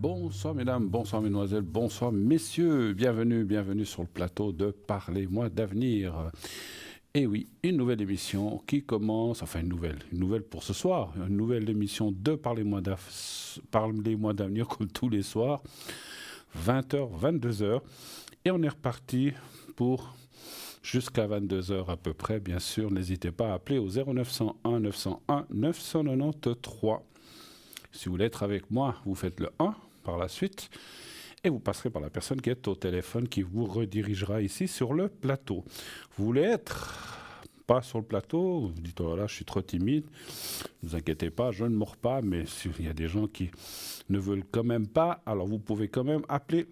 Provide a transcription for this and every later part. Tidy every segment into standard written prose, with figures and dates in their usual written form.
Bonsoir mesdames, bonsoir mesdemoiselles, bonsoir messieurs, bienvenue sur le plateau de Parlez-moi d'avenir. Et oui, une nouvelle émission qui commence, enfin une nouvelle pour ce soir, une nouvelle émission de Parlez-moi d'avenir comme tous les soirs, 20h, 22h. Et on est reparti pour jusqu'à 22h à peu près, bien sûr. N'hésitez pas à appeler au 0901 901 993. Si vous voulez être avec moi, vous faites le 1 par la suite et vous passerez par la personne qui est au téléphone qui vous redirigera ici sur le plateau. Vous voulez être pas sur le plateau, vous dites voilà, je suis trop timide, ne vous inquiétez pas, je ne mords pas, mais s'il y a des gens qui ne veulent quand même pas, alors vous pouvez quand même appeler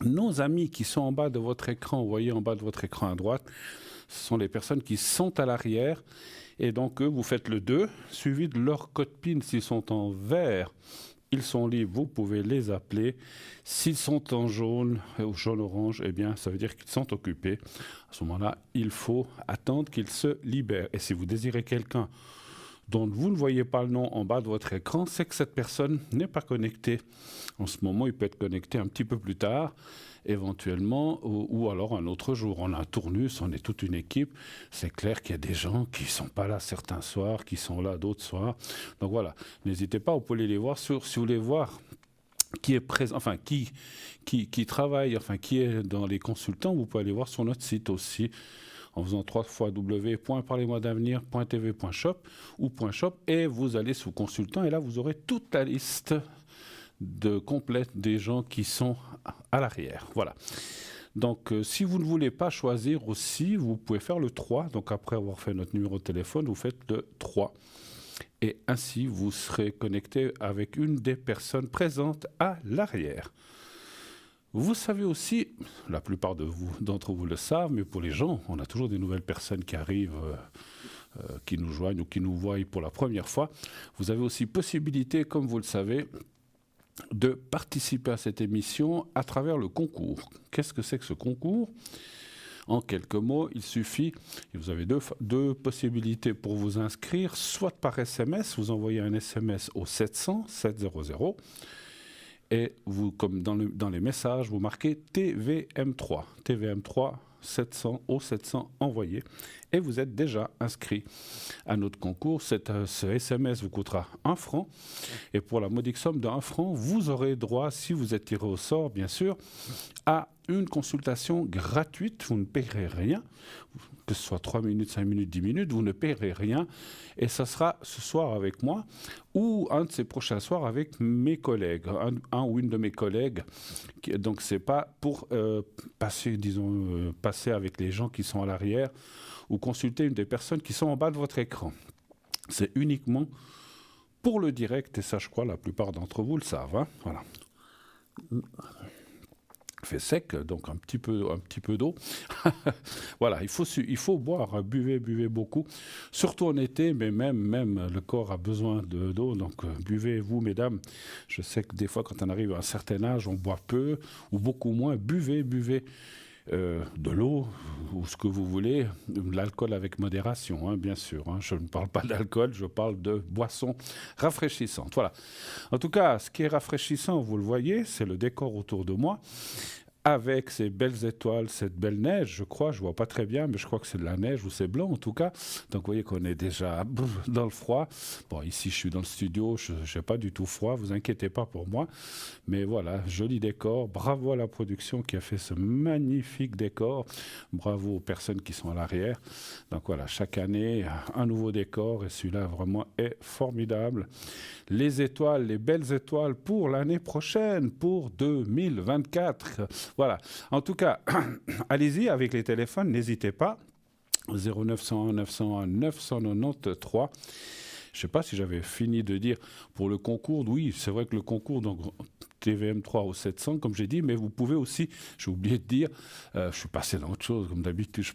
nos amis qui sont en bas de votre écran. Vous voyez en bas de votre écran à droite, ce sont les personnes qui sont à l'arrière. Et donc, eux, vous faites le 2, suivi de leur code PIN. S'ils sont en vert, ils sont libres, vous pouvez les appeler. S'ils sont en jaune ou jaune-orange, eh bien, ça veut dire qu'ils sont occupés. À ce moment-là, il faut attendre qu'ils se libèrent. Et si vous désirez quelqu'un dont vous ne voyez pas le nom en bas de votre écran, c'est que cette personne n'est pas connectée. En ce moment, il peut être connecté un petit peu plus tard, éventuellement, ou alors un autre jour. On a un tournus, on est toute une équipe. C'est clair qu'il y a des gens qui ne sont pas là certains soirs, qui sont là d'autres soirs. Donc voilà, n'hésitez pas, vous pouvez les voir si vous voulez voir qui est présent, enfin qui travaille, enfin qui est dans les consultants, vous pouvez aller voir sur notre site aussi en faisant 3 fois www.parlez-moi-d'avenir.tv.shop ou .shop et vous allez sous consultant et là vous aurez toute la liste complète des gens qui sont à l'arrière. Voilà. Donc, si vous ne voulez pas choisir aussi, vous pouvez faire le 3. Donc, après avoir fait notre numéro de téléphone, vous faites le 3. Et ainsi, vous serez connecté avec une des personnes présentes à l'arrière. Vous savez aussi, la plupart d'entre vous le savent, mais pour les gens, on a toujours des nouvelles personnes qui arrivent, qui nous joignent ou qui nous voient pour la première fois. Vous avez aussi possibilité, comme vous le savez, de participer à cette émission à travers le concours. Qu'est-ce que c'est que ce concours ? En quelques mots, il suffit, et vous avez deux possibilités pour vous inscrire, soit par SMS, vous envoyez un SMS au 700 700, et vous, comme dans les messages, vous marquez TVM3, TVM3 700 au 700 envoyé, et vous êtes déjà inscrit à notre concours. Ce SMS vous coûtera 1 franc, et pour la modique somme de 1 franc, vous aurez droit, si vous êtes tiré au sort, bien sûr, à une consultation gratuite. Vous ne paierez rien, que ce soit 3 minutes, 5 minutes, 10 minutes, vous ne paierez rien. Et ça sera ce soir avec moi ou un de ces prochains soirs avec mes collègues, un ou une de mes collègues. Donc, ce n'est pas pour passer avec les gens qui sont à l'arrière ou consulter une des personnes qui sont en bas de votre écran. C'est uniquement pour le direct, et ça, je crois, la plupart d'entre vous le savent. Hein, voilà. Fait sec, donc un petit peu d'eau. Voilà, il faut boire, buvez beaucoup, surtout en été, mais même le corps a besoin d'eau, donc buvez, vous mesdames. Je sais que des fois, quand on arrive à un certain âge, on boit peu ou beaucoup moins. Buvez de l'eau ou ce que vous voulez, de l'alcool avec modération, hein, bien sûr. Hein. Je ne parle pas d'alcool, je parle de boissons rafraîchissantes. Voilà. En tout cas, ce qui est rafraîchissant, vous le voyez, c'est le décor autour de moi. Avec ces belles étoiles, cette belle neige, je crois, je vois pas très bien, mais je crois que c'est de la neige ou c'est blanc en tout cas. Donc vous voyez qu'on est déjà dans le froid. Bon, ici je suis dans le studio, je n'ai pas du tout froid, vous inquiétez pas pour moi. Mais voilà, joli décor. Bravo à la production qui a fait ce magnifique décor. Bravo aux personnes qui sont à l'arrière. Donc voilà, chaque année, un nouveau décor et celui-là vraiment est formidable. Les étoiles, les belles étoiles pour l'année prochaine, pour 2024. Voilà. En tout cas, allez-y avec les téléphones, n'hésitez pas. 0901 901 993. Je ne sais pas si j'avais fini de dire pour le concours. Oui, c'est vrai que le concours, donc TVM3 au 700, comme j'ai dit, mais vous pouvez aussi, j'ai oublié de dire, je suis passé dans autre chose, comme d'habitude, je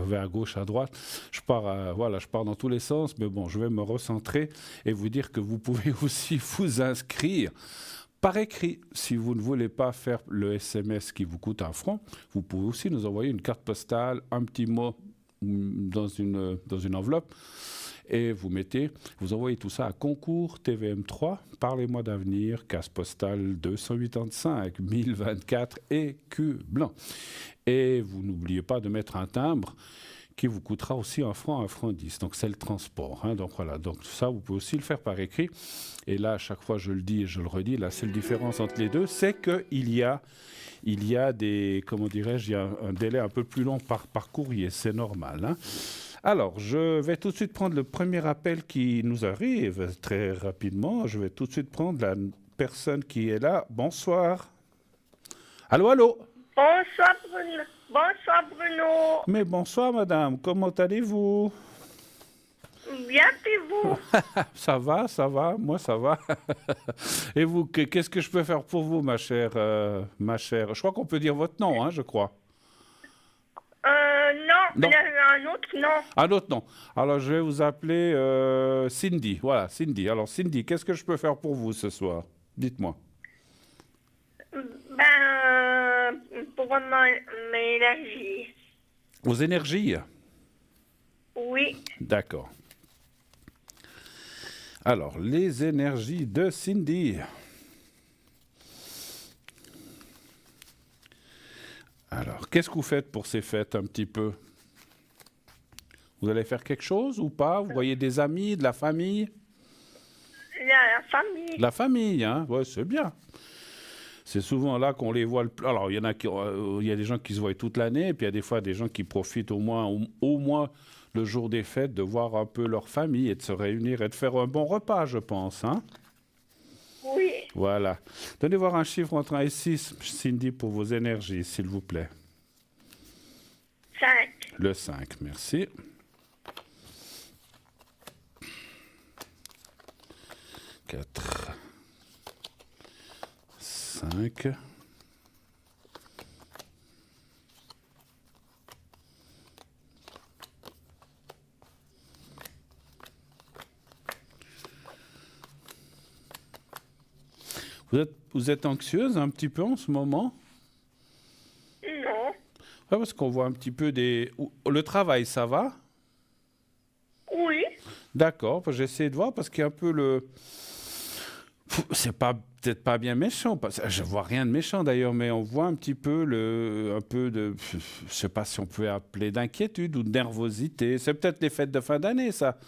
vais à gauche, à droite, je pars dans tous les sens, mais bon, je vais me recentrer et vous dire que vous pouvez aussi vous inscrire par écrit. Si vous ne voulez pas faire le SMS qui vous coûte 1 franc, vous pouvez aussi nous envoyer une carte postale, un petit mot dans une enveloppe. et vous envoyez tout ça à concours TVM3, Parlez-moi d'avenir, case postale 285 1024 écus blancs. Et vous n'oubliez pas de mettre un timbre qui vous coûtera aussi 1 franc 10. Donc c'est le transport. Hein. Donc voilà, donc ça vous pouvez aussi le faire par écrit. Et là, à chaque fois je le dis et je le redis, la seule différence entre les deux, c'est qu'il y a des, comment dirais-je, il y a un délai un peu plus long par courrier, c'est normal. Hein. Alors, je vais tout de suite prendre le premier appel qui nous arrive très rapidement. Je vais tout de suite prendre la personne qui est là. Bonsoir. Allô, allô. Bonsoir Bruno. Bonsoir Bruno. Mais bonsoir madame, comment allez-vous? Bien, puis vous? Ça va, moi ça va. Et vous, qu'est-ce que je peux faire pour vous, ma chère, ma chère? Je crois qu'on peut dire votre nom, hein, je crois. Non, il y a un autre nom. Un autre nom. Alors je vais vous appeler Cindy. Voilà, Cindy. Alors Cindy, qu'est-ce que je peux faire pour vous ce soir? Dites-moi. Pour mes énergies. Vos énergies? Oui. D'accord. Alors, les énergies de Cindy. Alors, qu'est-ce que vous faites pour ces fêtes un petit peu? Vous allez faire quelque chose ou pas? Vous voyez des amis, de la famille? Il y a la famille. La famille, hein? Ouais, c'est bien. C'est souvent là qu'on les voit le plus. Alors, il y a des gens qui se voient toute l'année, et puis il y a des fois des gens qui profitent au moins le jour des fêtes de voir un peu leur famille et de se réunir et de faire un bon repas, je pense, hein? Oui. Voilà. Donnez voir un chiffre entre 1 et 6, Cindy, pour vos énergies, s'il vous plaît. 5. Le 5, merci. 4, 5. Vous êtes anxieuse un petit peu en ce moment? Non. Ouais, parce qu'on voit un petit peu des... Le travail, ça va? Oui. D'accord, j'essaie de voir parce qu'il y a un peu le... C'est pas peut-être pas bien méchant, je vois rien de méchant d'ailleurs, mais on voit un petit peu un peu de, je sais pas si on peut appeler d'inquiétude ou de nervosité. C'est peut-être les fêtes de fin d'année, ça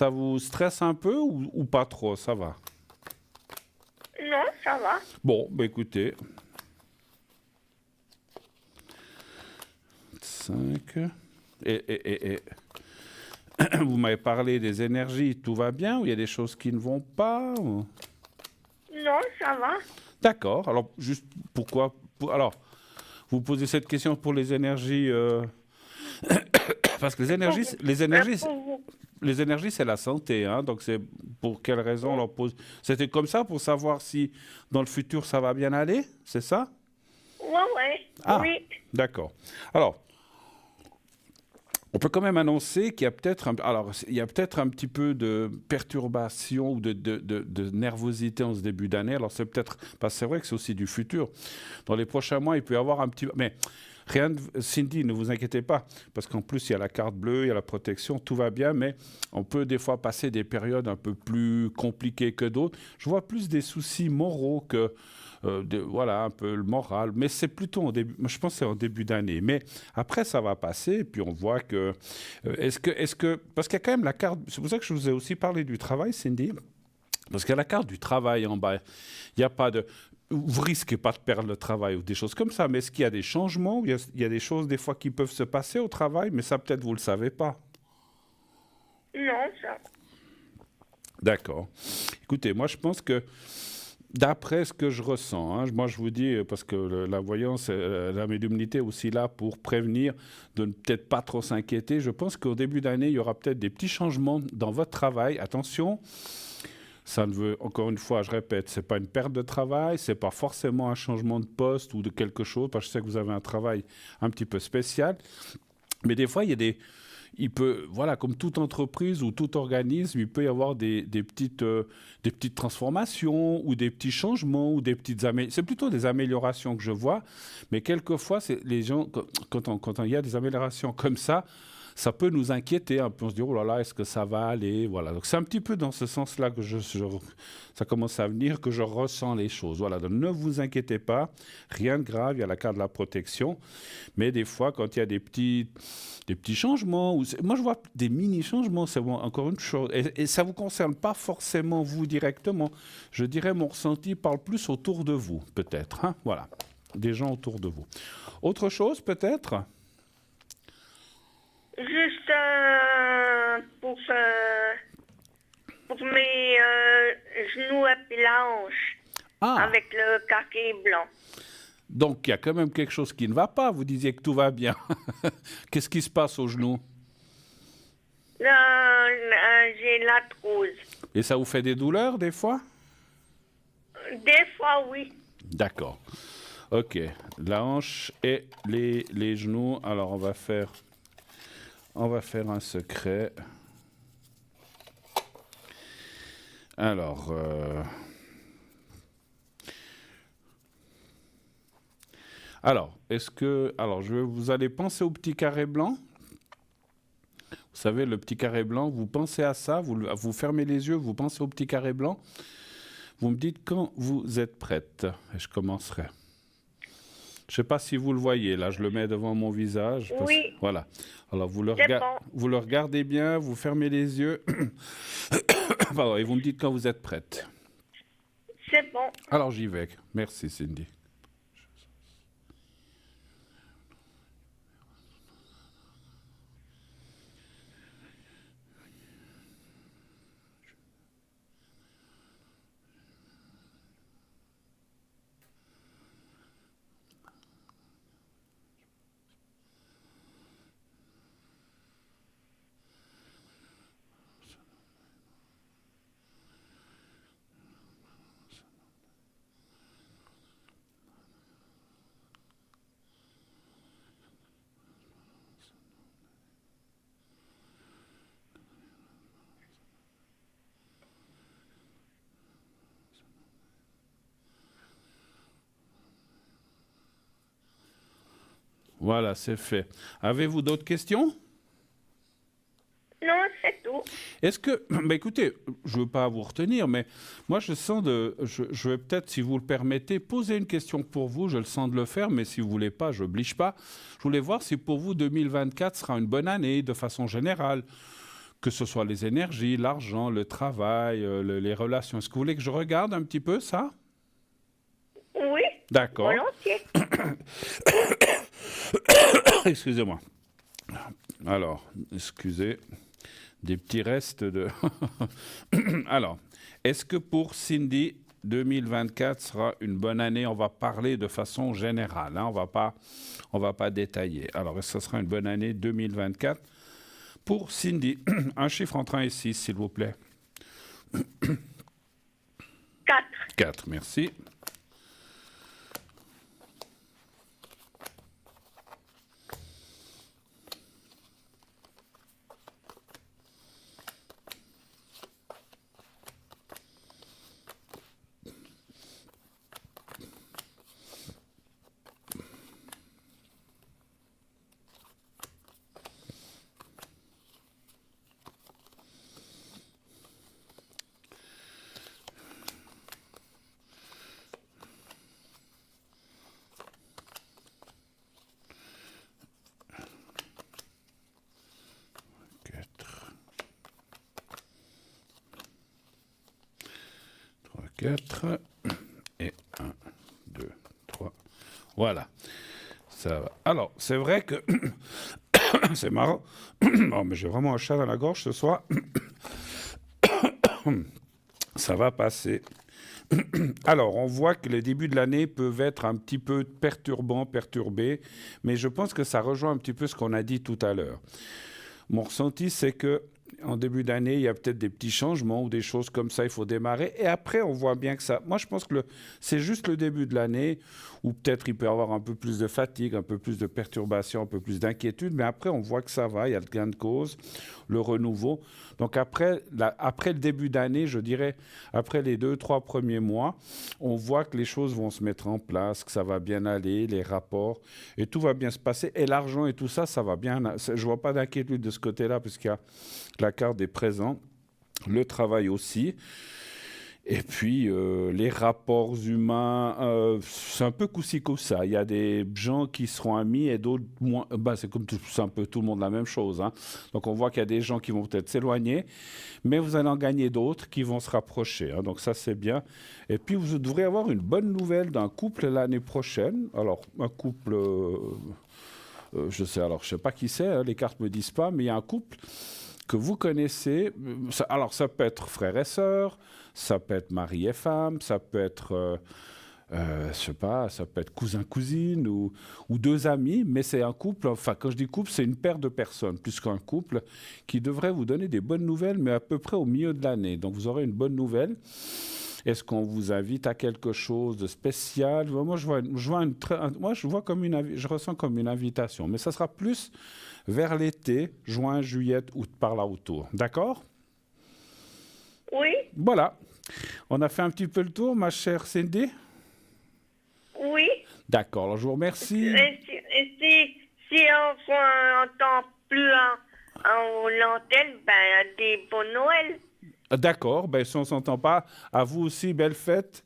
vous stresse un peu ou pas trop, ça va? Non, ça va. Bon, bah écoutez, 5 et vous m'avez parlé des énergies, tout va bien ou il y a des choses qui ne vont pas ou... Non, ça va. D'accord. Alors, juste pourquoi... Alors, vous posez cette question pour les énergies... Parce que les énergies, c'est la santé. Hein, donc, c'est pour quelle raison on leur pose... C'était comme ça pour savoir si dans le futur, ça va bien aller? C'est ça? Ouais. Ah, oui. d'accord. Alors... On peut quand même annoncer qu'il y a peut-être un petit peu de perturbation ou de nervosité en ce début d'année. Alors c'est peut-être parce que c'est vrai que c'est aussi du futur. Dans les prochains mois, il peut y avoir un petit mais Cindy, ne vous inquiétez pas parce qu'en plus il y a la carte bleue, il y a la protection, tout va bien, mais on peut des fois passer des périodes un peu plus compliquées que d'autres. Je vois plus des soucis moraux que voilà, un peu le moral, mais c'est plutôt en début, je pense que c'est en début d'année, mais après ça va passer, et puis on voit que, parce qu'il y a quand même la carte, c'est pour ça que je vous ai aussi parlé du travail, Cindy, parce qu'il y a la carte du travail en bas, il n'y a pas de, vous risquez pas de perdre le travail ou des choses comme ça, mais est-ce qu'il y a des changements, il y a des choses des fois qui peuvent se passer au travail, mais ça peut-être vous le savez pas. Non, ça. D'accord. Écoutez, moi je pense que d'après ce que je ressens, hein, moi je vous dis, parce que la voyance, la médiumnité est aussi là pour prévenir de ne peut-être pas trop s'inquiéter. Je pense qu'au début d'année, il y aura peut-être des petits changements dans votre travail. Attention, ça ne veut, encore une fois, je répète, ce n'est pas une perte de travail, ce n'est pas forcément un changement de poste ou de quelque chose, parce que je sais que vous avez un travail un petit peu spécial. Mais des fois, voilà, comme toute entreprise ou tout organisme, il peut y avoir des petites transformations ou des petits changements ou des petites améliorations. C'est plutôt des améliorations que je vois, mais quelquefois, les gens, quand il y a des améliorations comme ça, ça peut nous inquiéter un peu. On se dit, oh là là, est-ce que ça va aller? Voilà. Donc c'est un petit peu dans ce sens-là que ça commence à venir, que je ressens les choses. Voilà. Donc ne vous inquiétez pas, rien de grave, il y a la carte de la protection. Mais des fois, quand il y a des petits changements, moi je vois des mini-changements, c'est encore une chose. Et ça ne vous concerne pas forcément vous directement. Je dirais mon ressenti parle plus autour de vous, peut-être. Hein, voilà. Des gens autour de vous. Autre chose, peut-être? Juste pour mes genoux et puis la hanche, Ah, avec le carré blanc. donc il y a quand même quelque chose qui ne va pas. Vous disiez que tout va bien. Qu'est-ce qui se passe aux genoux? Là, j'ai l'arthrose. Et ça vous fait des douleurs des fois? Des fois, oui. D'accord. Ok. La hanche et les genoux. Alors on va faire un secret. Alors, vous allez penser au petit carré blanc. Vous savez, le petit carré blanc, vous pensez à ça, vous fermez les yeux, vous pensez au petit carré blanc. Vous me dites quand vous êtes prête. Et je commencerai. Je ne sais pas si vous le voyez, là, je le mets devant mon visage. Oui. Voilà. Alors, vous le Bon. regardez bien, vous fermez les yeux. Pardon, et vous me dites quand vous êtes prête. C'est bon. Alors, j'y vais. Merci, Cindy. Voilà, c'est fait. Avez-vous d'autres questions? Non, c'est tout. Est-ce que, bah écoutez, je ne veux pas vous retenir, mais moi je sens je vais peut-être, si vous le permettez, poser une question pour vous. Je le sens de le faire, mais si vous ne voulez pas, je n'oblige pas. Je voulais voir si pour vous 2024 sera une bonne année de façon générale, que ce soit les énergies, l'argent, le travail, les relations. Est-ce que vous voulez que je regarde un petit peu ça? Oui. D'accord. Volontiers. Excusez-moi. Alors, excusez, des petits restes de... Alors, est-ce que pour Cindy, 2024 sera une bonne année? On va parler de façon générale, hein, on va pas détailler. Alors, est-ce que ce sera une bonne année 2024 pour Cindy? Un chiffre entre 1 et 6, s'il vous plaît. 4. 4, merci. Quatre et 1, 2, 3. Voilà. Ça va. Alors, c'est vrai que c'est marrant. Oh, mais j'ai vraiment un chat dans la gorge ce soir. Ça va passer. Alors, on voit que les débuts de l'année peuvent être un petit peu perturbés, mais je pense que ça rejoint un petit peu ce qu'on a dit tout à l'heure. Mon ressenti, c'est que en début d'année, il y a peut-être des petits changements ou des choses comme ça, il faut démarrer. Et après, on voit bien que ça... Moi, je pense que c'est juste le début de l'année où peut-être il peut y avoir un peu plus de fatigue, un peu plus de perturbation, un peu plus d'inquiétude. Mais après, on voit que ça va, il y a le gain de cause, le renouveau. Donc après le début d'année, je dirais, après les 2-3 premiers mois, on voit que les choses vont se mettre en place, que ça va bien aller, les rapports, et tout va bien se passer. Et l'argent et tout ça, ça va bien. Je ne vois pas d'inquiétude de ce côté-là, puisqu'il y a la carte des présents, le travail aussi. Et puis, les rapports humains, c'est un peu coup-ci, coup-ça. Il y a des gens qui seront amis et d'autres moins. C'est comme c'est un peu tout le monde la même chose. Hein. Donc, on voit qu'il y a des gens qui vont peut-être s'éloigner, mais vous allez en gagner d'autres qui vont se rapprocher. Hein. Donc, ça, c'est bien. Et puis, vous devrez avoir une bonne nouvelle d'un couple l'année prochaine. Alors, un couple... je sais pas qui c'est, hein, les cartes ne me disent pas, mais il y a un couple que vous connaissez. Alors, ça peut être frère et sœur, ça peut être mari et femme, ça peut être, je sais pas, ça peut être cousin-cousine ou deux amis, mais c'est un couple, enfin, quand je dis couple, c'est une paire de personnes, plus qu'un couple, qui devrait vous donner des bonnes nouvelles, mais à peu près au milieu de l'année. Donc, vous aurez une bonne nouvelle. Est-ce qu'on vous invite à quelque chose de spécial? Moi, je ressens comme une invitation, mais ça sera plus vers l'été, juin, juillet, août, par là autour. D'accord? Oui, Voilà. On a fait un petit peu le tour, ma chère Cindy? oui. D'accord. Alors, je vous remercie. Si on n'entend plus en l'antenne, des bonnes Noël. D'accord. Ben, si on ne s'entend pas, à vous aussi, belle fête.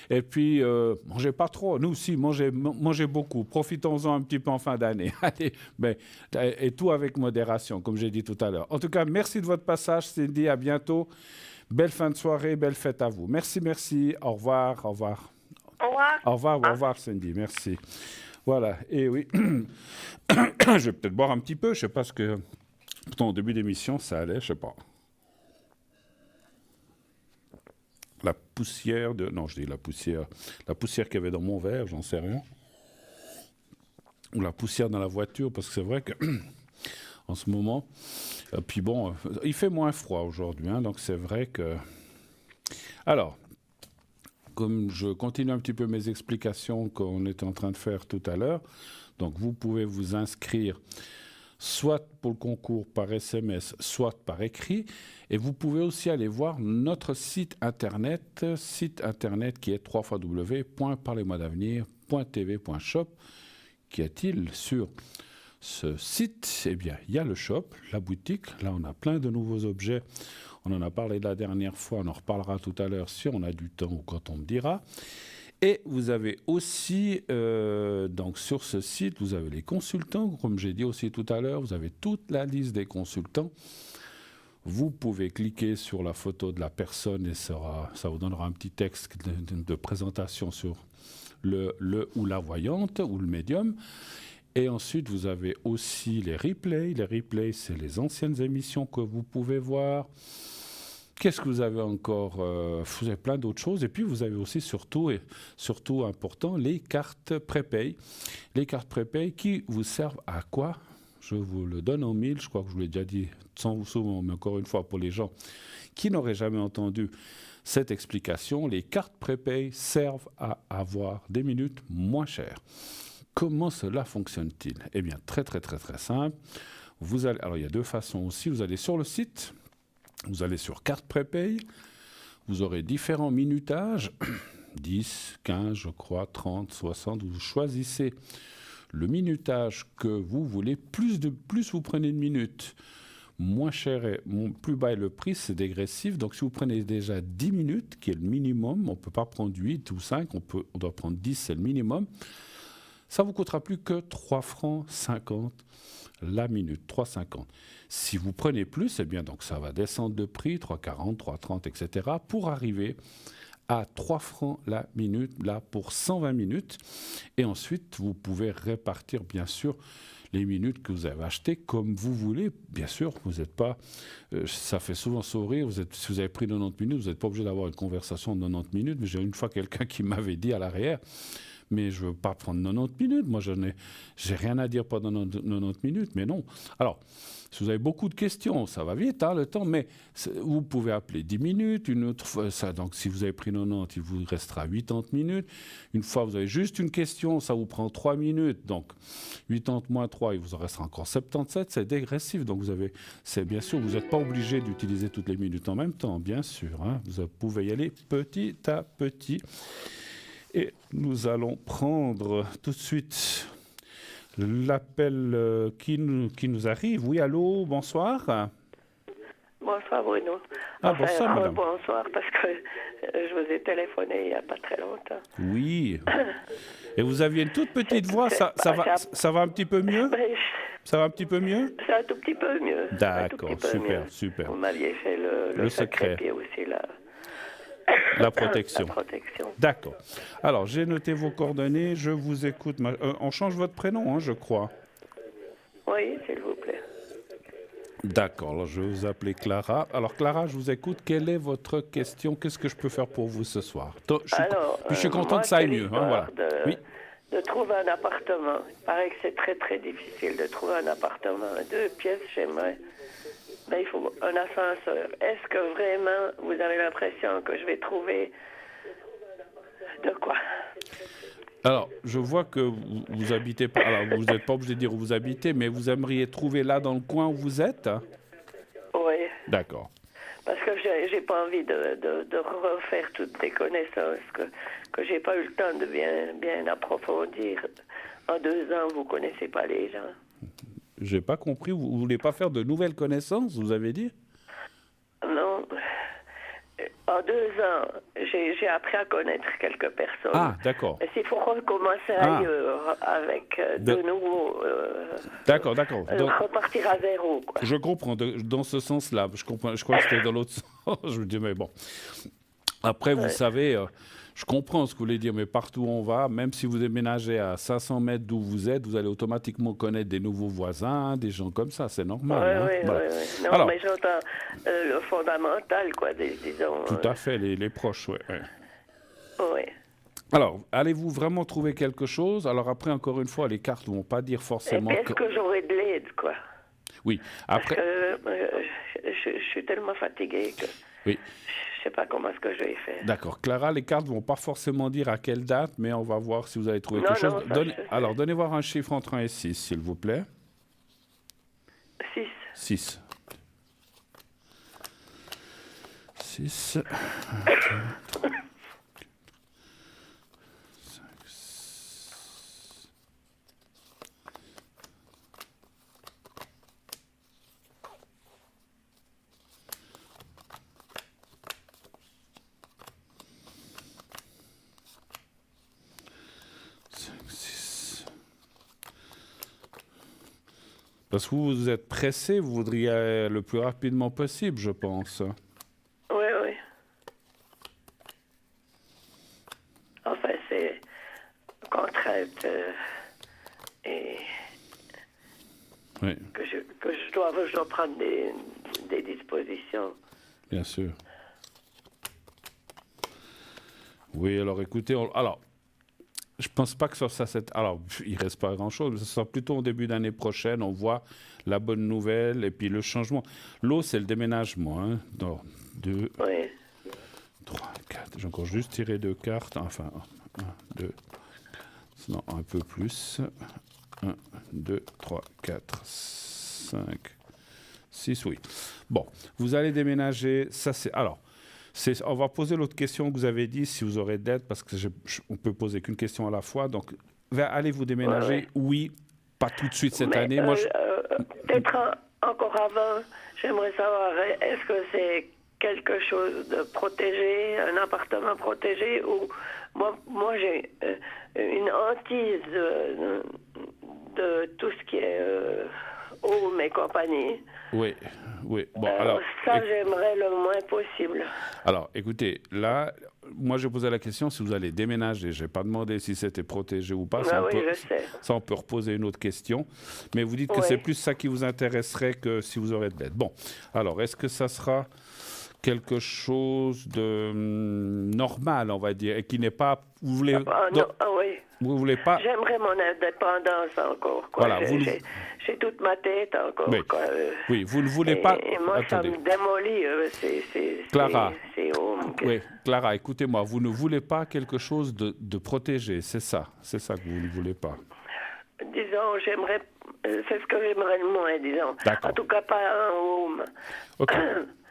Et puis, mangez pas trop. Nous aussi, mangez beaucoup. Profitons-en un petit peu en fin d'année. Allez, et tout avec modération, comme j'ai dit tout à l'heure. En tout cas, merci de votre passage, Cindy. À bientôt. Belle fin de soirée, belle fête à vous. Merci, merci. Au revoir, au revoir. Au revoir. Au revoir, Cindy. Merci. Voilà. Et oui, je vais peut-être boire un petit peu. Je sais pas ce que... Pourtant, au début d'émission, ça allait, je sais pas. La poussière de... Non, je dis la poussière. La poussière qu'il y avait dans mon verre, j'en sais rien. Ou la poussière dans la voiture, parce que c'est vrai que en ce moment... puis bon, il fait moins froid aujourd'hui, hein, donc c'est vrai que... Alors, comme je continue un petit peu mes explications qu'on était en train de faire tout à l'heure, donc vous pouvez vous inscrire soit pour le concours par SMS, soit par écrit. Et vous pouvez aussi aller voir notre site internet qui est www.parlez-moi-d'avenir.tv.shop. Qu'y a-t-il sur ce site? Eh bien, il y a le shop, la boutique. Là, on a plein de nouveaux objets. On en a parlé la dernière fois, on en reparlera tout à l'heure si on a du temps ou quand on me dira. Et vous avez aussi, donc sur ce site, vous avez les consultants, comme j'ai dit aussi tout à l'heure, vous avez toute la liste des consultants. Vous pouvez cliquer sur la photo de la personne et ça vous donnera un petit texte de présentation sur le ou la voyante ou le médium. Et ensuite, vous avez aussi les replays. Les replays, c'est les anciennes émissions que vous pouvez voir. Qu'est-ce que vous avez encore? Vous avez plein d'autres choses. Et puis, vous avez aussi, surtout important, les cartes prépay. Les cartes prépay qui vous servent à quoi? Je vous le donne en mille. Je crois que je vous l'ai déjà dit sans souvent, mais encore une fois, pour les gens qui n'auraient jamais entendu cette explication, les cartes prépay servent à avoir des minutes moins chères. Comment cela fonctionne-t-il? Eh bien, très, très, très, très simple. Alors, il y a deux façons aussi. Vous allez sur le site. Vous allez sur carte prépay, vous aurez différents minutages, 10, 15, je crois, 30, 60, vous choisissez le minutage que vous voulez, plus vous prenez de minutes, moins cher et plus bas est le prix, c'est dégressif, donc si vous prenez déjà 10 minutes, qui est le minimum, on ne peut pas prendre 8 ou 5, on doit prendre 10, c'est le minimum, ça vous coûtera plus que 3 francs 50 la minute, 3,50. Si vous prenez plus, eh bien, donc ça va descendre de prix, 3,40, 3,30, etc., pour arriver à 3 francs la minute, là, pour 120 minutes. Et ensuite, vous pouvez répartir, bien sûr, les minutes que vous avez achetées comme vous voulez. Bien sûr, vous n'êtes pas... ça fait souvent sourire. Si vous avez pris 90 minutes, vous n'êtes pas obligé d'avoir une conversation de 90 minutes. Mais j'ai une fois quelqu'un qui m'avait dit à l'arrière... mais je ne veux pas prendre 90 minutes. Moi, j'ai rien à dire pendant 90 minutes, mais non. Alors, si vous avez beaucoup de questions, ça va vite, hein, le temps, mais vous pouvez appeler 10 minutes, une autre fois, donc si vous avez pris 90, il vous restera 80 minutes. Une fois, vous avez juste une question, ça vous prend 3 minutes, donc 80 moins 3, il vous en restera encore 77, c'est dégressif, donc c'est bien sûr, vous n'êtes pas obligé d'utiliser toutes les minutes en même temps, bien sûr, hein, vous pouvez y aller petit à petit. Et nous allons prendre tout de suite l'appel qui nous arrive. Oui, allô, bonsoir. Bonsoir Bruno. Bonsoir madame. Bonsoir parce que je vous ai téléphoné il n'y a pas très longtemps. Oui. Et vous aviez une toute petite voix, ça va un petit peu mieux? Ça va un petit peu mieux? C'est un tout petit peu mieux. D'accord, super. Vous m'aviez fait le secret et aussi la protection. La protection. D'accord. Alors, j'ai noté vos coordonnées, je vous écoute. On change votre prénom, hein, je crois. Oui, s'il vous plaît. D'accord, alors je vais vous appeler Clara. Alors Clara, je vous écoute. Quelle est votre question? Qu'est-ce que je peux faire pour vous ce soir? Je suis content que ça aille mieux. Hein, voilà. De trouver un appartement. Il paraît que c'est très très difficile de trouver un appartement. 2 pièces, j'aimerais. Mais il faut un ascenseur. Est-ce que vraiment vous avez l'impression que je vais trouver de quoi? Alors, je vois que vous habitez pas. Alors, vous n'êtes pas obligé de dire où vous habitez, mais vous aimeriez trouver là dans le coin où vous êtes? Oui. D'accord. Parce que j'ai pas envie de refaire toutes les connaissances que j'ai pas eu le temps de bien approfondir. En 2 ans, vous connaissez pas les gens. J'ai pas compris. Vous voulez pas faire de nouvelles connaissances, vous avez dit? Non. En 2 ans, j'ai appris à connaître quelques personnes. Ah, d'accord. Mais s'il faut recommencer ailleurs avec de nouveau... D'accord. Repartir à zéro, quoi. Je comprends, dans ce sens-là. Je crois que c'était dans l'autre sens. Je me dis, mais bon. Après, vous savez, je comprends ce que vous voulez dire, mais partout où on va, même si vous déménagez à 500 mètres d'où vous êtes, vous allez automatiquement connaître des nouveaux voisins, des gens comme ça, c'est normal. Oui. Non, alors, mais j'entends le fondamental, quoi, disons. Tout à fait, les proches, oui. Oui. Alors, allez-vous vraiment trouver quelque chose? Alors après, encore une fois, les cartes ne vont pas dire forcément... Est-ce que j'aurai de l'aide, quoi? Oui, après... Parce que je suis tellement fatiguée que... Oui. Je ne sais pas comment est-ce que je vais faire. D'accord. Clara, les cartes ne vont pas forcément dire à quelle date, mais on va voir si vous allez trouver quelque chose. Alors, donnez voir un chiffre entre 1 et 6, s'il vous plaît. 6. 6. 6. 6. Parce que vous êtes pressé, vous voudriez le plus rapidement possible, je pense. Oui. Enfin, c'est contrainte et oui. que je dois prendre des dispositions. Bien sûr. Oui, alors écoutez, je pense pas que ça alors, il reste pas grand-chose, mais ce sera plutôt au début d'année prochaine. On voit la bonne nouvelle et puis le changement. L'eau, c'est le déménagement. Hein. 2, 3, 4. J'ai encore juste tiré 2 cartes. Enfin, 1, 2, non, un peu plus. 1, 2, 3, 4, 5, 6, oui. Bon, vous allez déménager. Ça, c'est... Alors... on va poser l'autre question que vous avez dit, si vous aurez d'aide, parce qu'on peut poser qu'une question à la fois. Donc, allez-vous déménager? Oui, pas tout de suite cette année. Moi, peut-être encore avant, j'aimerais savoir, est-ce que c'est quelque chose de protégé, un appartement protégé, ou moi j'ai une hantise de tout ce qui est eau et compagnie. Oui. Bon, alors, ça, j'aimerais le moins possible. Alors, écoutez, là, moi, j'ai posé la question si vous allez déménager. Je n'ai pas demandé si c'était protégé ou pas. Ça, on peut reposer une autre question. Mais vous dites que c'est plus ça qui vous intéresserait que si vous aurez de l'aide. Bon, alors, est-ce que ça sera quelque chose de normal, on va dire, et qui n'est pas... Vous voulez... Vous voulez pas... J'aimerais mon indépendance encore, quoi. Voilà, J'ai toute ma tête encore, oui. quoi. Oui, vous ne voulez pas... Et moi, Attendez. ça me démolit, Clara, c'est home. oui, Clara, écoutez-moi, vous ne voulez pas quelque chose de protégé, c'est ça que vous ne voulez pas. Disons, c'est ce que j'aimerais le moins, disons. D'accord. En tout cas, pas un home. Ok,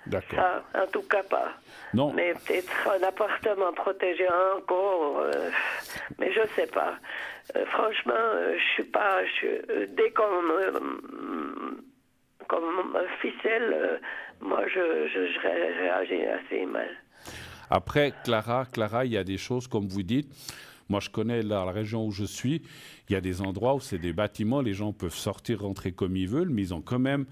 d'accord. Ça, en tout cas pas. Non. Mais peut-être un appartement protégé encore, mais je sais pas. Franchement, je suis pas... dès qu'on me ficelle, moi, je réagis assez mal. Après, Clara, il y a des choses, comme vous dites. Moi, je connais la région où je suis. Il y a des endroits où c'est des bâtiments, les gens peuvent sortir, rentrer comme ils veulent, mais ils ont quand même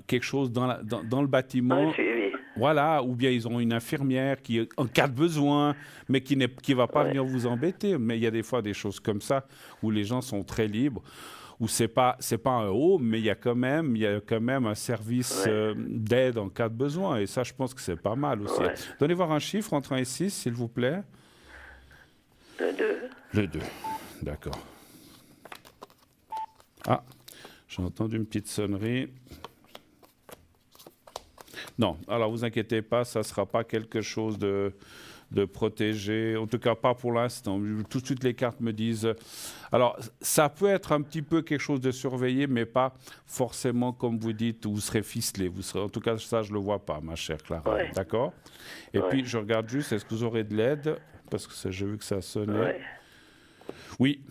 quelque chose dans le bâtiment. Un suivi. Voilà, ou bien ils ont une infirmière qui, en cas de besoin, mais qui ne va pas venir vous embêter. Mais il y a des fois des choses comme ça où les gens sont très libres, où c'est pas un home, mais il y a quand même un service d'aide en cas de besoin. Et ça, je pense que c'est pas mal aussi. Ouais. Donnez voir un chiffre entre 1 et 6, s'il vous plaît. Le 2. Le 2, d'accord. Ah, j'ai entendu une petite sonnerie. Non, alors vous inquiétez pas, ça ne sera pas quelque chose de protégé, en tout cas pas pour l'instant. Tout de suite, les cartes me disent... Alors, ça peut être un petit peu quelque chose de surveillé, mais pas forcément, comme vous dites, où vous serez ficelé. En tout cas, ça, je ne le vois pas, ma chère Clara. Ouais. D'accord ? Et puis, je regarde juste, est-ce que vous aurez de l'aide ? Parce que j'ai vu que ça sonnait. Ouais. Oui.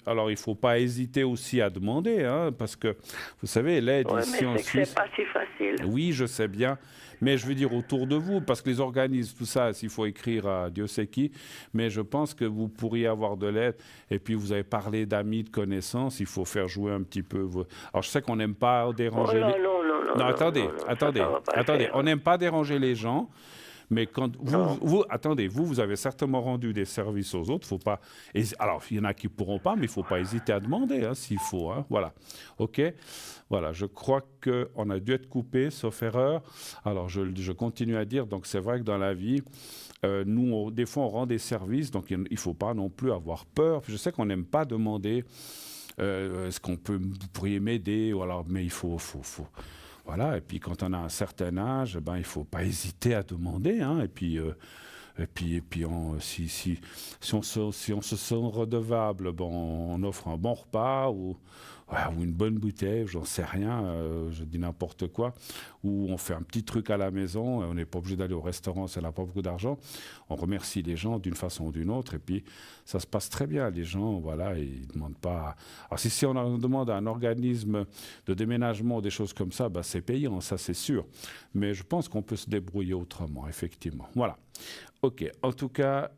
Alors, il ne faut pas hésiter aussi à demander, hein, parce que, vous savez, l'aide ici en Suisse... c'est pas si facile. Oui, je sais bien, mais je veux dire autour de vous, parce que les organismes, tout ça, s'il faut écrire à Dieu sait qui, mais je pense que vous pourriez avoir de l'aide, et puis vous avez parlé d'amis, de connaissances, il faut faire jouer un petit peu... Alors, je sais qu'on n'aime pas déranger les... Non, attendez, on n'aime pas déranger les gens. Mais quand vous avez certainement rendu des services aux autres. Faut pas. Alors, il y en a qui pourront pas, mais il faut pas hésiter à demander, hein, s'il faut. Hein, voilà. Ok. Voilà. Je crois que on a dû être coupé, sauf erreur. Alors, je continue à dire. Donc, c'est vrai que dans la vie, nous, des fois, on rend des services. Donc, il faut pas non plus avoir peur. Je sais qu'on n'aime pas demander. Est-ce vous pourriez m'aider? Ou alors, mais il faut. Voilà, et puis quand on a un certain âge, il ne faut pas hésiter à demander. Hein, et puis, si on se sent redevable, on offre un bon repas ou une bonne bouteille, j'en sais rien, je dis n'importe quoi. Ou on fait un petit truc à la maison, on n'est pas obligé d'aller au restaurant si on n'a pas beaucoup d'argent. On remercie les gens d'une façon ou d'une autre, et puis ça se passe très bien. Les gens, voilà, ils ne demandent pas... Alors si on demande à un organisme de déménagement ou des choses comme ça, c'est payant, ça c'est sûr. Mais je pense qu'on peut se débrouiller autrement, effectivement. Voilà. Ok, en tout cas...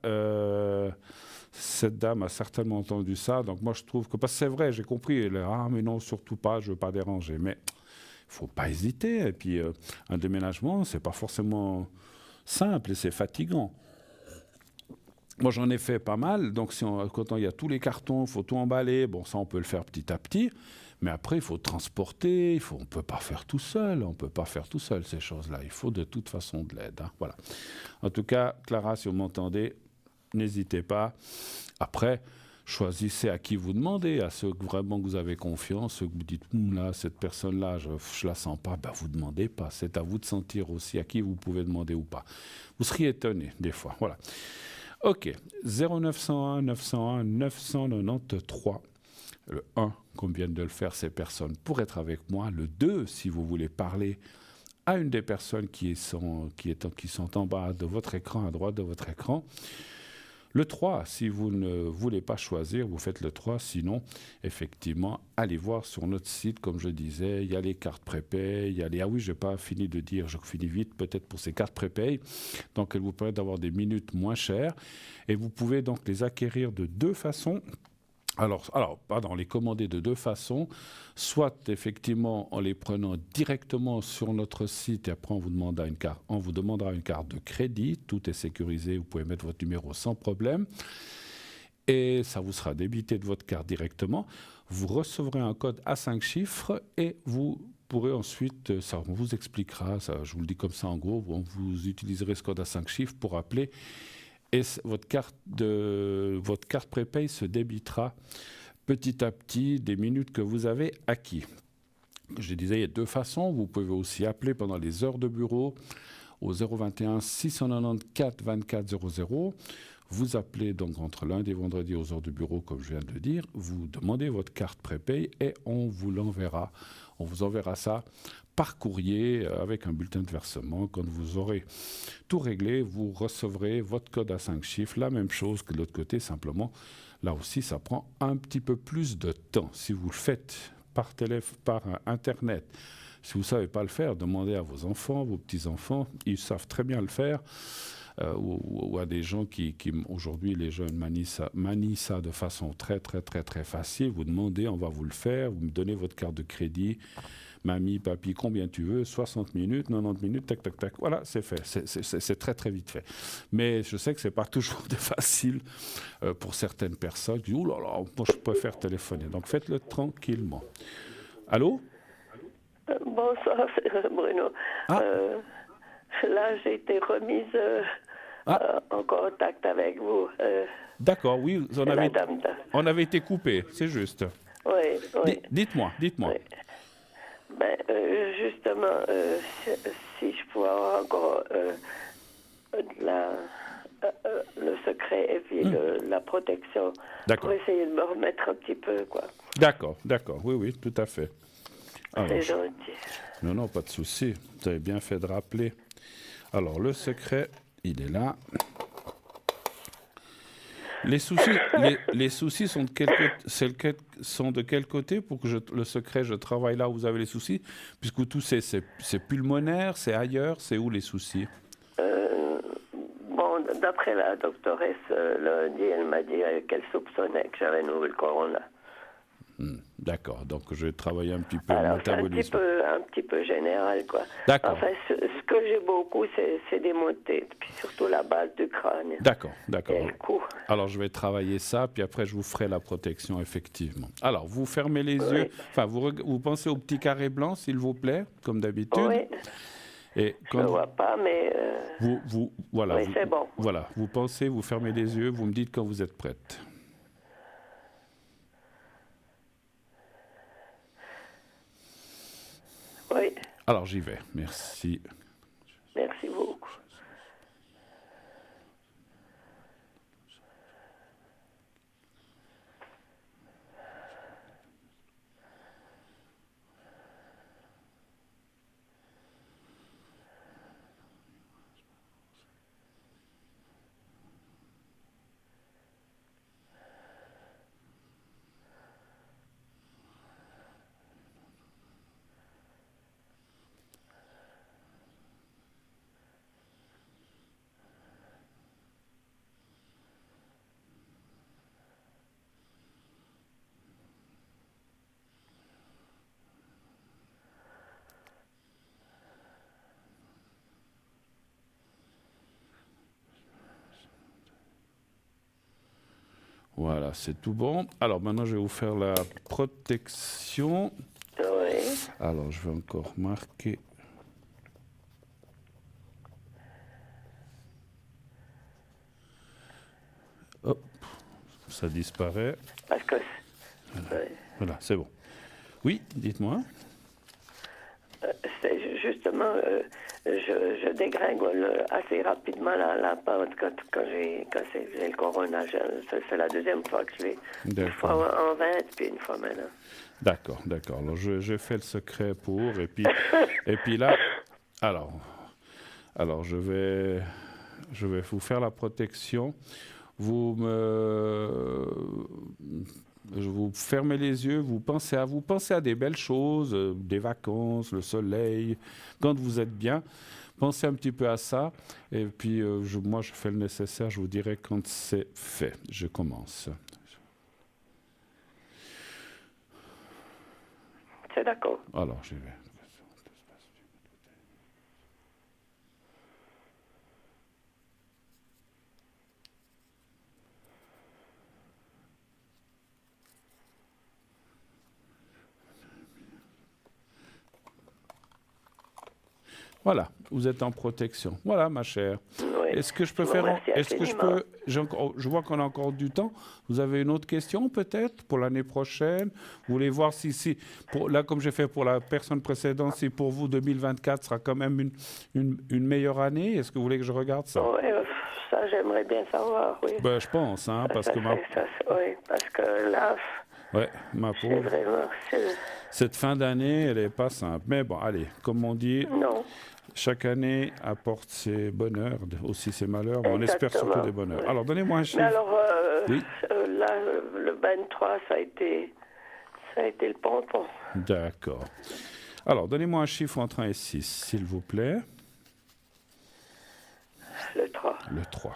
cette dame a certainement entendu ça, donc moi je trouve que... Parce que c'est vrai, j'ai compris, mais non, surtout pas, je ne veux pas déranger. Mais il ne faut pas hésiter. Et puis, un déménagement, ce n'est pas forcément simple et c'est fatigant. Moi, j'en ai fait pas mal. Donc, quand il y a tous les cartons, il faut tout emballer. Bon, ça, on peut le faire petit à petit. Mais après, il faut transporter. On ne peut pas faire tout seul. On ne peut pas faire tout seul, ces choses-là. Il faut de toute façon de l'aide. Hein. Voilà. En tout cas, Clara, si vous m'entendez, n'hésitez pas. Après, choisissez à qui vous demandez, à ceux que vraiment vous avez confiance, ceux que vous dites là, cette personne-là, je la sens pas, vous demandez pas. C'est à vous de sentir aussi à qui vous pouvez demander ou pas. Vous seriez étonné des fois. Voilà. Ok. 0901 901 993. Le 1, comme viennent de le faire ces personnes, pour être avec moi. Le 2, si vous voulez parler à une des personnes qui sont en bas de votre écran, à droite de votre écran. Le 3, si vous ne voulez pas choisir, vous faites le 3. Sinon, effectivement, allez voir sur notre site, comme je disais, il y a les cartes prépay, il y a les... Ah oui, je n'ai pas fini de dire, je finis vite, peut-être pour ces cartes prépay. Donc, elles vous permettent d'avoir des minutes moins chères. Et vous pouvez donc les acquérir de deux façons. Les commander de deux façons, soit effectivement en les prenant directement sur notre site et après on vous demandera une carte de crédit, tout est sécurisé, vous pouvez mettre votre numéro sans problème et ça vous sera débité de votre carte directement. Vous recevrez un code à 5 chiffres et vous pourrez ensuite, ça on vous expliquera, ça, je vous le dis comme ça en gros, vous utiliserez ce code à 5 chiffres pour appeler et votre carte prépaye se débitera petit à petit des minutes que vous avez acquis. Je disais, il y a deux façons. Vous pouvez aussi appeler pendant les heures de bureau au 021 694 24 00. Vous appelez donc entre lundi et vendredi aux heures de bureau, comme je viens de le dire. Vous demandez votre carte prépaye et on vous l'enverra. On vous enverra ça par courrier avec un bulletin de versement. Quand vous aurez tout réglé, vous recevrez votre code à 5 chiffres. La même chose que de l'autre côté, simplement. Là aussi, ça prend un petit peu plus de temps. Si vous le faites par téléphone, par Internet, si vous ne savez pas le faire, demandez à vos enfants, vos petits-enfants. Ils savent très bien le faire. Ou à des gens qui aujourd'hui, les jeunes manient ça de façon très, très, très, très facile. Vous demandez, on va vous le faire. Vous me donnez votre carte de crédit. Mamie, papy, combien tu veux, 60 minutes, 90 minutes, tac, tac, tac. Voilà, c'est fait. C'est très, très vite fait. Mais je sais que ce n'est pas toujours facile pour certaines personnes qui disent « Ouh là là, moi je préfère téléphoner ». Donc faites-le tranquillement. Allô? Bonsoir, Bruno. Ah. Là, j'ai été remise en contact avec vous. D'accord, oui, Madame. on avait été coupé, c'est juste. Oui, oui. Dites-moi. Oui. Ben, justement, si je pouvais avoir encore le secret et puis la protection pour essayer de me remettre un petit peu, quoi. D'accord, oui, tout à fait. C'est gentil. Non, pas de souci. Vous avez bien fait de rappeler. Alors, le secret, il est là. Les soucis sont de quel côté pour que le secret, je travaille là où vous avez les soucis? Puisque tout c'est pulmonaire, c'est ailleurs, c'est où les soucis? Bon, d'après la doctoresse, lundi, elle m'a dit qu'elle soupçonnait que j'avais le corona. D'accord, donc je vais travailler un petit peu le métabolisme. Un petit peu général, quoi. D'accord. Enfin, ce que j'ai beaucoup, c'est des maux de tête, puis surtout la base du crâne. D'accord. Et le cou. Alors, je vais travailler ça, puis après, je vous ferai la protection, effectivement. Alors, vous fermez les yeux, enfin, vous pensez au petit carré blanc, s'il vous plaît, comme d'habitude. Oui. Et je ne le vois pas, mais... voilà. Oui, c'est bon. Voilà, vous pensez, vous fermez les yeux, vous me dites quand vous êtes prête. Oui. Alors, j'y vais. Merci. Merci beaucoup. Voilà, c'est tout bon. Alors, maintenant, je vais vous faire la protection. Oui. Alors, je vais encore marquer. Hop, ça disparaît. Parce que... Voilà, c'est bon. Oui, dites-moi. C'est justement, je dégringole assez rapidement la pente quand j'ai le corona. C'est la deuxième fois que je l'ai. Une fois en 20, puis une fois maintenant. D'accord. Alors, je fais le secret pour, et puis là, alors je vais vous faire la protection. Vous fermez les yeux, vous pensez à des belles choses, des vacances, le soleil, quand vous êtes bien. Pensez un petit peu à ça, et puis moi je fais le nécessaire, je vous dirai quand c'est fait. Je commence. C'est d'accord. Alors, j'y vais. Voilà, vous êtes en protection. Voilà, ma chère. Oui. Est-ce que je peux vous faire... remercie Est-ce que je infiniment. peux... Je vois qu'on a encore du temps. Vous avez une autre question peut-être pour l'année prochaine? Vous voulez voir si là, comme j'ai fait pour la personne précédente, si pour vous 2024 sera quand même une meilleure année? Est-ce que vous voulez que je regarde ça? Oui, ça, j'aimerais bien savoir, oui. Ben, je pense, hein, parce Ça que serait, oui, parce que là, ouais, ma c'est pauvre, vraiment... cette fin d'année, elle n'est pas simple. Mais bon, allez, comme on dit, Non, chaque année apporte ses bonheurs, aussi ses malheurs, mais on espère surtout exactement. des bonheurs. Oui. Alors, donnez-moi un Mais chiffre. alors, Oui. là, le 23, ça a été le pompon. D'accord. Alors, donnez-moi un chiffre entre 1 et 6, s'il vous plaît. Le 3. Le 3.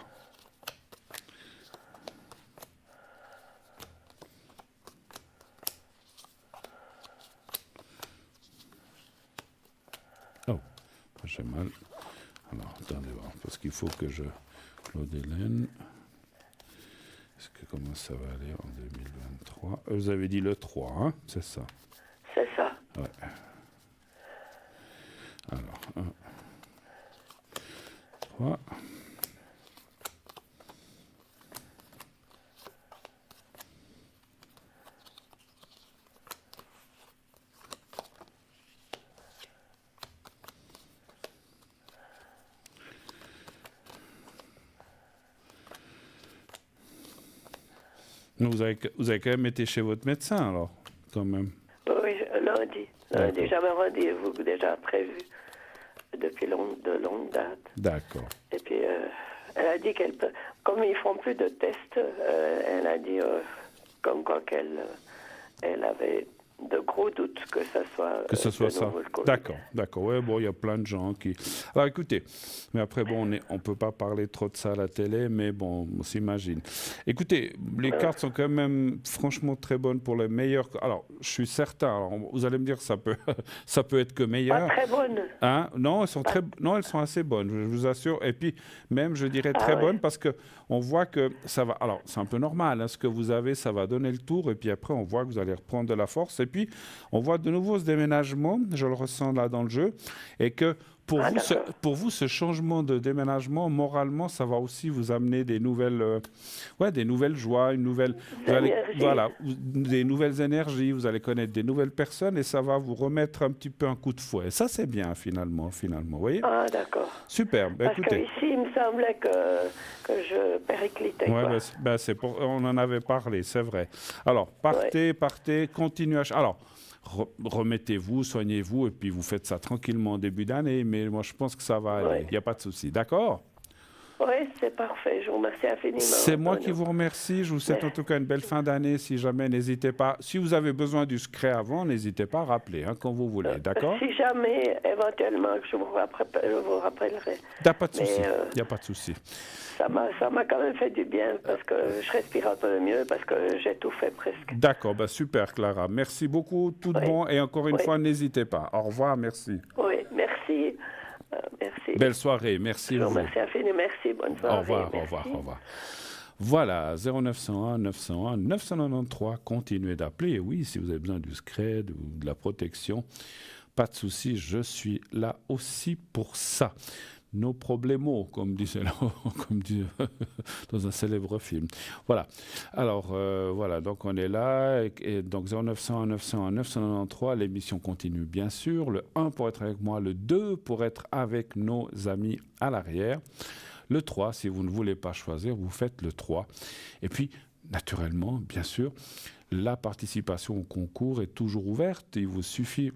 Oh, j'ai mal. Alors, attendez voir, parce qu'il faut que je... Claude Hélène. Est-ce que comment ça va aller en 2023? Vous avez dit le 3, hein? C'est ça? C'est ça. Ouais. Alors, 1, 3. Vous avez quand même été chez votre médecin, alors, quand même. Oui, lundi. Lundi, j'avais un rendez-vous déjà prévu depuis de longue date. D'accord. Et puis, elle a dit qu'elle peut... Comme ils font plus de tests, elle a dit comme quoi elle avait de gros doutes que ça soit, Que ce soit de ça. nouveau le Covid. D'accord, d'accord. Ouais, bon, il y a plein de gens qui... Alors écoutez, mais après, bon, on peut pas parler trop de ça à la télé, mais bon, on s'imagine. Écoutez, les cartes sont quand même franchement très bonnes pour les meilleurs. Alors, je suis certain, alors, vous allez me dire, ça peut, ça peut être que Pas meilleur. très bonne. Hein? Non, non, elles sont assez bonnes, je vous assure. Et puis, même, je dirais très ouais. bonnes parce que on voit que ça va. Alors, c'est un peu normal, hein, ce que vous avez, ça va donner le tour. Et puis après, on voit que vous allez reprendre de la force. Et puis, on voit de nouveau ce déménagement, je le ressens là dans le jeu, et que pour vous, ce changement de déménagement, moralement, ça va aussi vous amener des nouvelles, des nouvelles joies, des nouvelles énergies. Vous allez connaître des nouvelles personnes et ça va vous remettre un petit peu un coup de fouet. Ça, c'est bien finalement, vous voyez? Ah, d'accord. Super. Parce Écoutez. qu'ici, il me semblait que je périclitais. Ouais, quoi. on en avait parlé, c'est vrai. Alors, partez, continuez à... Alors, remettez-vous, soignez-vous, et puis vous faites ça tranquillement en début d'année, mais moi, je pense que ça va aller. Il n'y a pas de souci. D'accord? Oui, c'est parfait. Je vous remercie infiniment. C'est moi qui vous remercie. Je vous souhaite en tout cas une belle fin d'année. Si jamais, n'hésitez pas. Si vous avez besoin du secret avant, n'hésitez pas à rappeler, hein, quand vous voulez. D'accord? Si jamais, éventuellement, je vous rappellerai. Il n'y a pas de souci. Il n'y a pas de souci. Ça m'a quand même fait du bien parce que je respire un peu mieux, parce que j'ai tout fait presque. D'accord, super Clara. Merci beaucoup, tout de bon. Et encore une fois, n'hésitez pas. Au revoir, merci. Oui, merci. Merci. Belle soirée, merci je vous vous. remercie infiniment, merci, bonne soirée. Au revoir, merci. au revoir. Voilà, 0901 901 993, continuez d'appeler. Oui, si vous avez besoin du scred ou de la protection, pas de souci, je suis là aussi pour ça. Nos problèmes, comme disait dans un célèbre film. Voilà. Alors, voilà, donc on est là. Et donc 0901 901 993, l'émission continue bien sûr. Le 1 pour être avec moi, le 2 pour être avec nos amis à l'arrière. Le 3, si vous ne voulez pas choisir, vous faites le 3. Et puis, naturellement, bien sûr, la participation au concours est toujours ouverte. Il vous suffit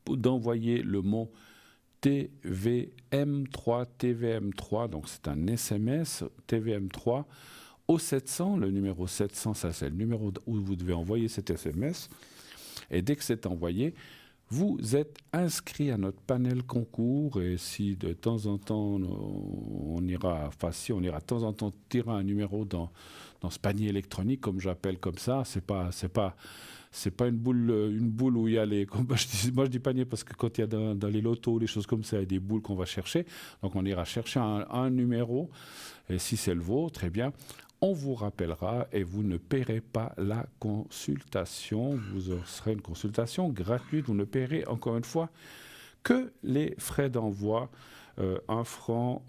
d'envoyer le mot TVM3, donc c'est un SMS, TVM3, au 700, le numéro 700, ça c'est le numéro où vous devez envoyer cet SMS, et dès que c'est envoyé, vous êtes inscrit à notre panel concours, et si de temps en temps on ira de temps en temps tirer un numéro dans ce panier électronique, comme j'appelle comme ça, c'est pas une boule où il y a les... Moi, je dis panier parce que quand il y a dans les lotos, les choses comme ça, il y a des boules qu'on va chercher. Donc, on ira chercher un numéro. Et si c'est le vôtre, eh bien, on vous rappellera et vous ne paierez pas la consultation. Vous serez une consultation gratuite. Vous ne paierez, encore une fois, que les frais d'envoi, 1 franc,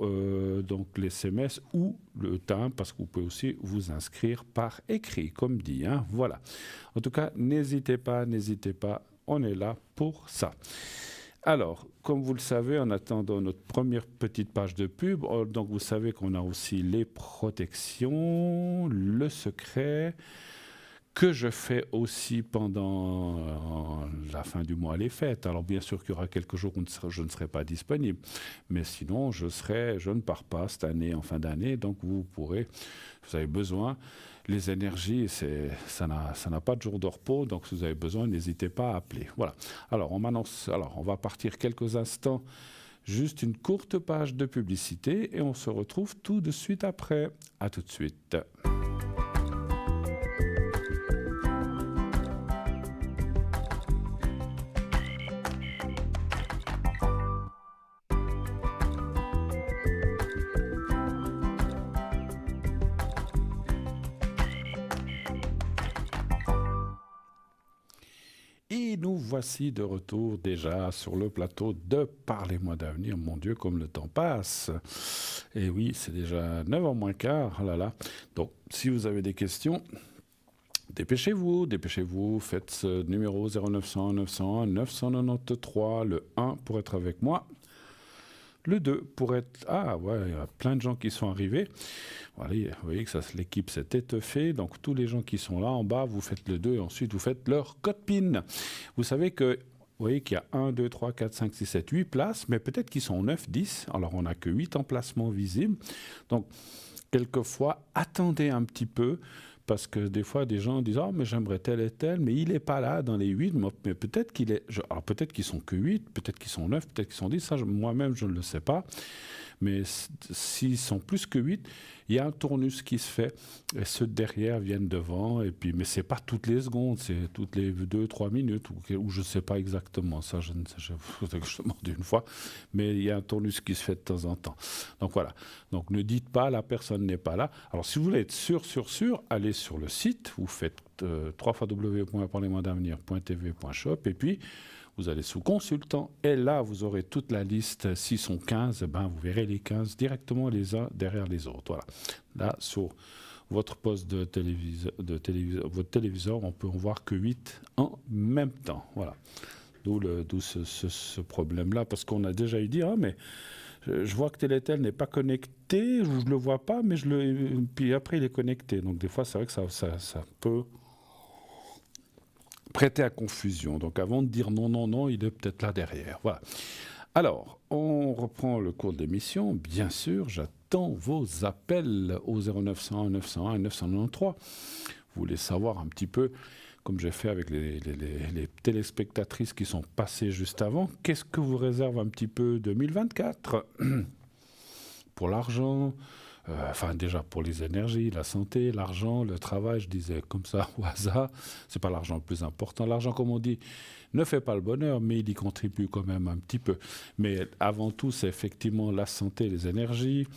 donc les SMS ou le timbre, parce que vous pouvez aussi vous inscrire par écrit, comme dit. Hein, voilà. En tout cas, n'hésitez pas, on est là pour ça. Alors, comme vous le savez, en attendant notre première petite page de pub, donc vous savez qu'on a aussi les protections, le secret, que je fais aussi pendant la fin du mois, les fêtes. Alors bien sûr qu'il y aura quelques jours où je ne serai pas disponible, mais sinon je ne pars pas cette année, en fin d'année, donc vous avez besoin, les énergies, ça n'a pas de jour de repos, donc si vous avez besoin, n'hésitez pas à appeler. Voilà. Alors on va partir quelques instants, juste une courte page de publicité, et on se retrouve tout de suite après. À tout de suite. Et nous voici de retour déjà sur le plateau de Parlez-moi d'avenir. Mon Dieu, comme le temps passe. Et oui, c'est déjà 9h moins quart. Oh là là. Donc, si vous avez des questions, dépêchez-vous. Faites ce numéro 0900 901 993, le 1 pour être avec moi. Le 2 pour être... Ah ouais, il y a plein de gens qui sont arrivés. Voilà, vous voyez que l'équipe s'est étoffée. Donc tous les gens qui sont là en bas, vous faites le 2 et ensuite vous faites leur code PIN. Vous savez que... Vous voyez qu'il y a 1, 2, 3, 4, 5, 6, 7, 8 places, mais peut-être qu'ils sont 9, 10. Alors on n'a que 8 emplacements visibles. Donc quelquefois, attendez un petit peu. Parce que des fois, des gens disent « Ah, mais j'aimerais tel et tel, mais il n'est pas là dans les 8. » Mais peut-être qu'il est... Alors peut-être qu'ils sont que 8, peut-être qu'ils sont 9, peut-être qu'ils sont 10. Ça, moi-même, je ne le sais pas. Mais s'ils sont plus que 8, il y a un tournus qui se fait. Et ceux derrière viennent devant. Et puis, mais ce n'est pas toutes les secondes, c'est toutes les 2-3 minutes. Ou je ne sais pas exactement. Ça, je demande une fois. Mais il y a un tournus qui se fait de temps en temps. Donc voilà. Donc ne dites pas « La personne n'est pas là ». Alors si vous voulez être sûr, allez sur le site. Vous faites www.parlez-moi-d'avenir.tv.shop et puis vous allez sous consultant et là vous aurez toute la liste. S'ils sont 15, vous verrez les 15 directement les uns derrière les autres. Voilà. Là sur votre poste de votre téléviseur, on peut en voir que 8 en même temps. Voilà. D'où ce problème-là, parce qu'on a déjà eu dire « Ah mais je vois que tel et tel n'est pas connecté, je ne le vois pas, mais puis après il est connecté. » Donc des fois c'est vrai que ça peut prêter à confusion. Donc avant de dire non, il est peut-être là derrière. Voilà. Alors, on reprend le cours de l'émission. Bien sûr, j'attends vos appels au 0901 901 993. Vous voulez savoir un petit peu, comme j'ai fait avec les téléspectatrices qui sont passées juste avant, qu'est-ce que vous réserve un petit peu 2024 pour l'argent, déjà pour les énergies, la santé, l'argent, le travail, je disais comme ça au hasard, c'est pas l'argent le plus important. L'argent, comme on dit, ne fait pas le bonheur, mais il y contribue quand même un petit peu. Mais avant tout, c'est effectivement la santé, les énergies,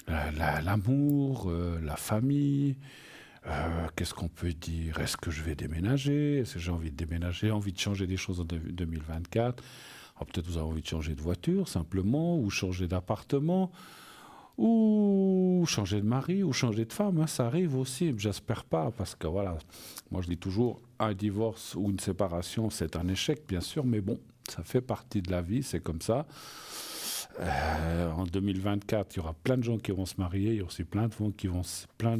l'amour, la famille. Qu'est-ce qu'on peut dire? Est-ce que je vais déménager? Est-ce que j'ai envie de déménager, envie de changer des choses en 2024? Alors peut-être vous avez envie de changer de voiture simplement, ou changer d'appartement, ou changer de mari, ou changer de femme. Hein, ça arrive aussi, j'espère pas, parce que voilà, moi je dis toujours, un divorce ou une séparation, c'est un échec bien sûr, mais bon, ça fait partie de la vie, c'est comme ça. En 2024, il y aura plein de gens qui vont se marier, il y aura aussi plein de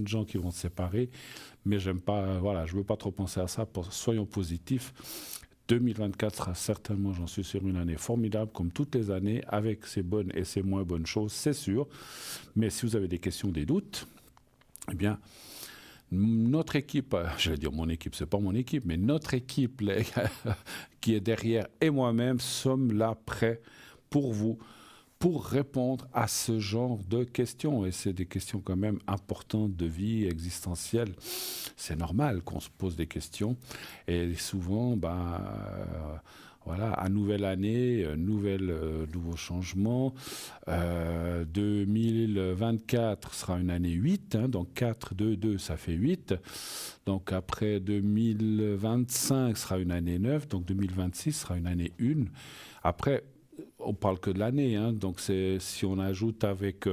gens qui vont se séparer, mais j'aime pas, voilà, je veux pas trop penser à ça. Soyons positifs. 2024 sera certainement, j'en suis sûr, une année formidable, comme toutes les années, avec ses bonnes et ses moins bonnes choses, c'est sûr. Mais si vous avez des questions, des doutes, eh bien, notre équipe, j'allais dire mon équipe, c'est pas mon équipe, mais notre équipe qui est derrière et moi-même sommes là prêts pour vous, pour répondre à ce genre de questions. Et c'est des questions quand même importantes de vie existentielle. C'est normal qu'on se pose des questions. Et souvent, voilà, à nouvelle année, nouveau changement. 2024 sera une année 8, hein, donc 4, 2, 2, ça fait 8. Donc après 2025 sera une année 9, donc 2026 sera une année 1. Après, on parle que de l'année, hein, donc si on ajoute avec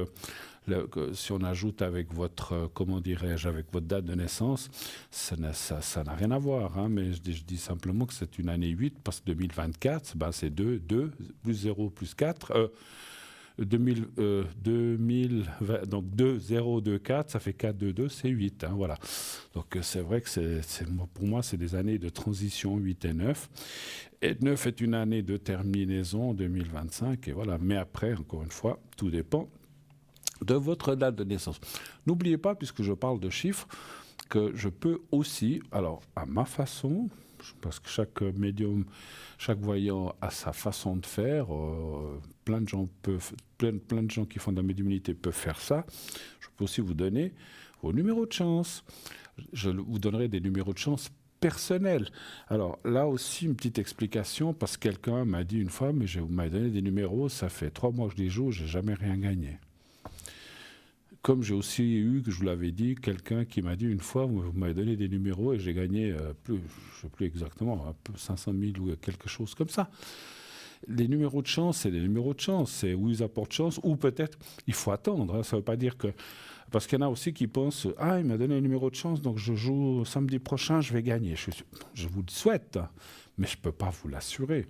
si on ajoute avec votre, comment dirais-je, avec votre date de naissance, ça n'a rien à voir. Hein, mais je dis simplement que c'est une année 8 parce que 2024, ben c'est 2, plus 0, plus 4. 2020, donc 2, 0, 2, 4, ça fait 4, 2, 2, c'est 8. Hein, voilà. Donc c'est vrai que pour moi, c'est des années de transition 8 et 9. Et 9 est une année de terminaison en 2025. Et voilà. Mais après, encore une fois, tout dépend de votre date de naissance. N'oubliez pas, puisque je parle de chiffres, que je peux aussi, alors à ma façon, parce que chaque médium, chaque voyant a sa façon de faire, plein de gens qui font de la médiumnité peuvent faire ça. Je peux aussi vous donner vos numéros de chance. Je vous donnerai des numéros de chance personnels. Alors là aussi, une petite explication, parce que quelqu'un m'a dit une fois, mais vous m'avez donné des numéros, ça fait 3 mois que je les joue, j'ai jamais rien gagné. Comme j'ai aussi eu, que je vous l'avais dit, quelqu'un qui m'a dit une fois, vous m'avez donné des numéros et j'ai gagné, je ne sais plus exactement, un peu 500 000 ou quelque chose comme ça. Les numéros de chance, c'est des numéros de chance, c'est où ils apportent chance, ou peut-être il faut attendre. Hein, ça ne veut pas dire que... Parce qu'il y en a aussi qui pensent, ah, il m'a donné un numéro de chance, donc je joue samedi prochain, je vais gagner. Je vous le souhaite, mais je ne peux pas vous l'assurer.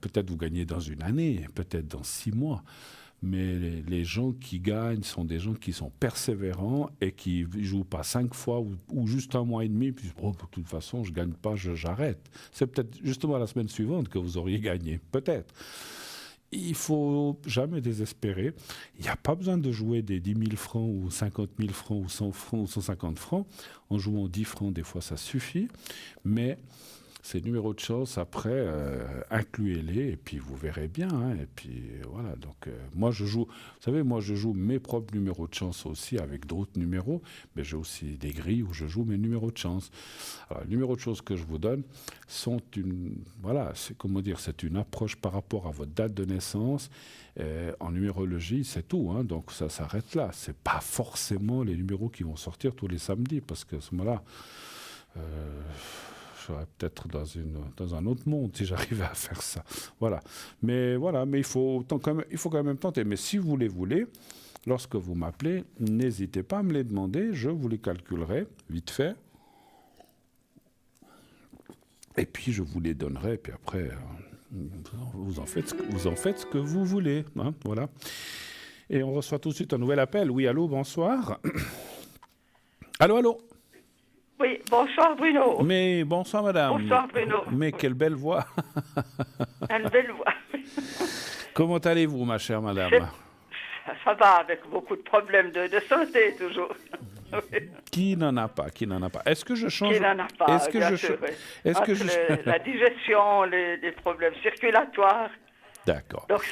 Peut-être vous gagnez dans une année, peut-être dans 6 mois. Mais les gens qui gagnent sont des gens qui sont persévérants et qui ne jouent pas 5 fois ou juste un mois et demi, puis de toute façon, je ne gagne pas, j'arrête. C'est peut-être justement la semaine suivante que vous auriez gagné, peut-être. Il ne faut jamais désespérer. Il n'y a pas besoin de jouer des 10 000 francs ou 50 000 francs ou 100 francs ou 150 francs. En jouant 10 francs, des fois, ça suffit. Mais... ces numéros de chance, après, incluez-les et puis vous verrez bien. Hein, et puis voilà, donc moi je joue, vous savez, moi je joue mes propres numéros de chance aussi avec d'autres numéros, mais j'ai aussi des grilles où je joue mes numéros de chance. Alors, les numéros de chance que je vous donne sont c'est une approche par rapport à votre date de naissance. En numérologie, c'est tout, hein, donc ça s'arrête là. C'est pas forcément les numéros qui vont sortir tous les samedis, parce qu'à ce moment-là, je serais peut-être dans un autre monde si j'arrivais à faire ça. Voilà. Mais il faut quand même tenter. Mais si vous les voulez, lorsque vous m'appelez, n'hésitez pas à me les demander. Je vous les calculerai vite fait. Et puis je vous les donnerai. Et puis après, vous en faites ce que vous voulez. Hein, voilà. Et on reçoit tout de suite un nouvel appel. Oui, allô, bonsoir. Allô. Oui, bonsoir Bruno. Mais bonsoir madame. Bonsoir Bruno. Mais quelle belle voix. Une belle voix. Comment allez-vous ma chère madame? Ça va, avec beaucoup de problèmes de santé toujours. Qui n'en a pas? Est-ce que je change? Qui n'en a pas, Est-ce que bien je sûr, oui. Est-ce que la digestion, les problèmes circulatoires. D'accord. Donc,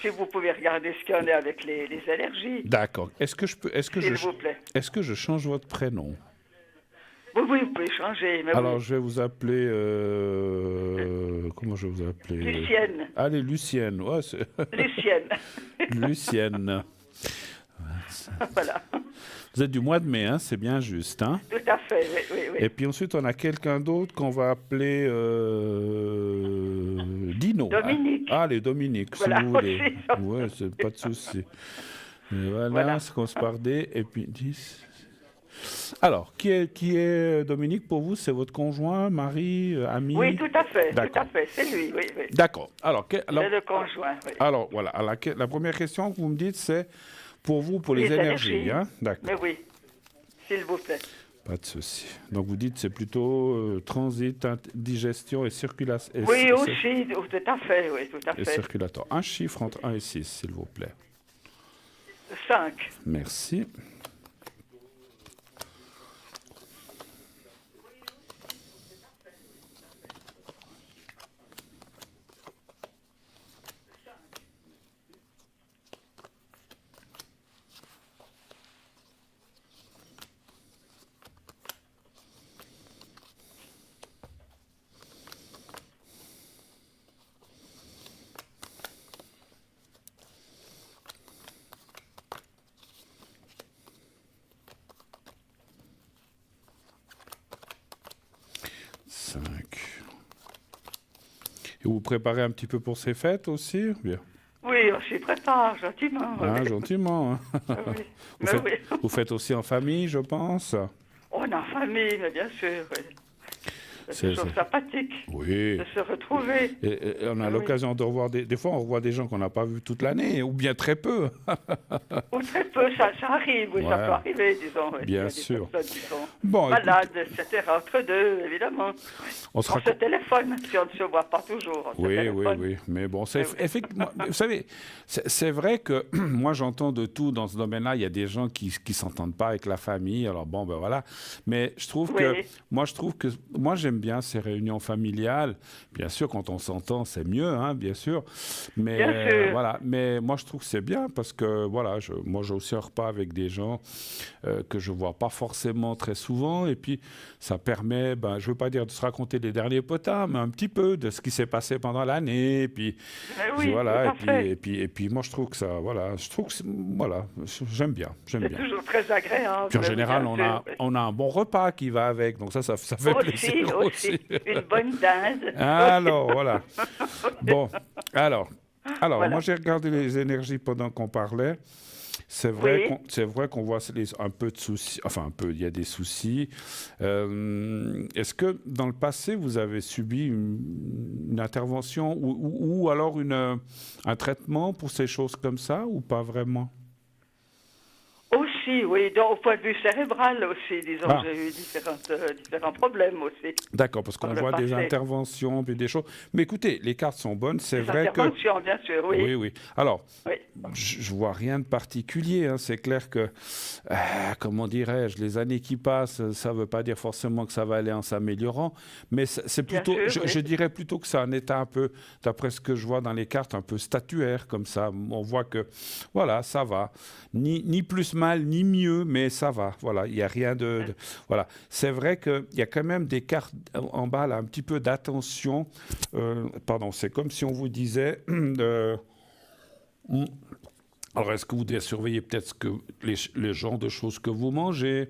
si vous pouvez regarder ce qu'il y en a avec les allergies. D'accord. S'il vous plaît. Est-ce que je change votre prénom? Oui, vous pouvez changer. Mais alors, oui. je vais vous appeler... comment je vais vous appeler? Lucienne. Allez, Lucienne. Ouais, Lucienne. Lucienne. Voilà. Vous êtes du mois de mai, hein, c'est bien juste. Hein? Tout à fait, oui. Et puis ensuite, on a quelqu'un d'autre qu'on va appeler Dino. Dominique. Ah, les Dominique, voilà, si vous voulez. aussi. Ouais, c'est pas de souci. Voilà, ça commence par D, et puis 10... Alors, qui est Dominique pour vous? C'est votre conjoint, mari, ami? Oui, tout à fait, D'accord. c'est lui, oui. D'accord. Alors, c'est le conjoint, oui. Alors, voilà. La première question que vous me dites, c'est pour vous, pour les énergies. Hein? D'accord. Mais oui, s'il vous plaît. Pas de souci. Donc, vous dites c'est plutôt transit, digestion et circulation. Oui, aussi, tout à fait, oui, tout à fait. Et circulatoire. Un chiffre entre 1 et 6, s'il vous plaît. 5. Merci. Et vous préparez un petit peu pour ces fêtes aussi? Bien. Oui, on s'y prépare gentiment. Ah, Oui. gentiment. Hein. Ah oui. Vous Mais faites, oui. vous faites aussi en famille, je pense. On est en famille, mais bien sûr. Oui. C'est toujours C'est- sympathique Oui. de se retrouver. Et on a Ah oui. l'occasion de revoir des fois on revoit des gens qu'on n'a pas vus toute l'année, ou bien très peu. Ou très peu, ça arrive, oui, ça Ouais. peut arriver, disons. Oui. Bien Il y a sûr. des personnes qui sont Bon, malades, etc. Entre deux, évidemment. on se On se raconte. téléphone, si on ne se voit pas toujours. On se Oui, oui, téléphone. oui. Mais bon, c'est Oui, oui. effectivement. Vous savez, c'est vrai que moi j'entends de tout dans ce domaine-là. Il y a des gens qui s'entendent pas avec la famille. Alors bon, ben voilà. Mais je trouve que Oui. moi j'aime bien ces réunions familiales. Bien sûr, quand on s'entend, c'est mieux, hein, bien sûr. Mais Bien sûr. voilà. Mais moi je trouve que c'est bien parce que voilà, moi j'ai aussi un repas avec des gens que je vois pas forcément très souvent. Et puis ça permet, ben, je veux pas dire de se raconter les derniers potins, mais un petit peu de ce qui s'est passé pendant l'année. Et puis Mais oui, voilà. tout à fait. Et puis moi je trouve que ça, voilà, je trouve que voilà, j'aime bien, j'aime C'est bien. toujours très agréable. Puis en oui, général, bien sûr, oui. on a un bon repas qui va avec, donc ça fait plaisir aussi. Une bonne dinde. Alors, voilà. Bon, alors Voilà. moi j'ai regardé les énergies pendant qu'on parlait. Oui. C'est vrai qu'on voit un peu de soucis, enfin un peu, il y a des soucis. Est-ce que dans le passé, vous avez subi une intervention ou alors un traitement pour ces choses comme ça ou pas vraiment? Aussi, oui, donc, au point de vue cérébral aussi, disons, Ah. j'ai eu différents problèmes aussi. D'accord, parce qu'on Dans le voit des passé. interventions puis des choses. Mais écoutez, les cartes sont bonnes, c'est Des vrai que... interventions, bien sûr, oui. Oui, oui. Alors, Oui. je vois rien de particulier. Hein. C'est clair que, comment dirais-je, les années qui passent, ça ne veut pas dire forcément que ça va aller en s'améliorant, mais c'est Bien plutôt, sûr, oui. je dirais plutôt que c'est un état un peu, d'après ce que je vois dans les cartes, un peu statuaire comme ça. On voit que, voilà, ça va. Ni plus mal, ni mieux, mais ça va. Voilà, il n'y a rien voilà. C'est vrai qu'il y a quand même des cartes en bas, là, un petit peu d'attention. Pardon, c'est comme si on vous disait... Alors, est-ce que vous devez surveiller peut-être les genres de choses que vous mangez,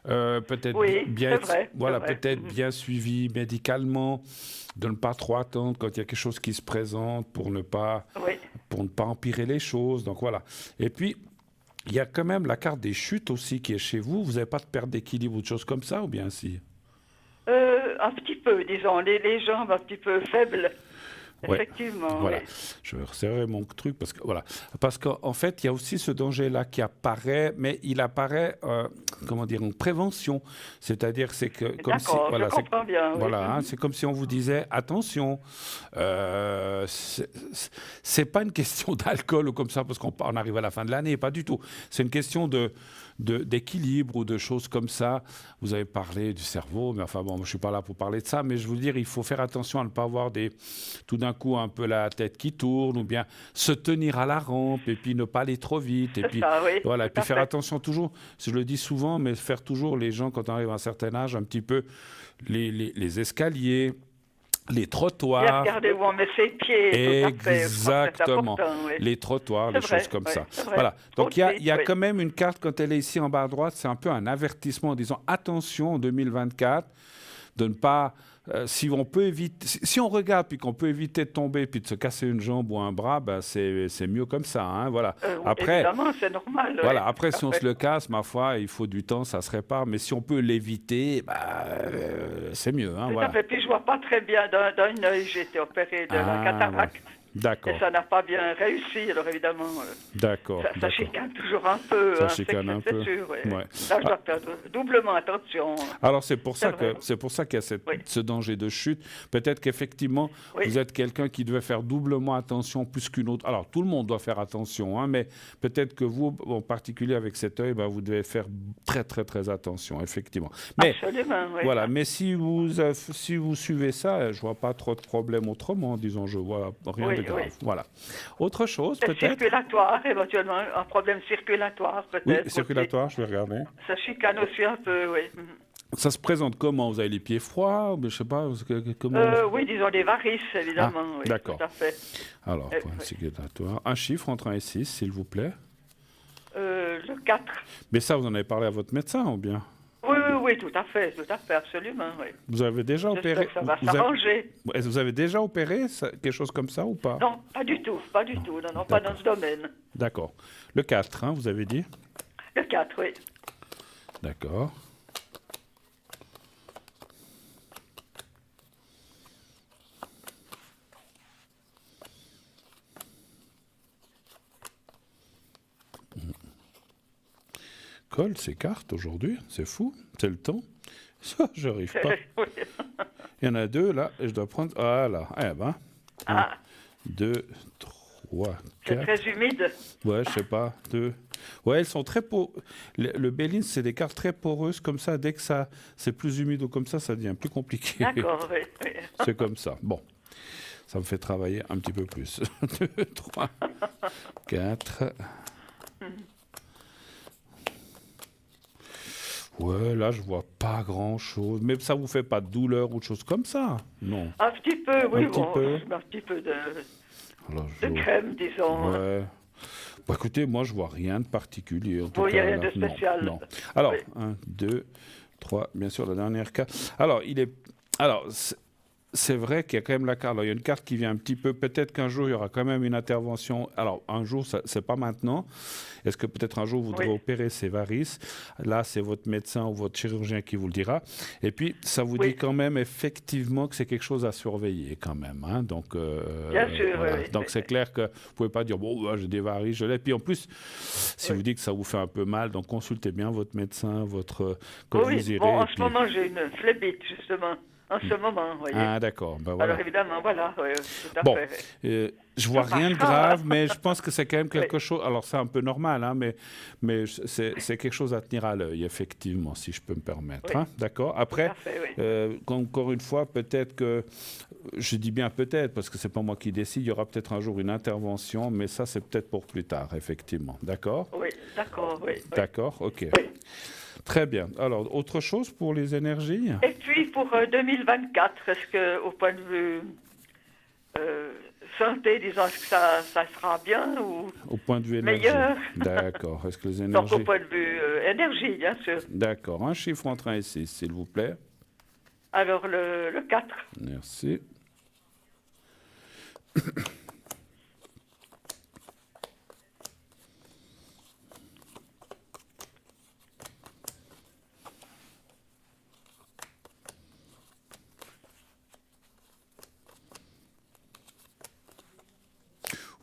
peut-être Oui, bien, c'est vrai, voilà, c'est vrai. peut-être bien suivi médicalement, de ne pas trop attendre quand il y a quelque chose qui se présente pour ne pas Oui. empirer les choses. Donc voilà. Et puis, il y a quand même la carte des chutes aussi qui est chez vous. Vous n'avez pas de perte d'équilibre ou de choses comme ça, ou bien si? Un petit peu, disons, les jambes un petit peu faibles. Ouais. Effectivement, Voilà. oui. Je vais resserrer mon truc parce qu'en fait, il y a aussi ce danger-là qui apparaît, mais il apparaît, comment dire, en prévention. C'est-à-dire, c'est que comme si, D'accord, voilà, je comprends bien. Oui. voilà, hein, Mhm. c'est comme si on vous disait attention. C'est pas une question d'alcool ou comme ça parce qu'on arrive à la fin de l'année, pas du tout. C'est une question d'équilibre ou de choses comme ça. Vous avez parlé du cerveau, mais enfin bon, je suis pas là pour parler de ça, mais je veux dire, il faut faire attention à ne pas avoir tout d'un coup un peu la tête qui tourne ou bien se tenir à la rampe et puis ne pas aller trop vite et C'est puis ça, oui. voilà, et tout puis à faire fait. attention toujours, je le dis souvent, mais faire toujours les gens quand on arrive à un certain âge un petit peu les escaliers, les Bien trottoirs. regarder où on met ses pieds. Tout à fait. Je crois que c'est Exactement. important, oui. Les trottoirs, C'est les vrai, choses comme oui, ça. c'est vrai. Voilà. Donc il Aussi, y a oui. quand même une carte quand elle est ici en bas à droite, c'est un peu un avertissement en disant attention en 2024 de ne pas si on peut éviter, si on regarde puis qu'on peut éviter de tomber puis de se casser une jambe ou un bras, ben c'est mieux comme ça. Hein, voilà. Après, Évidemment, c'est normal. voilà, oui, après, tout à si on fait. se le casse, ma foi, il faut du temps, ça se répare. Mais si on peut l'éviter, c'est mieux. Hein, Tout voilà. à fait. Puis je vois pas très bien d'un œil. J'ai été opéré de la cataracte. Ouais. D'accord, Et ça n'a pas bien réussi, alors évidemment. d'accord. Ça d'accord. chicane toujours un peu. Ça hein, chicane un peu. C'est sûr, oui. Ouais. Là, je dois faire doublement attention. Alors c'est pour ça vrai. qu'il y a Oui. ce danger de chute. Peut-être qu'effectivement, Oui. vous êtes quelqu'un qui devait faire doublement attention plus qu'une autre. Alors tout le monde doit faire attention, hein, mais peut-être que vous, en particulier avec cet œil, vous devez faire très très très attention, effectivement. Mais Absolument, oui. voilà. Mais si vous suivez ça, je vois pas trop de problèmes autrement. Disons, je vois rien Oui, de grave. oui. Voilà. Autre chose C'est peut-être. circulatoire, éventuellement. Un problème circulatoire, peut-être. Oui, aussi. circulatoire. Je vais regarder. Ça chicane aussi un peu, oui. Mhm. Ça se présente comment? Vous avez les pieds froids? Ou je sais pas. Comment? Oui, disons des varices, évidemment. Ah, oui, d'accord. Tout à fait. Alors, point oui. circulatoire. Un chiffre entre 1 et 6, s'il vous plaît. Le 4. Mais ça, vous en avez parlé à votre médecin ou bien? Oui, oui, tout à fait, absolument, oui. Vous avez déjà J'espère opéré que ça va vous avez- s'arranger. Est-ce que vous avez déjà opéré quelque chose comme ça ou pas? Non, pas du tout, non, pas dans ce domaine. D'accord. Le 4, hein, vous avez dit? Le 4, oui. D'accord. Colle ces cartes aujourd'hui, c'est fou, c'est le temps. Ça, j'arrive pas. Oui. Il y en a 2 là, et je dois prendre. Voilà, eh ben. 1, Ah, 2, 3, c'est 4. très humide. Ouais, je sais pas. 2. Ouais, elles sont très Le Béline, c'est des cartes très poreuses comme ça. Dès que ça, c'est plus humide ou comme ça devient plus compliqué. D'accord, oui. C'est comme ça. Bon, ça me fait travailler un petit peu plus. 2, 3, 4. Ouais, là, je vois pas grand-chose. Mais ça vous fait pas de douleur ou de choses comme ça? Non. Un petit peu, oui, Un petit bon, peu. un petit peu Alors, de crème, disons. Ouais. Bah, écoutez, moi, je vois rien de particulier. En tout Oui, cas, rien là. de spécial. Non, non. Alors, Oui. 1, 2, 3, bien sûr, la dernière carte. Alors, c'est vrai qu'il y a quand même la carte. Alors, il y a une carte qui vient un petit peu. Peut-être qu'un jour, il y aura quand même une intervention. Alors, un jour, c'est pas maintenant. Est-ce que peut-être un jour, vous devrez opérer ces varices? Là, c'est votre médecin ou votre chirurgien qui vous le dira. Et puis, ça vous dit quand même effectivement que c'est quelque chose à surveiller quand même. Hein? Donc, Bien sûr, voilà. oui. Donc, c'est clair que vous ne pouvez pas dire, bon, j'ai des varices, je l'ai. Puis en plus, si vous dites que ça vous fait un peu mal, donc consultez bien votre médecin, quand Oui, vous irez. bon, en et ce puis... moment, j'ai une phlébite, justement. En ce moment, vous voyez. Ah, d'accord. Ben, voilà. Alors, évidemment, voilà, oui, tout à Bon, fait. je vois Ça rien de passera. grave, mais je pense que c'est quand même quelque chose. Alors, c'est un peu normal, hein, mais c'est quelque chose à tenir à l'œil, effectivement, si je peux me permettre. Oui. Hein, d'accord. Après, Tout à fait, oui. encore une fois, peut-être que. Je dis bien peut-être, parce que c'est pas moi qui décide. Il y aura peut-être un jour une intervention, mais ça, c'est peut-être pour plus tard, effectivement. D'accord? Oui, d'accord, oui. D'accord, ok. Oui. Très bien. Alors, autre chose pour les énergies? Et puis, pour 2024, est-ce que, au point de vue santé, disons, est-ce que ça sera bien ou Au point de vue énergie. meilleur? D'accord. Est-ce que les Donc, énergies. au point de vue énergie, bien sûr. D'accord. Un chiffre entre 1 et 6, s'il vous plaît. Alors, le 4. Merci.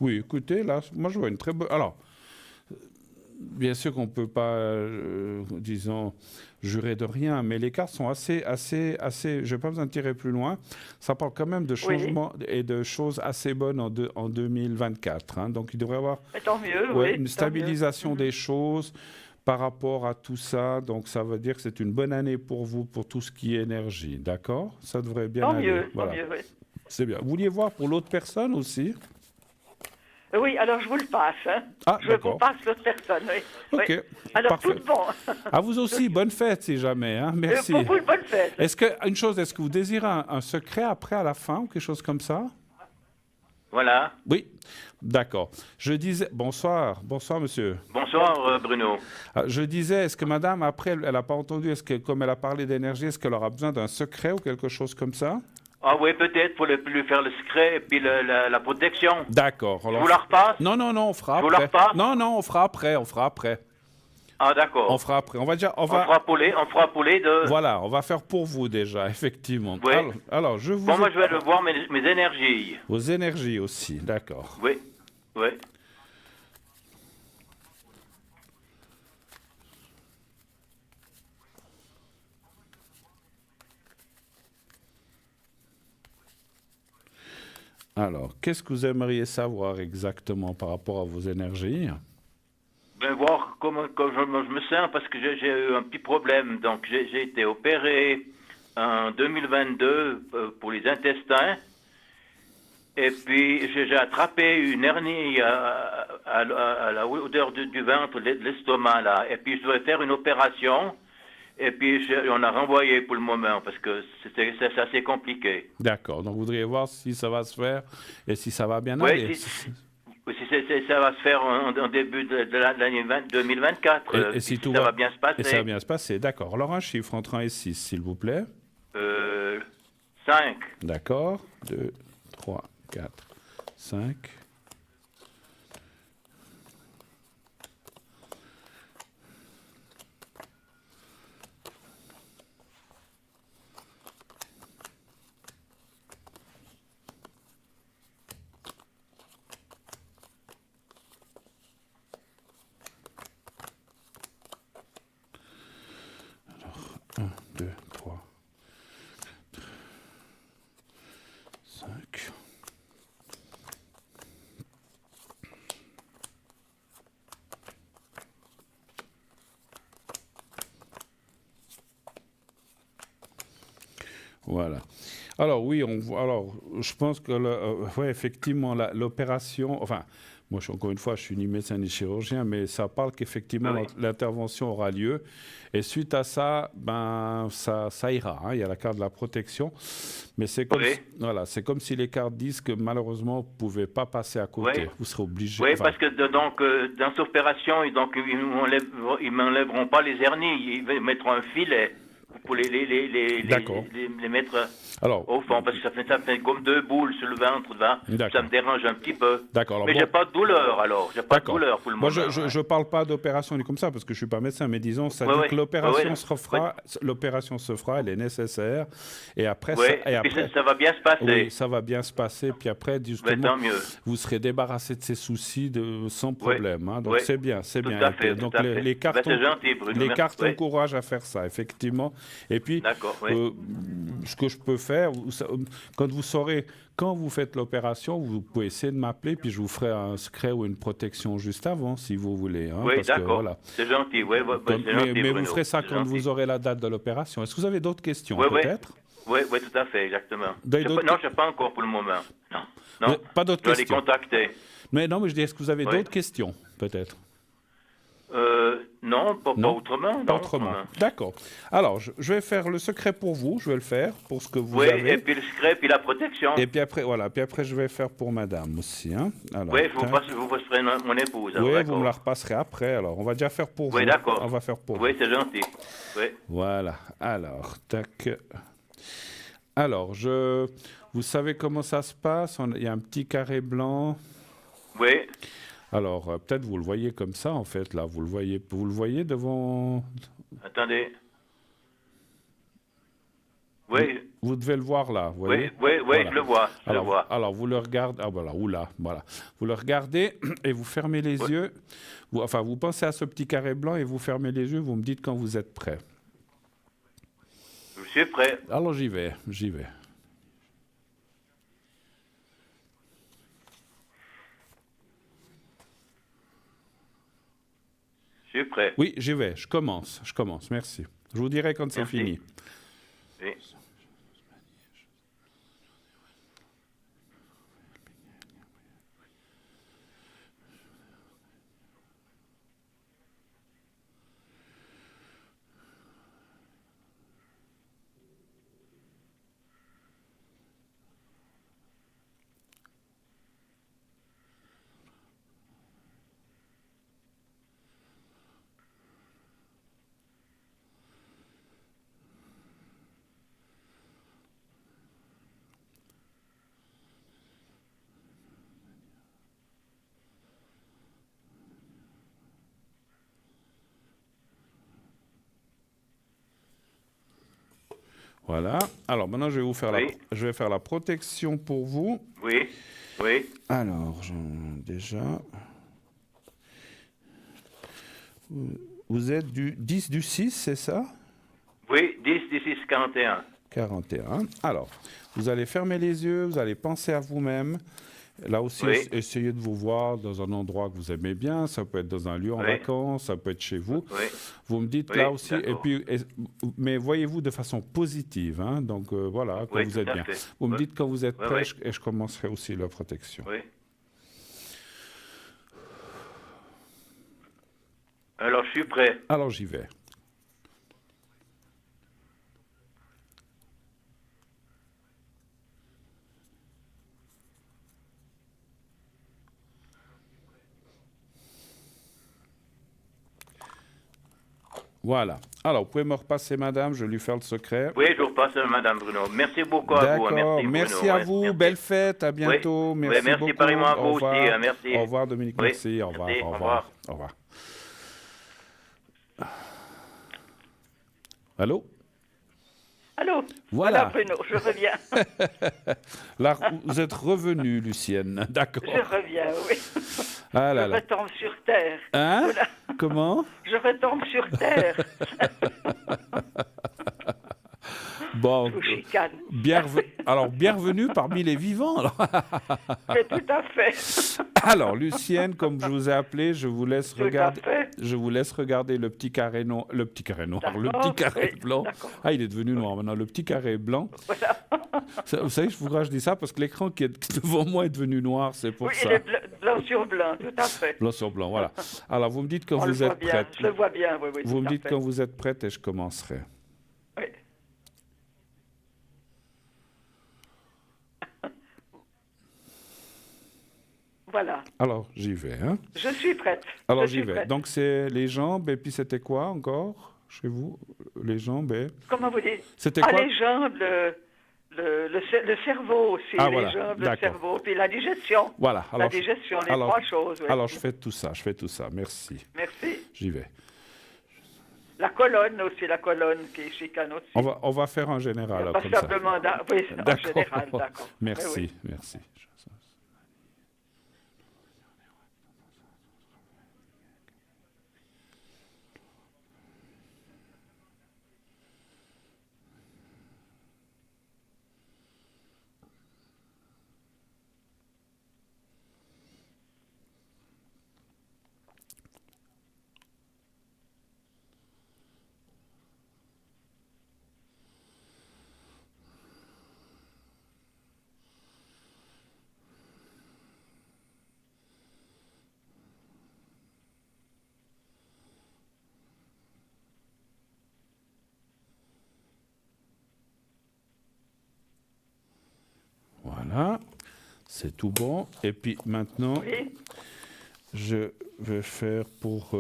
Oui, écoutez, là, moi je vois une très bonne. Alors, bien sûr qu'on ne peut pas, disons, jurer de rien, mais les cartes sont assez. Je n'ai pas besoin de tirer plus loin. Ça parle quand même de changements et de choses assez bonnes en 2024. Hein. Donc, il devrait y avoir Tant mieux, oui. une stabilisation des choses par rapport à tout ça. Donc, ça veut dire que c'est une bonne année pour vous, pour tout ce qui est énergie. D'accord? Ça devrait bien aller. Tant mieux, oui. C'est bien. Vous vouliez voir pour l'autre personne aussi? Oui, alors je vous le passe. Hein. Ah, je d'accord. vous passe l'autre personne, oui. Ok, Oui. Alors, parfait. tout bon. À vous aussi, bonne fête si jamais. Hein. Merci. Pour vous, bonne fête. Est-ce que vous désirez un secret après, à la fin, ou quelque chose comme ça? Voilà. Oui, d'accord. Je disais, bonsoir monsieur. Bonsoir Bruno. Je disais, est-ce que madame, après, elle n'a pas entendu, est-ce que, comme elle a parlé d'énergie, est-ce qu'elle aura besoin d'un secret ou quelque chose comme ça? Ah oui, peut-être pour lui faire le secret et puis la protection. D'accord. Je vous la repasse? Non, on fera Je après. vous la repasse? Non, on fera après. Ah d'accord. On fera après. On fera poulet de... Voilà, on va faire pour vous déjà, effectivement. Oui. Alors, je vous... Bon, moi je vais voir mes énergies. Vos énergies aussi, d'accord. Oui. Alors, qu'est-ce que vous aimeriez savoir exactement par rapport à vos énergies? Voir comment je me sens parce que j'ai eu un petit problème. Donc j'ai été opéré en 2022 pour les intestins. Et puis j'ai attrapé une hernie à la hauteur du ventre, de l'estomac là. Et puis je devais faire une opération. Et puis on a renvoyé pour le moment parce que c'est assez compliqué. D'accord. Donc vous voudriez voir si ça va se faire et si ça va bien aller. Si ça va se faire en début de l'année 2024. Et si tout ça va bien se passer. Et ça va bien se passer, d'accord. Alors un chiffre entre 1 et 6, s'il vous plaît. 5. D'accord. 2, 3, 4, 5. Alors, 1, 2, 3, 5. Voilà. Alors oui, alors je pense que ouais, effectivement l'opération, enfin moi encore une fois je suis ni médecin ni chirurgien, mais ça parle qu'effectivement Oui. l'intervention aura lieu et suite à ça, ben ça ira. Hein, il y a la carte de la protection, mais c'est comme Oui. voilà, c'est comme si les cartes disent que malheureusement vous pouvez pas passer à côté. Oui. Vous serez obligé. Oui, enfin, parce que donc dans cette opération, ils m'enlèveront pas les hernies, ils mettront un filet pour D'accord. les mettre Alors, au fond, parce que ça fait comme 2 boules sur le ventre, là. D'accord. Ça me dérange un petit peu. D'accord. Alors, Mais bon. j'ai pas de douleur alors, j'ai pas de D'accord. douleur pour le Moi, moment. je parle pas d'opération ni comme ça parce que je suis pas médecin, mais disons, ça Ouais, dit ouais. que l'opération Ouais, se refera, l'opération se fera, elle est nécessaire, et après, Oui, et puis après, ça va bien se passer. oui, ça va bien se passer, puis après, Ouais, justement, tant mieux. vous serez débarrassé de ces soucis sans Ouais. problème. Hein. Donc Ouais. c'est bien, c'est Tout bien. à Et fait, puis, donc tout à fait. les cartes, Ben, c'est gentil, Bruno. les cartes Oui. encouragent à faire ça, effectivement. Et puis, D'accord, oui. ce que je peux faire, quand vous saurez, quand vous faites l'opération, vous pouvez essayer de m'appeler, puis je vous ferai un secret ou une protection juste avant, si vous voulez. Hein, Oui, parce que, d'accord. voilà. C'est gentil, oui, Donc, c'est gentil, mais vous Bruno. ferez ça C'est quand gentil. vous aurez la date de l'opération. Est-ce que vous avez d'autres questions, Oui, oui. peut-être? Oui, oui, tout à fait, exactement. Vous avez d'autres Non, je sais pas encore pour le moment. Non, non. Mais pas d'autres Je dois les questions. contacter. Mais non, mais je dis, est-ce que vous avez Oui. d'autres questions, peut-être? Non, pas Non, autrement. pas Non, autrement. autrement. D'accord. Alors, je vais faire le secret pour vous. Je vais le faire pour ce que vous Oui, avez. et puis le secret, puis la protection. Et puis après, voilà. Puis après, je vais faire pour madame aussi. Hein. Alors, Oui, vous tac. passerez mon épouse. alors, Oui, vous d'accord. me la repasserez après. Alors, on va déjà faire pour vous. Oui, d'accord. On va faire pour Oui, vous. c'est gentil. Oui. Voilà. Alors, tac. Alors, vous savez comment ça se passe? Il y a un petit carré blanc. Oui. Alors, peut-être vous le voyez comme ça, en fait, là. Vous le voyez devant... Attendez. Oui. Vous devez le voir là, vous voyez? Oui, Voilà. je le vois. Je le Alors, vois. alors, vous le regardez... Ah, voilà, oula, voilà. Vous le regardez et vous fermez les Ouais. yeux. Enfin, vous pensez à ce petit carré blanc et vous fermez les yeux. Vous me dites quand vous êtes prêt. Je suis prêt. Alors, j'y vais. Je suis prêt. Oui, j'y vais. Je commence. Merci. Je vous dirai quand c'est Merci. fini. Oui. Voilà. Alors, maintenant, je vais vous faire Oui. je vais faire la protection pour vous. Oui. Oui. Alors, déjà... Vous êtes du 10 du 6, c'est ça? Oui, 10, 41. 41. Alors, vous allez fermer les yeux, vous allez penser à vous-même. Là aussi, Oui. essayez de vous voir dans un endroit que vous aimez bien. Ça peut être dans un lieu en Oui. vacances, ça peut être chez vous. Oui. Vous me dites Oui, là aussi, et d'accord. puis, mais voyez-vous de façon positive. Hein, donc voilà, quand Oui, vous tout êtes à bien. fait. Vous me Oui. dites quand vous êtes Oui, prêt oui. et je commencerai aussi la protection. Oui. Alors, je suis prêt. Alors j'y vais. Voilà. Alors, vous pouvez me repasser, madame, je vais lui faire le secret. Oui, je vous repasse Madame Bruno. Merci beaucoup à vous. D'accord, Merci, merci Bruno, à ouais, vous, merci. belle fête, à bientôt, Oui, merci merci beaucoup. pareillement à vous Au revoir. aussi, merci. Au revoir, Dominique, Oui, merci, au revoir, merci, au au revoir, revoir. au revoir. Allô? Allô? Voilà. Bruno, je reviens. Là, vous êtes revenu, Lucienne, d'accord. Je reviens, oui. Ah là Je là. retombe sur terre. Hein? Voilà. Comment? Je retombe sur terre. Bon, Je vous chicane. alors, bienvenue parmi les vivants. Alors. Mais tout à fait. Alors, Lucienne, comme je vous ai appelé, je vous laisse Tout à regarder. fait. Je vous laisse regarder le petit carré noir, le petit D'accord, carré oui, blanc. d'accord. Ah, il est devenu noir maintenant. Le petit carré blanc. Voilà. Vous savez, je dis ça parce que l'écran qui est devant moi est devenu noir, c'est pour Oui, ça. il est blanc sur blanc, tout à fait. Blanc sur blanc, voilà. Alors, vous me dites quand On le vous voit êtes bien, prête. je le vois bien, oui, oui. Vous tout me à dites fait. quand vous êtes prête et je commencerai. Oui. Voilà, Alors, j'y vais. Hein. je suis prête. Alors, Je j'y suis vais. prête. Donc, c'est les jambes, et puis c'était quoi encore chez vous? Les jambes, et... Comment vous dites? C'était Ah, quoi? les jambes, le cerveau aussi, Ah, les voilà, jambes, le d'accord. cerveau, puis la digestion. Voilà. La digestion, les trois choses. Oui. Alors, je fais tout ça, merci. Merci. J'y vais. La colonne aussi, la colonne qui chicane aussi. On va faire en général, Pas comme ça. simplement, oui, en D'accord. général, d'accord. Merci, Oui, oui. merci. Voilà, c'est tout bon. Et puis maintenant, Oui. je vais faire pour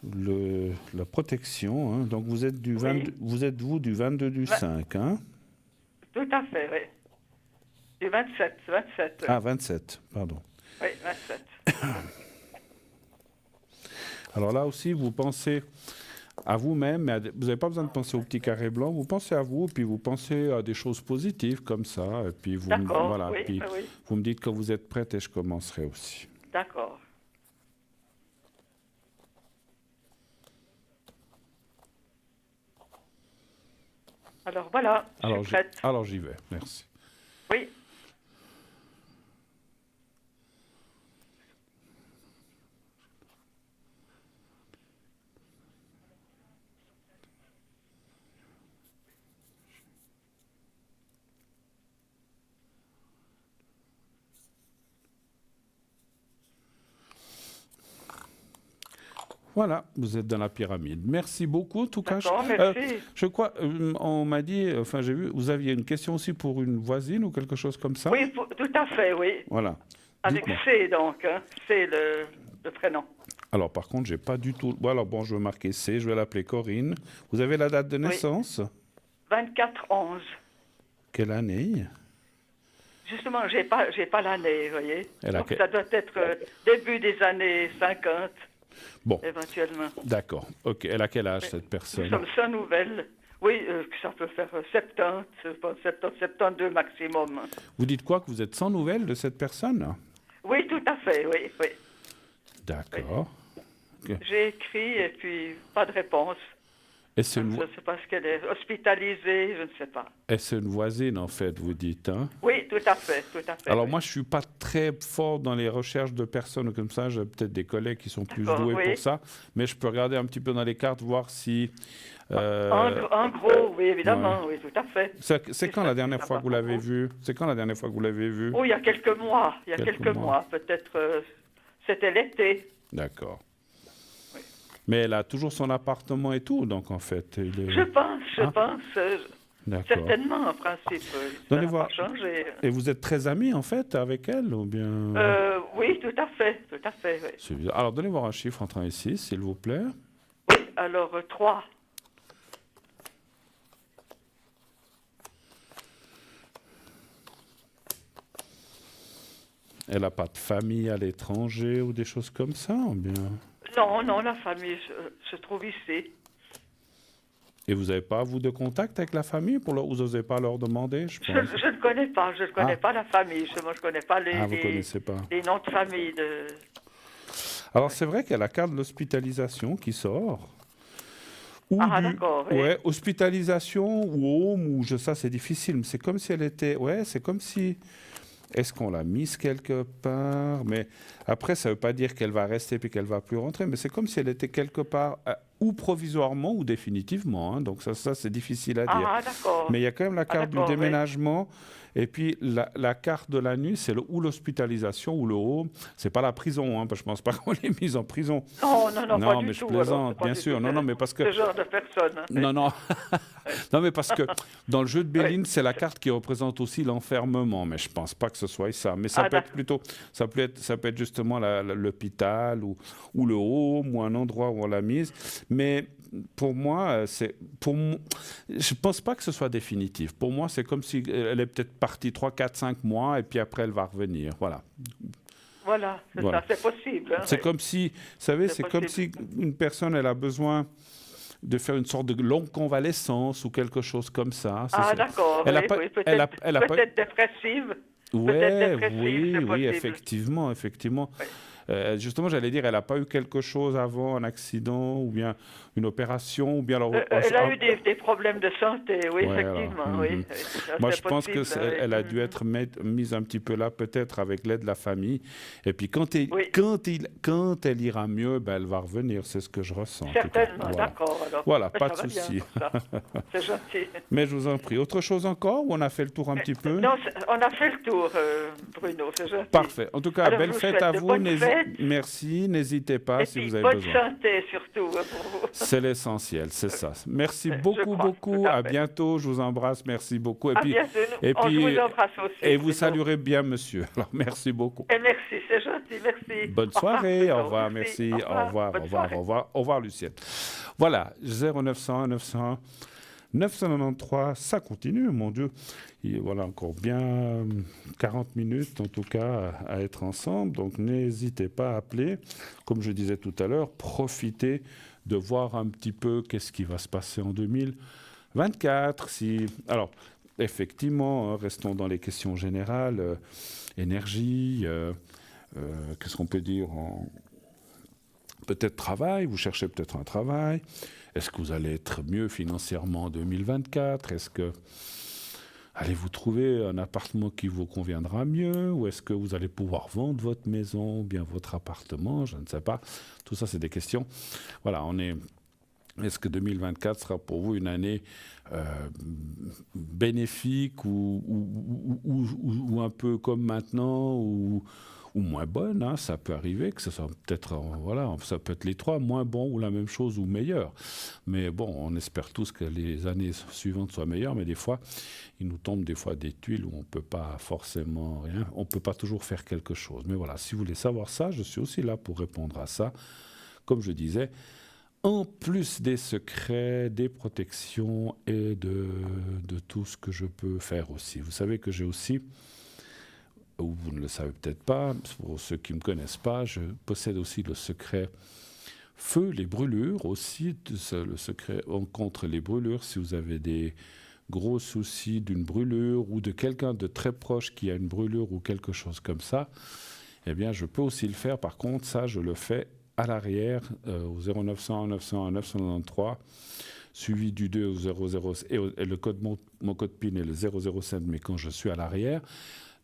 la protection. Hein. Donc vous êtes du 22, vous êtes vous du 22 du 5, hein? Tout à fait, oui. Du 27, oui. Ah, 27, pardon. Oui, 27. Alors là aussi, vous pensez à vous-même, mais vous n'avez pas besoin de penser au petit carré blanc, vous pensez à vous, puis vous pensez à des choses positives comme ça, et puis vous, D'accord, voilà, oui, puis oui. vous me dites quand vous êtes prête et je commencerai aussi. D'accord. Alors voilà, je suis prête. Alors j'y vais, merci. Oui. Voilà, vous êtes dans la pyramide. Merci beaucoup, en tout cas. D'accord, merci. Je crois, on m'a dit, enfin j'ai vu, vous aviez une question aussi pour une voisine ou quelque chose comme ça? Oui, tout à fait, oui. Voilà. Avec Dites-moi. C, donc. Hein. C'est le prénom. Alors par contre, j'ai pas du tout... Bon, alors bon, je vais marquer C, je vais l'appeler Corinne. Vous avez la date de naissance? 24-11. Quelle année? Justement, j'ai pas l'année, vous voyez. Elle a Donc que- ça doit être début des années 50, Bon, éventuellement. d'accord. Ok, elle a quel âge, cette Nous personne? sommes sans nouvelles. Oui, ça peut faire 70, je pense 70, 72 maximum. Vous dites quoi, que vous êtes sans nouvelles de cette personne? Oui, tout à fait, oui, oui. D'accord. J'ai écrit et puis pas de réponse. Est-ce Je une, ne sais pas ce qu'elle est. Hospitalisée, je ne sais pas. est-ce une voisine, en fait, vous dites, hein? Oui, tout à fait, tout à fait. Alors oui. moi, je suis pas très fort dans les recherches de personnes comme ça. J'ai peut-être des collègues qui sont plus D'accord, doués oui. pour ça, mais je peux regarder un petit peu dans les cartes, voir si. En gros, oui, évidemment, oui, tout à fait. C'est quand ça, la dernière ça fois va que vous l'avez beaucoup. vu? C'est quand la dernière fois que vous l'avez vu? Oh, il y a quelques mois. Il y a Quelques quelques mois. mois. Peut-être c'était l'été. D'accord. Oui. Mais elle a toujours son appartement et tout, donc en fait. Je pense. D'accord. Certainement, en principe. Ça Donnez n'a voir. pas changé. Et vous êtes très amis en fait avec elle ou bien? Oui, tout à fait, oui. C'est bizarre. Alors donnez voir un chiffre entre 1 et 6, s'il vous plaît. Oui, alors 3. Elle n'a pas de famille à l'étranger ou des choses comme ça, ou bien? Non, la famille se trouve ici. Et vous n'avez pas, vous, de contact avec la famille vous n'osez pas leur demander, je Je pense. ne connais pas, je ne connais pas la famille. Moi, je ne connais pas Ah, vous ne connaissez pas. les noms de famille. Alors, c'est vrai qu'il y a la carte de l'hospitalisation qui sort. Ou D'accord. Oui. Ouais, hospitalisation ou home, ou ça, c'est difficile. Mais c'est comme si elle était... Ouais, c'est comme si... Est-ce qu'on l'a mise quelque part? Mais après, ça ne veut pas dire qu'elle va rester puis qu'elle ne va plus rentrer, mais c'est comme si elle était quelque part, ou provisoirement ou définitivement. Hein. Donc ça c'est difficile à dire. D'accord. Mais il y a quand même la carte du déménagement. Oui. Et puis la carte de la nuit, c'est ou l'hospitalisation ou le home. C'est pas la prison, hein, parce que je pense pas qu'on l'ait mise en prison. Non, pas du mais tout. Je plaisante, bien sûr. Non, mais parce que... Ce genre de personne. Hein. Non. Non, mais parce que dans le jeu de Béline, c'est la carte qui représente aussi l'enfermement. Mais je pense pas que ce soit ça. Mais ça peut être plutôt... Ça peut être justement l'hôpital ou le home ou un endroit où on l'a mise. Mais... Pour moi, je ne pense pas que ce soit définitif. Pour moi, c'est comme si elle est peut-être partie 3, 4, 5 mois et puis après, elle va revenir. Voilà. Voilà, ça, c'est possible. Hein, c'est comme si, vous savez, c'est comme si une personne, elle a besoin de faire une sorte de longue convalescence ou quelque chose comme ça. D'accord. Peut-être dépressive. Oui, effectivement. Oui. Justement, j'allais dire, elle n'a pas eu quelque chose avant, un accident ou bien une opération ou bien... elle a eu des problèmes de santé, oui, effectivement. Oui. Moi, je pense qu'elle a dû être mise un petit peu là, peut-être avec l'aide de la famille. Et puis, quand elle ira mieux, elle va revenir. C'est ce que je ressens. Certainement, d'accord. Voilà, pas de souci. C'est gentil. Mais je vous en prie. Autre chose encore ou on a fait le tour un petit peu? Non, on a fait le tour, Bruno, c'est gentil. Parfait. En tout cas, belle fête à vous. Merci, n'hésitez pas et si puis, vous avez bonne besoin. santé surtout pour vous. C'est l'essentiel, c'est ça. Merci beaucoup. À bientôt, je vous embrasse. Merci beaucoup. Et puis, je vous embrasse aussi. Et vous saluerez bien, monsieur. Alors, merci beaucoup. Et merci, c'est gentil, merci. Bonne soirée, au revoir, merci. Au revoir, Lucienne. Voilà, 0901 901 993, ça continue, mon Dieu. Et voilà, encore bien 40 minutes, en tout cas, à être ensemble. Donc, n'hésitez pas à appeler. Comme je disais tout à l'heure, profitez de voir un petit peu qu'est-ce qui va se passer en 2024. Alors, effectivement, restons dans les questions générales. Énergie, qu'est-ce qu'on peut dire peut-être travail, vous cherchez peut-être un travail. Est-ce que vous allez être mieux financièrement en 2024? Est-ce que allez-vous trouver un appartement qui vous conviendra mieux? Ou est-ce que vous allez pouvoir vendre votre maison ou bien votre appartement? Je ne sais pas. Tout ça, c'est des questions. Voilà, est-ce que 2024 sera pour vous une année bénéfique ou un peu comme maintenant ou moins bonne, hein, ça peut arriver que ce soit peut-être, ça peut être les trois, moins bon ou la même chose ou meilleur. Mais bon, on espère tous que les années suivantes soient meilleures, mais des fois, il nous tombe des fois des tuiles où on ne peut pas forcément rien, on ne peut pas toujours faire quelque chose. Mais voilà, si vous voulez savoir ça, je suis aussi là pour répondre à ça. Comme je disais, en plus des secrets, des protections et de tout ce que je peux faire aussi. Vous savez que j'ai aussi... ou vous ne le savez peut-être pas, pour ceux qui ne me connaissent pas, je possède aussi le secret feu, les brûlures aussi, le secret contre les brûlures. Si vous avez des gros soucis d'une brûlure ou de quelqu'un de très proche qui a une brûlure ou quelque chose comme ça, eh bien je peux aussi le faire. Par contre, ça, je le fais à l'arrière, au 0900 901 993, suivi du 2 au 00, et le code, mon code PIN est le 007, mais quand je suis à l'arrière.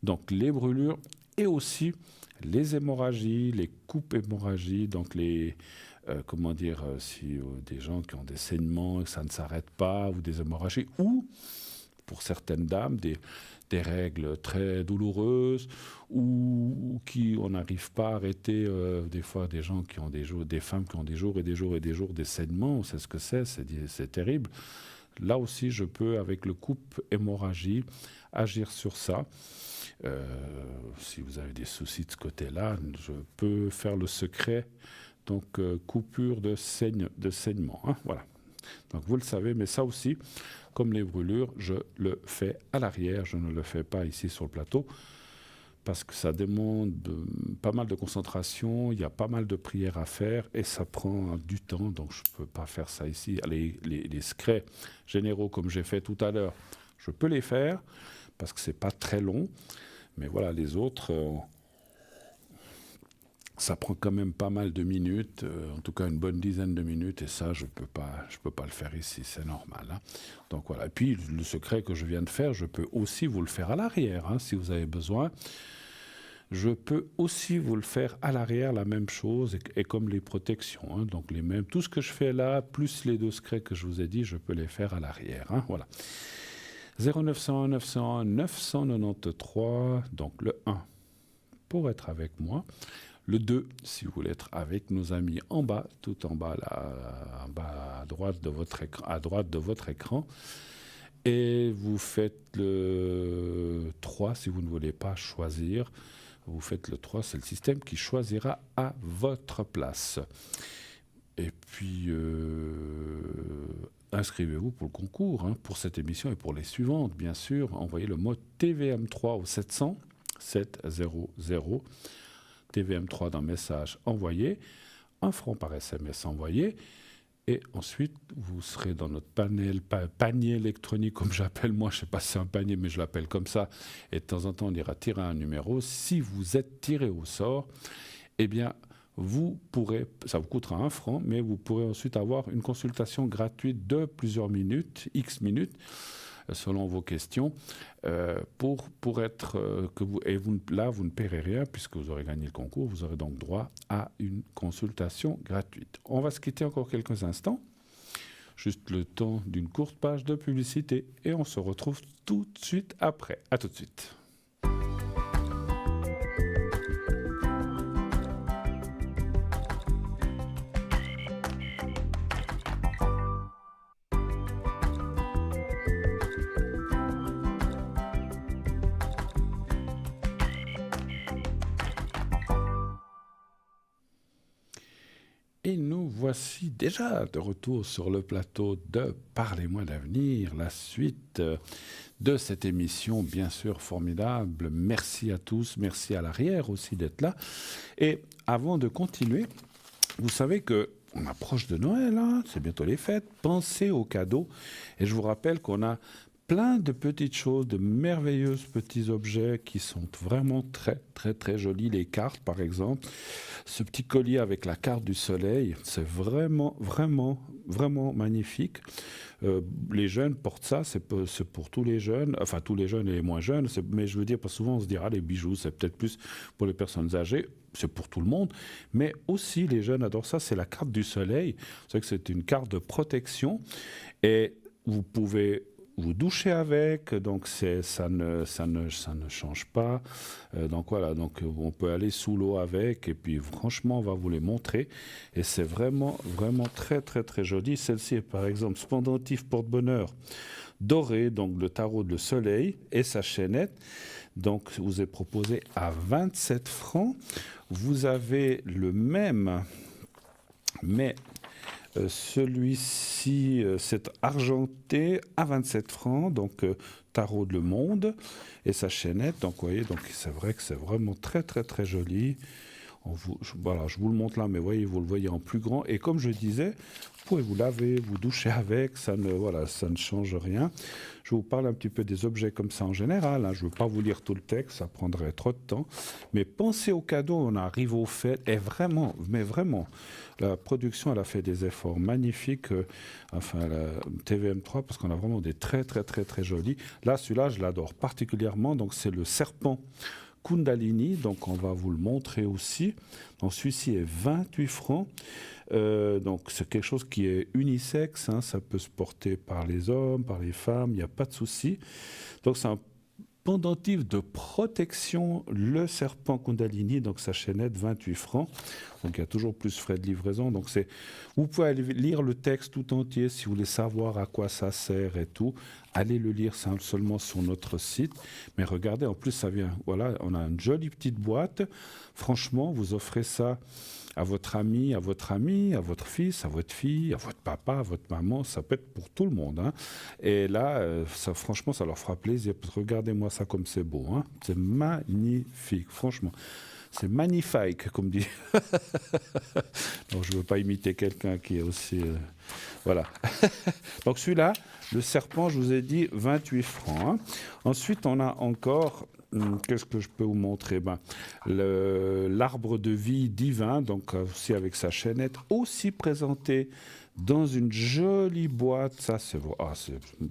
Donc les brûlures et aussi les hémorragies, les coupes hémorragies, donc les, si des gens qui ont des saignements et que ça ne s'arrête pas, ou des hémorragies, ou pour certaines dames, des règles très douloureuses, ou qui on n'arrive pas à arrêter, des fois des gens qui ont des femmes qui ont des jours et des jours et des jours des saignements, on sait ce que c'est terrible. Là aussi, je peux, avec le coupe hémorragie, agir sur ça. Si vous avez des soucis de ce côté-là, je peux faire le secret donc coupure de saignement. Hein, voilà. Donc vous le savez, mais ça aussi, comme les brûlures, je le fais à l'arrière, je ne le fais pas ici sur le plateau, parce que ça demande pas mal de concentration, il y a pas mal de prières à faire, et ça prend du temps, donc je ne peux pas faire ça ici. Les secrets généraux, comme j'ai fait tout à l'heure, je peux les faire, parce que ce n'est pas très long, mais voilà, les autres... ça prend quand même pas mal de minutes, en tout cas une bonne dizaine de minutes, et ça, je peux pas le faire ici, c'est normal. Hein. Donc voilà. Et puis, le secret que je viens de faire, je peux aussi vous le faire à l'arrière, hein, si vous avez besoin. Je peux aussi vous le faire à l'arrière, la même chose, et comme les protections. Hein, donc les mêmes, tout ce que je fais là, plus les 2 secrets que je vous ai dit, je peux les faire à l'arrière. Hein, voilà. 0901 901 993, donc le 1 pour être avec moi. Le 2, si vous voulez être avec nos amis en bas, tout en bas, là, en bas à droite de votre écran. Et vous faites le 3 si vous ne voulez pas choisir. Vous faites le 3, c'est le système qui choisira à votre place. Et puis, inscrivez-vous pour le concours, hein, pour cette émission et pour les suivantes, bien sûr. Envoyez le mot TVM3 au 700 700. TVM3 dans message envoyé, 1 franc par SMS envoyé, et ensuite vous serez dans notre panier électronique, comme j'appelle moi, je ne sais pas si c'est un panier, mais je l'appelle comme ça, et de temps en temps on ira tirer un numéro. Si vous êtes tiré au sort, eh bien vous pourrez, ça vous coûtera 1 franc, mais vous pourrez ensuite avoir une consultation gratuite de plusieurs minutes, X minutes, selon vos questions, pour être que vous, et vous, là vous ne paierez rien puisque vous aurez gagné le concours, vous aurez donc droit à une consultation gratuite. On va se quitter encore quelques instants, juste le temps d'une courte page de publicité, et on se retrouve tout de suite après. À tout de suite. Et nous voici déjà de retour sur le plateau de Parlez-moi d'avenir, la suite de cette émission, bien sûr formidable. Merci à tous, merci à l'arrière aussi d'être là. Et avant de continuer, vous savez qu'on approche de Noël, hein, c'est bientôt les fêtes, pensez aux cadeaux. Et je vous rappelle qu'on a plein de petites choses, de merveilleux petits objets qui sont vraiment très, très, très jolis. Les cartes, par exemple. Ce petit collier avec la carte du soleil, c'est vraiment, vraiment, vraiment magnifique. Les jeunes portent ça, c'est pour tous les jeunes, enfin tous les jeunes et les moins jeunes, mais je veux dire, parce que souvent on se dira, les bijoux, c'est peut-être plus pour les personnes âgées, c'est pour tout le monde, mais aussi les jeunes adorent ça, c'est la carte du soleil. Vous savez que c'est une carte de protection, et vous pouvez vous douchez avec, donc ça ne change pas. Donc voilà, donc on peut aller sous l'eau avec, et puis franchement, on va vous les montrer. Et c'est vraiment, vraiment très, très, très joli. Celle-ci est par exemple pendentif porte-bonheur doré, donc le tarot de le soleil et sa chaînette. Donc vous est proposé à 27 francs. Vous avez le même, mais celui-ci, c'est argenté à 27 francs, donc tarot de le monde et sa chaînette. Donc vous voyez, donc c'est vrai que c'est vraiment très très très joli. Voilà, je vous le montre là, mais voyez, vous le voyez en plus grand. Et comme je disais, vous pouvez vous laver, vous doucher avec, ça ne change rien. Je vous parle un petit peu des objets comme ça en général. Hein. Je ne veux pas vous lire tout le texte, ça prendrait trop de temps. Mais pensez aux cadeaux, on arrive aux fêtes. Et vraiment, mais vraiment, la production, elle a fait des efforts magnifiques. Enfin, la TVM3, parce qu'on a vraiment des très, très, très, très jolis. Là, celui-là, je l'adore particulièrement. Donc, c'est le serpent Kundalini, donc on va vous le montrer aussi. Donc celui-ci est 28 francs. Donc c'est quelque chose qui est unisexe, hein, ça peut se porter par les hommes, par les femmes, il n'y a pas de souci. Donc c'est un pendentif de protection, le serpent Kundalini, donc sa chaînette, 28 francs. Donc il y a toujours plus frais de livraison. Donc vous pouvez aller lire le texte tout entier si vous voulez savoir à quoi ça sert et tout. Allez le lire seulement sur notre site. Mais regardez, en plus ça vient, voilà, on a une jolie petite boîte. Franchement, vous offrez ça à votre ami, à votre ami, à votre fils, à votre fille, à votre papa, à votre maman. Ça peut être pour tout le monde, hein. Et là, ça, franchement, ça leur fera plaisir. Parce que regardez-moi ça comme c'est beau, hein. C'est magnifique, franchement. C'est magnifique, comme dit. Donc, je ne veux pas imiter quelqu'un qui est aussi... voilà. Donc, celui-là, le serpent, je vous ai dit, 28 francs. Hein. Ensuite, on a encore... Qu'est-ce que je peux vous montrer? L'arbre de vie divin, donc aussi avec sa chaînette, aussi présenté dans une jolie boîte. Ça, c'est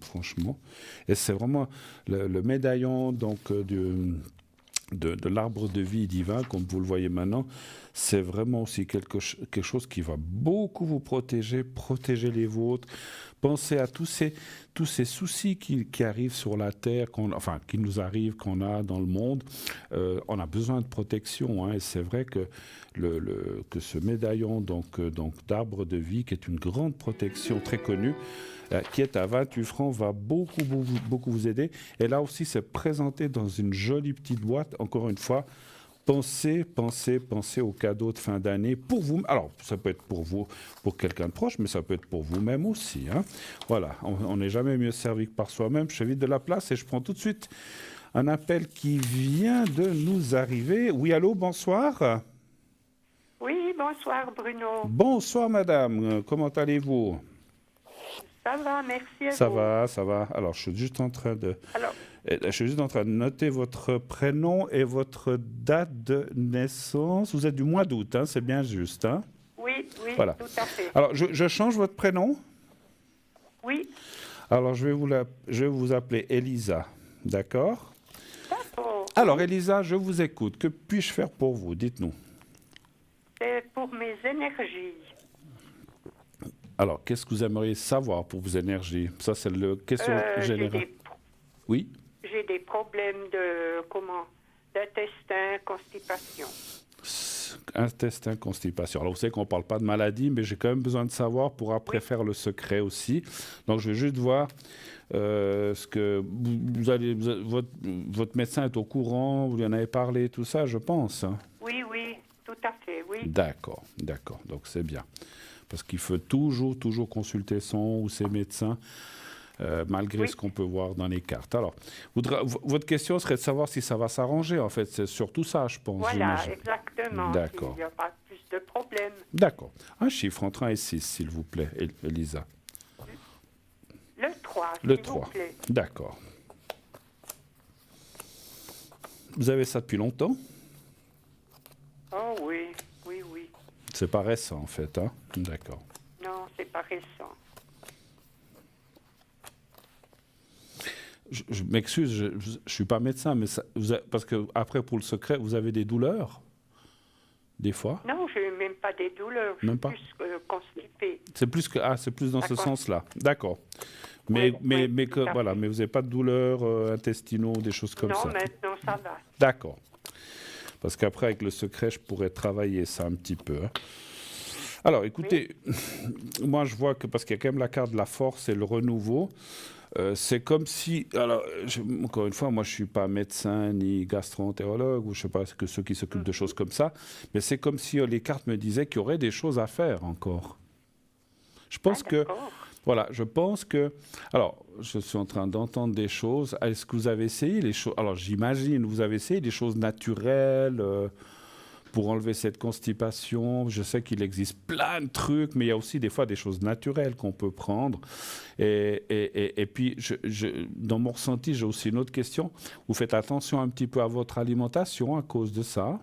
franchement... Et c'est vraiment le médaillon donc, de l'arbre de vie divin, comme vous le voyez maintenant. C'est vraiment aussi quelque chose qui va beaucoup vous protéger les vôtres. Pensez à tous ces soucis qui arrivent sur la Terre, qui nous arrivent, qu'on a dans le monde. On a besoin de protection, hein, et c'est vrai que, que ce médaillon d'arbre de vie, qui est une grande protection très connue, qui est à 28 francs, va beaucoup vous aider. Et là aussi, c'est présenté dans une jolie petite boîte. Encore une fois, pensez aux cadeaux de fin d'année pour vous. Alors, ça peut être pour vous, pour quelqu'un de proche, mais ça peut être pour vous-même aussi, hein. Voilà, on n'est jamais mieux servi que par soi-même. Je fais vite de la place et je prends tout de suite un appel qui vient de nous arriver. Oui, allô, bonsoir. Oui, bonsoir Bruno. Bonsoir madame, comment allez-vous? Ça va, merci à Ça vous. Ça va. Alors, je suis juste en train de noter votre prénom et votre date de naissance. Vous êtes du mois d'août, hein, c'est bien juste, hein? Oui, voilà. Tout à fait. Alors, je change votre prénom? Oui. Alors, je vais vous appeler Elisa, d'accord? D'accord. Alors, Elisa, je vous écoute. Que puis-je faire pour vous? Dites-nous. C'est pour mes énergies. Alors, qu'est-ce que vous aimeriez savoir pour vos énergies? Ça, c'est la question générale. Oui? J'ai des problèmes d'intestin, constipation. Intestin, constipation. Alors, vous savez qu'on ne parle pas de maladie, mais j'ai quand même besoin de savoir pour après faire le secret aussi. Donc, je vais juste voir ce que votre médecin est au courant, vous lui en avez parlé, tout ça, je pense. Oui, tout à fait, oui. D'accord. Donc, c'est bien. Parce qu'il faut toujours consulter son ou ses médecins, malgré ce qu'on peut voir dans les cartes. Alors, votre question serait de savoir si ça va s'arranger, en fait. C'est surtout ça, je pense. Voilà, exactement. D'accord. Il n'y a pas plus de problèmes. D'accord. Un chiffre entre 1 et 6, s'il vous plaît, Elisa. Le 3, Le s'il 3. vous plaît. D'accord. Vous avez ça depuis longtemps? Oh oui. C'est pas récent, en fait, hein? D'accord. Non, c'est pas récent. Je m'excuse, je ne suis pas médecin, mais parce que après, pour le secret, vous avez des douleurs, des fois? Non, je n'ai même pas des douleurs. Même je suis plus constipée. C'est plus dans ce sens-là. D'accord. Mais vous n'avez pas de douleurs intestinaux, des choses comme ça? Non, maintenant ça va. D'accord. Parce qu'après, avec le secret, je pourrais travailler ça un petit peu, hein. Alors, écoutez, moi, je vois que, parce qu'il y a quand même la carte de la force et le renouveau, c'est comme si... Alors, encore une fois, moi, je ne suis pas médecin ni gastro-entérologue, ou je ne sais pas, que ceux qui s'occupent de choses comme ça, mais c'est comme si les cartes me disaient qu'il y aurait des choses à faire encore. Je pense que... Voilà, je pense que... Alors, je suis en train d'entendre des choses. Est-ce que vous avez essayé les choses... Alors, j'imagine, vous avez essayé des choses naturelles pour enlever cette constipation. Je sais qu'il existe plein de trucs, mais il y a aussi des fois des choses naturelles qu'on peut prendre. Et puis, dans mon ressenti, j'ai aussi une autre question. Vous faites attention un petit peu à votre alimentation à cause de ça?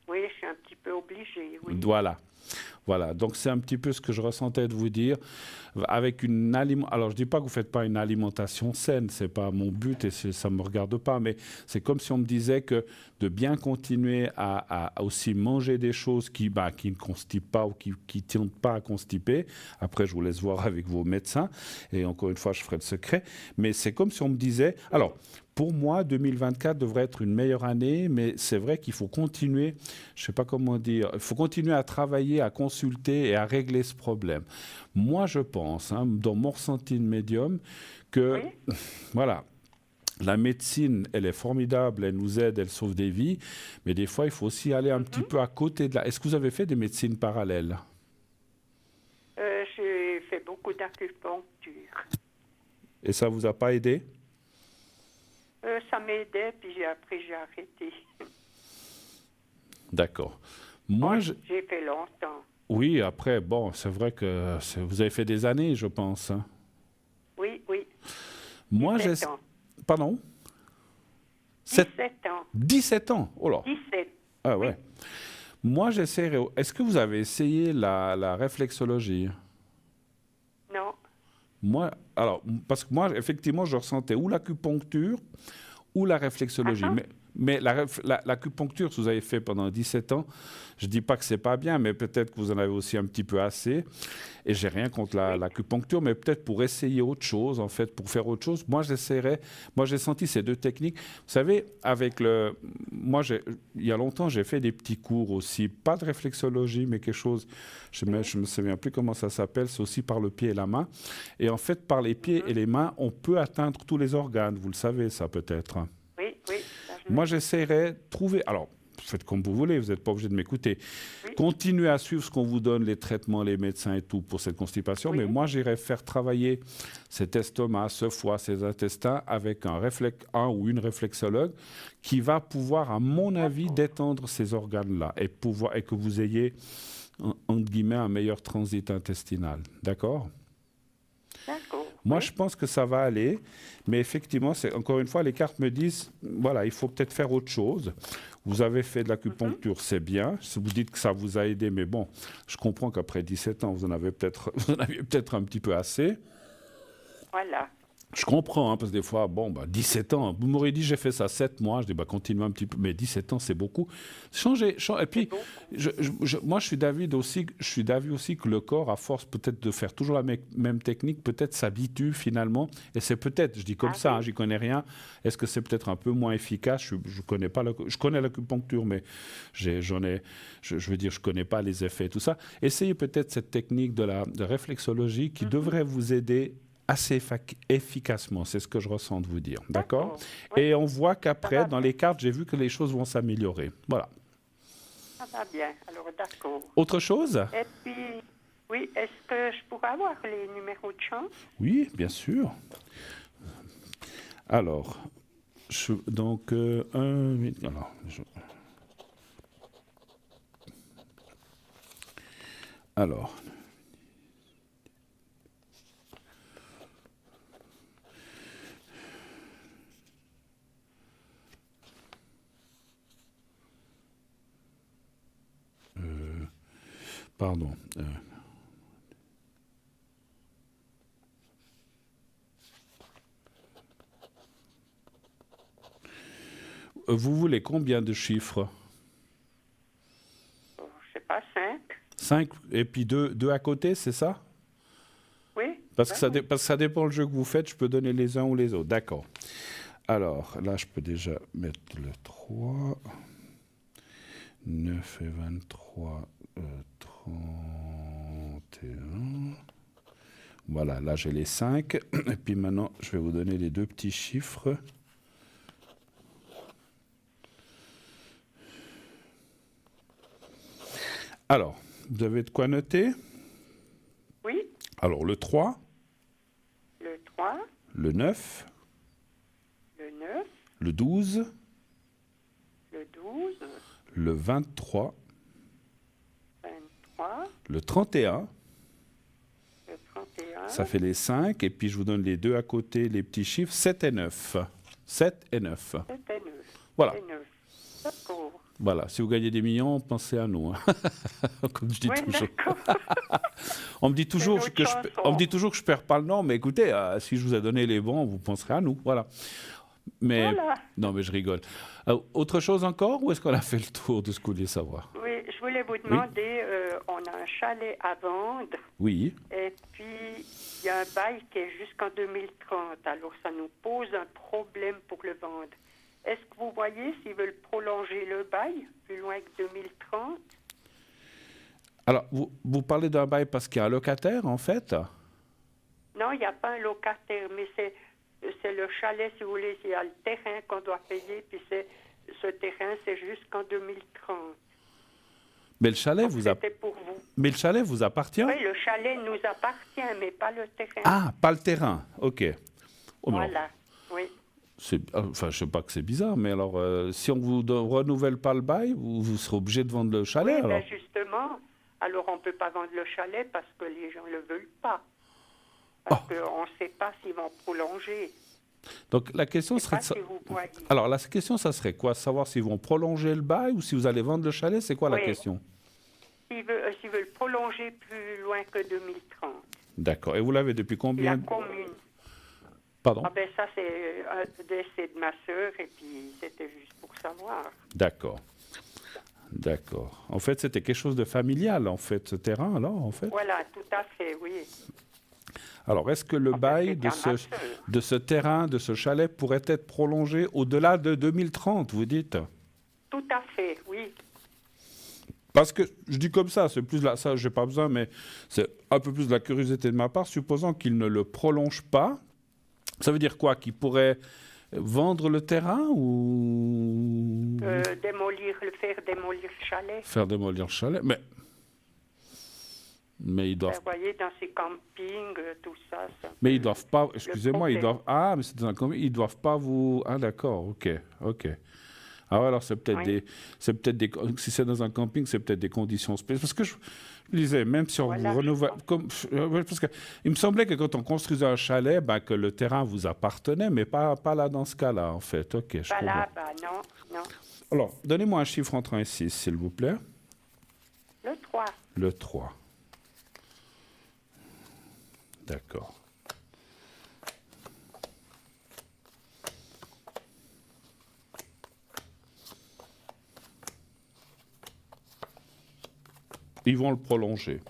Oui, je suis un petit peu obligée, oui. Voilà, donc c'est un petit peu ce que je ressentais de vous dire. Avec alors je dis pas que vous faites pas une alimentation saine, c'est pas mon but et ça me regarde pas, mais c'est comme si on me disait que de bien continuer à aussi manger des choses qui ne constipent pas ou qui tiennent pas à constiper. Après, je vous laisse voir avec vos médecins et encore une fois, je ferai le secret. Mais c'est comme si on me disait, alors. Pour moi, 2024 devrait être une meilleure année, mais c'est vrai qu'il faut continuer, je ne sais pas comment dire, il faut continuer à travailler, à consulter et à régler ce problème. Moi, je pense, dans mon ressenti de médium, que, voilà, La médecine, elle est formidable, elle nous aide, elle sauve des vies, mais des fois, il faut aussi aller un petit peu à côté de la... Est-ce que vous avez fait des médecines parallèles? J'ai fait beaucoup d'acupuncture. Et ça vous a pas aidé? Ça m'aidait, puis après j'ai arrêté. D'accord. Moi, J'ai fait longtemps. oui, après, bon, c'est vrai que vous avez fait des années, je pense, hein. Oui, oui. Moi, 17 ans. Pardon? 17 ans. 17 ans. Oh là. 17. Ah ouais. Moi, j'essaierai... Est-ce que vous avez essayé la réflexologie? Non. Moi, alors, parce que moi, effectivement, je ressentais ou l'acupuncture ou la réflexologie. Mais l'acupuncture, si vous avez fait pendant 17 ans, je ne dis pas que c'est pas bien, mais peut-être que vous en avez aussi un petit peu assez. Et j'ai rien contre l'acupuncture, mais peut-être pour essayer autre chose, en fait, pour faire autre chose. Moi, j'essaierais. Moi, j'ai senti ces deux techniques. Vous savez, moi, il y a longtemps, j'ai fait des petits cours aussi, pas de réflexologie, mais quelque chose. Je me souviens plus comment ça s'appelle. C'est aussi par le pied et la main. Et en fait, par les pieds et les mains, on peut atteindre tous les organes. Vous le savez, ça peut-être. Oui, oui. Moi, j'essaierais de trouver... Alors, faites comme vous voulez, vous n'êtes pas obligé de m'écouter. Oui. Continuez à suivre ce qu'on vous donne, les traitements, les médecins et tout pour cette constipation, mais moi, j'irais faire travailler cet estomac, ce foie, ces intestins avec un ou une réflexologue qui va pouvoir, à mon avis, détendre ces organes-là et que vous ayez, entre guillemets, un meilleur transit intestinal. D'accord ? D'accord. Moi, je pense que ça va aller, mais effectivement, encore une fois, les cartes me disent, voilà, il faut peut-être faire autre chose. Vous avez fait de l'acupuncture, c'est bien. Si vous dites que ça vous a aidé, mais bon, je comprends qu'après 17 ans, vous en aviez peut-être un petit peu assez. Voilà. Je comprends, hein, parce que des fois, 17 ans, vous m'aurez dit j'ai fait ça 7 mois, je dis continuez un petit peu, mais 17 ans c'est beaucoup. Changez. Et puis, moi je suis d'avis aussi que le corps, à force peut-être de faire toujours la même technique, peut-être s'habitue finalement, et c'est peut-être, je dis comme ça, hein, j'y connais rien, est-ce que c'est peut-être un peu moins efficace? Je connais pas je connais l'acupuncture, mais je veux dire, je connais pas les effets et tout ça. Essayez peut-être cette technique de réflexologie qui devrait vous aider assez efficacement, c'est ce que je ressens de vous dire, d'accord? Oui. Et on voit qu'après, dans les cartes, j'ai vu que les choses vont s'améliorer. Voilà. Ça va bien, alors d'accord. Autre chose? Et puis, oui, est-ce que je pourrais avoir les numéros de chance? Oui, bien sûr. Alors, alors, pardon. Vous voulez combien de chiffres? Je ne sais pas, 5. 5 et puis 2 à côté, c'est ça? Oui. Parce que ça dépend le jeu que vous faites, je peux donner les uns ou les autres. D'accord. Alors, là, je peux déjà mettre le 3. 9 et 23, 31. Voilà, là j'ai les 5. Et puis maintenant, je vais vous donner les 2 petits chiffres. Alors, vous avez de quoi noter? Oui. Alors, le 3. Le 3. Le 9. Le 9. Le 12. Le 12. Le 23. 23. Le 31. Le 31. Ça fait les 5. Et puis, je vous donne les 2 à côté, les petits chiffres. 7 et 9. 7 et 9. 7 et 9. Voilà. 7 et 9. D'accord. Voilà. Si vous gagnez des millions, pensez à nous. Hein. Comme je dis toujours. On me dit toujours que je perds pas le nom. Mais écoutez, si je vous ai donné les bons, vous penserez à nous. Voilà. Mais voilà. Non, mais je rigole. Autre chose encore, ou est-ce qu'on a fait le tour de ce que vous vouliez savoir? Oui, je voulais vous demander, on a un chalet à vendre. Oui. Et puis, il y a un bail qui est jusqu'en 2030. Alors, ça nous pose un problème pour le vendre. Est-ce que vous voyez s'ils veulent prolonger le bail plus loin que 2030? Alors, vous parlez d'un bail parce qu'il y a un locataire, en fait? Non, il n'y a pas un locataire, mais c'est c'est le chalet, si vous voulez, il y a le terrain qu'on doit payer, puis ce terrain, c'est jusqu'en 2030. Mais le chalet Donc, vous c'était pour vous. Mais le chalet vous appartient? Oui, le chalet nous appartient, mais pas le terrain. Ah, pas le terrain. OK. Oh, mais alors, Voilà, oui. enfin, je sais pas que c'est bizarre, mais alors, si on vous renouvelle pas le bail, vous serez obligé de vendre le chalet, Oui, alors? ben justement, alors on ne peut pas vendre le chalet parce que les gens ne le veulent pas. Parce qu'on ne sait pas s'ils vont prolonger. Donc, la question Je sais serait... pas si vous voyez. Alors, la question, ça serait quoi? Savoir s'ils vont prolonger le bail ou si vous allez vendre le chalet? C'est quoi la Oui. question? S'ils veulent prolonger plus loin que 2030. D'accord. Et vous l'avez depuis La combien? commune. Pardon? Ah ben ça, c'est un décès de ma sœur et puis c'était juste pour savoir. D'accord. D'accord. En fait, c'était quelque chose de familial, en fait, ce terrain, alors, en fait? Voilà, tout à fait, oui. Alors, est-ce que le En fait, bail c'était à ma sœur. de ce terrain, de ce chalet, pourrait être prolongé au-delà de 2030, vous dites? Tout à fait, oui. Parce que, je dis comme ça, c'est plus ça, j'ai pas besoin, mais c'est un peu plus de la curiosité de ma part, supposant qu'il ne le prolonge pas, ça veut dire quoi? Qu'il pourrait vendre le terrain ou Faire démolir le chalet. faire démolir le chalet? Mais ils Ben, doivent... vous voyez, dans ces campings, tout ça. Mais ils doivent pas... Excusez-moi, ils problème. doivent... Ah, mais c'est dans un camping, ils doivent pas vous... Ah, d'accord, ok. Ah ouais, alors c'est peut-être Oui. si c'est dans un camping, c'est peut-être des conditions spéciales. Parce que je disais, même si on Voilà, vous renouvelle... je pense. Parce que il me semblait que quand on construisait un chalet, ben, que le terrain vous appartenait, mais pas là dans ce cas-là, en fait. Ok, je Pas comprends. là, non. Alors, donnez-moi un chiffre entre 1 et 6, s'il vous plaît. Le 3. Le 3. D'accord. Ils vont le prolonger.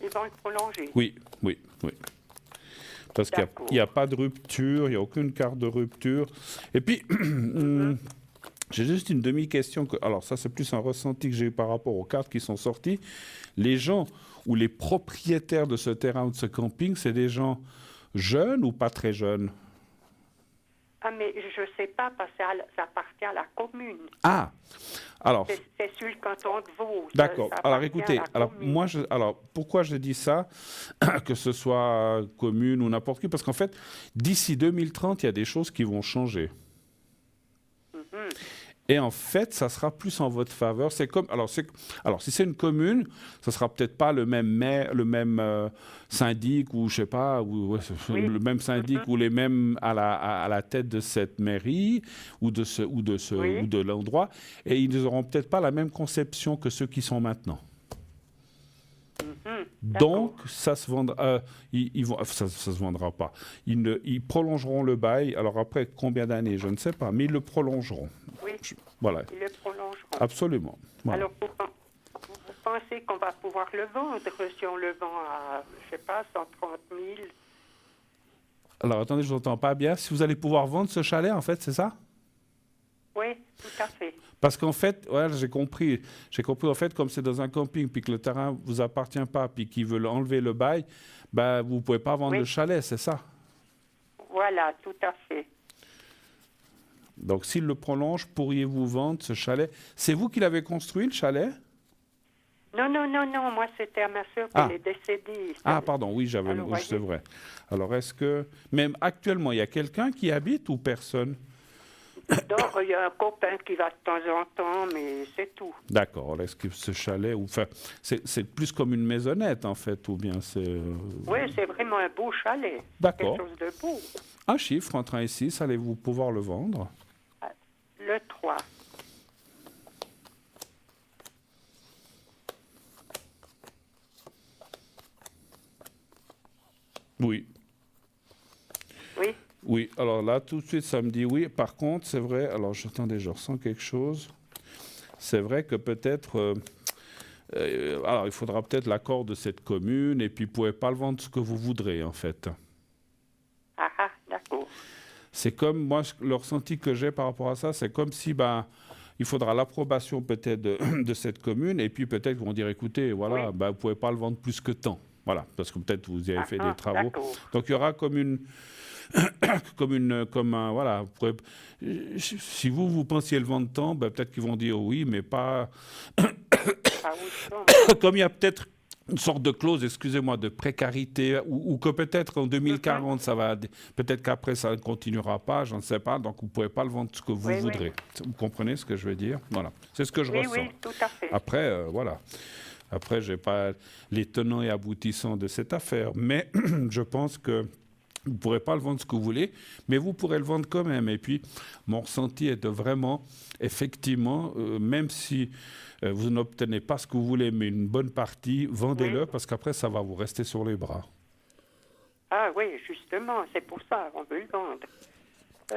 Ils vont le prolonger. Oui. Parce qu'il D'accord. n'y a pas de rupture, il n'y a aucune carte de rupture. Et puis, j'ai juste une demi-question. Alors ça, c'est plus un ressenti que j'ai eu par rapport aux cartes qui sont sorties. Les gens ou les propriétaires de ce terrain ou de ce camping, c'est des gens jeunes ou pas très jeunes? Ah, mais je ne sais pas, parce que ça appartient à la commune. Ah, alors... C'est sur le canton de Vaud. D'accord. Ça Alors appartient écoutez, à la alors commune. moi, pourquoi je dis ça, que ce soit commune ou n'importe qui, parce qu'en fait, d'ici 2030, il y a des choses qui vont changer. Et en fait, ça sera plus en votre faveur. C'est comme, alors si c'est une commune, ça sera peut-être pas le même maire, le même syndic ou je sais pas, ou Oui. le même syndic ou les mêmes à la tête de cette mairie ou de Oui. ou de l'endroit, et ils n'auront peut-être pas la même conception que ceux qui sont maintenant. Donc, ça se vendra, ça se vendra pas. Ils prolongeront le bail. Alors après, combien d'années, je ne sais pas, mais ils le prolongeront. Oui, Voilà, ils le prolongeront. absolument. Voilà. Alors, vous pensez qu'on va pouvoir le vendre si on le vend à, je sais pas, 130 000? Alors attendez, je n'entends pas bien. Si vous allez pouvoir vendre ce chalet, en fait, c'est ça? Oui, tout à fait. Parce qu'en fait, ouais, j'ai compris en fait, comme c'est dans un camping, puis que le terrain vous appartient pas, puis qu'ils veulent enlever le bail, ben, vous pouvez pas vendre Oui. le chalet, c'est ça? Voilà, tout à fait. Donc s'il le prolonge, pourriez-vous vendre ce chalet? C'est vous qui l'avez construit, le chalet? Non, moi c'était à ma soeur, Ah. elle est décédée. Ah, pardon, oui, Alors, c'est voyez. vrai. Alors, est-ce que, même actuellement, il y a quelqu'un qui habite ou personne? Donc, il y a un copain qui va de temps en temps, mais c'est tout. D'accord. Alors, est-ce que ce chalet, enfin, c'est plus comme une maisonnette, en fait, ou bien c'est... Oui, c'est vraiment un beau chalet. D'accord. Quelque chose de beau. Un chiffre entre 1 et 6, allez-vous pouvoir le vendre? Le 3. Oui. Oui, Oui, alors là, tout de suite, ça me dit oui. Par contre, c'est vrai, alors attendez, je ressens quelque chose. C'est vrai que peut-être... alors, il faudra peut-être l'accord de cette commune, et puis vous ne pouvez pas le vendre ce que vous voudrez, en fait. d'accord. C'est comme, moi, le ressenti que j'ai par rapport à ça, c'est comme si, ben, il faudra l'approbation peut-être de cette commune, et puis peut-être qu'ils vont dire, écoutez, voilà, Oui. ben, vous ne pouvez pas le vendre plus que tant. Voilà, parce que peut-être vous y avez fait des travaux. D'accord. Donc, il y aura comme une voilà. Si vous pensiez le vendre tant, ben, peut-être qu'ils vont dire oui, mais pas. Pas autant. Comme il y a peut-être une sorte de clause, excusez-moi, de précarité, ou que peut-être en 2040, ça va, peut-être qu'après ça ne continuera pas, je ne sais pas, donc vous ne pouvez pas le vendre ce que vous Oui, voudrez. Vous comprenez ce que je veux dire? Voilà, c'est ce que je Oui, ressens. oui, tout à fait. Après, voilà. Après, je n'ai pas les tenants et aboutissants de cette affaire, mais je pense que vous ne pourrez pas le vendre ce que vous voulez, mais vous pourrez le vendre quand même. Et puis, mon ressenti est de vraiment, effectivement, même si vous n'obtenez pas ce que vous voulez, mais une bonne partie, vendez-le, parce qu'après, ça va vous rester sur les bras. Ah oui, justement, c'est pour ça qu'on veut le vendre.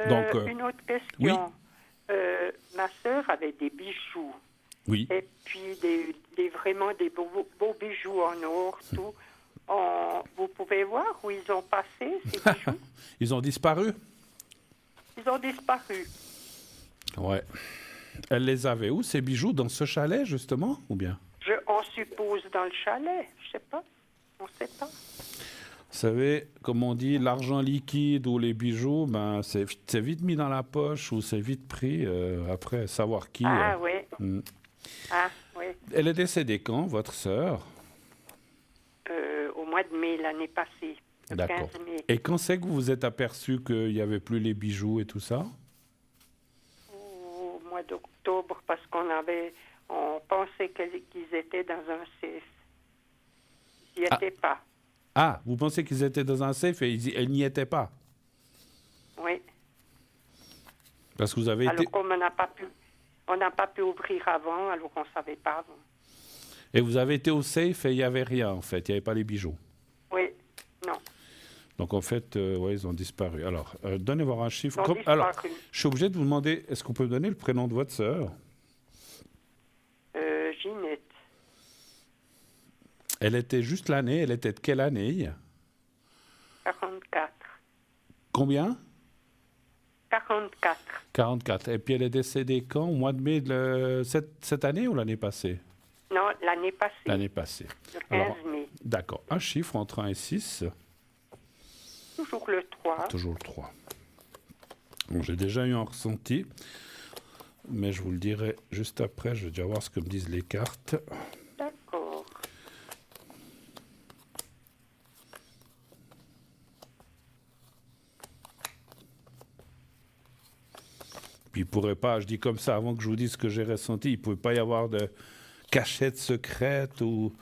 Donc, une autre question. oui. Ma sœur avait des bijoux. Oui. Et puis vraiment des beaux bijoux en or, tout. Vous pouvez voir où ils ont passé, ces bijoux? Ils ont disparu? Ils ont disparu. Ouais. Elle les avait où, ces bijoux? Dans ce chalet, justement, ou bien? On suppose dans le chalet, je sais pas. On sait pas. Vous savez, comme on dit, l'argent liquide ou les bijoux, ben, c'est vite mis dans la poche ou c'est vite pris. Après, savoir qui. Ah oui. Ah oui. Elle est décédée quand, votre sœur? Au mois de mai, l'année passée. Le D'accord. 15 mai. Et quand c'est que vous vous êtes aperçu qu'il n'y avait plus les bijoux et tout ça? Au mois d'octobre, parce on pensait qu'ils étaient dans un safe. Ils n'y étaient pas. Ah, vous pensez qu'ils étaient dans un safe et elles n'y étaient pas? Oui. Parce que vous avez Alors, été... comme on n'a pas pu ouvrir avant, alors on ne savait pas avant. Et vous avez été au safe et il n'y avait rien, en fait. Il n'y avait pas les bijoux. Oui, non. Donc, en fait, ouais, ils ont disparu. Alors, donnez-moi un chiffre. Ils ont disparu. Alors, je suis obligé de vous demander, est-ce qu'on peut me donner le prénom de votre sœur? Ginette. Elle était juste l'année. Elle était de quelle année? 44. Combien? 44. 44. Et puis elle est décédée quand? Au mois de mai de cette année ou l'année passée? Non, l'année passée. L'année passée. Le 15 Alors, mai. d'accord. Un chiffre entre 1 et 6. Toujours le 3. Toujours le 3. Bon, j'ai déjà eu un ressenti, mais je vous le dirai juste après. Je vais déjà voir ce que me disent les cartes. D'accord. Puis il pourrait pas, je dis comme ça, avant que je vous dise ce que j'ai ressenti, il ne pouvait pas y avoir de cachette secrète ou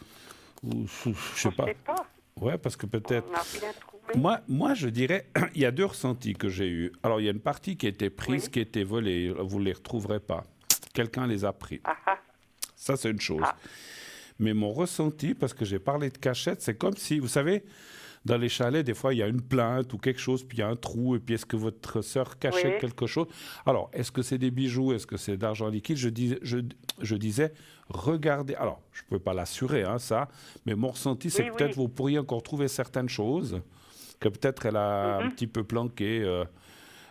je sais pas. On ne sait pas. Ouais, parce que peut-être... On n'a rien trouvé. Moi, je dirais, il y a deux ressentis que j'ai eus. Alors, il y a une partie qui a été prise, Oui. qui a été volée. Vous ne les retrouverez pas. Quelqu'un les a pris. Ah ah. Ça, c'est une chose. Ah. Mais mon ressenti, parce que j'ai parlé de cachette, c'est comme si, vous savez, dans les chalets, des fois, il y a une plainte ou quelque chose, puis il y a un trou, et puis est-ce que votre sœur cachait Oui. quelque chose? Alors, est-ce que c'est des bijoux? Est-ce que c'est d'argent liquide? Je disais, regardez. Alors, je ne peux pas l'assurer, hein, ça, mais mon ressenti, c'est Oui, que peut-être oui. vous pourriez encore trouver certaines choses que peut-être elle a un petit peu planquées,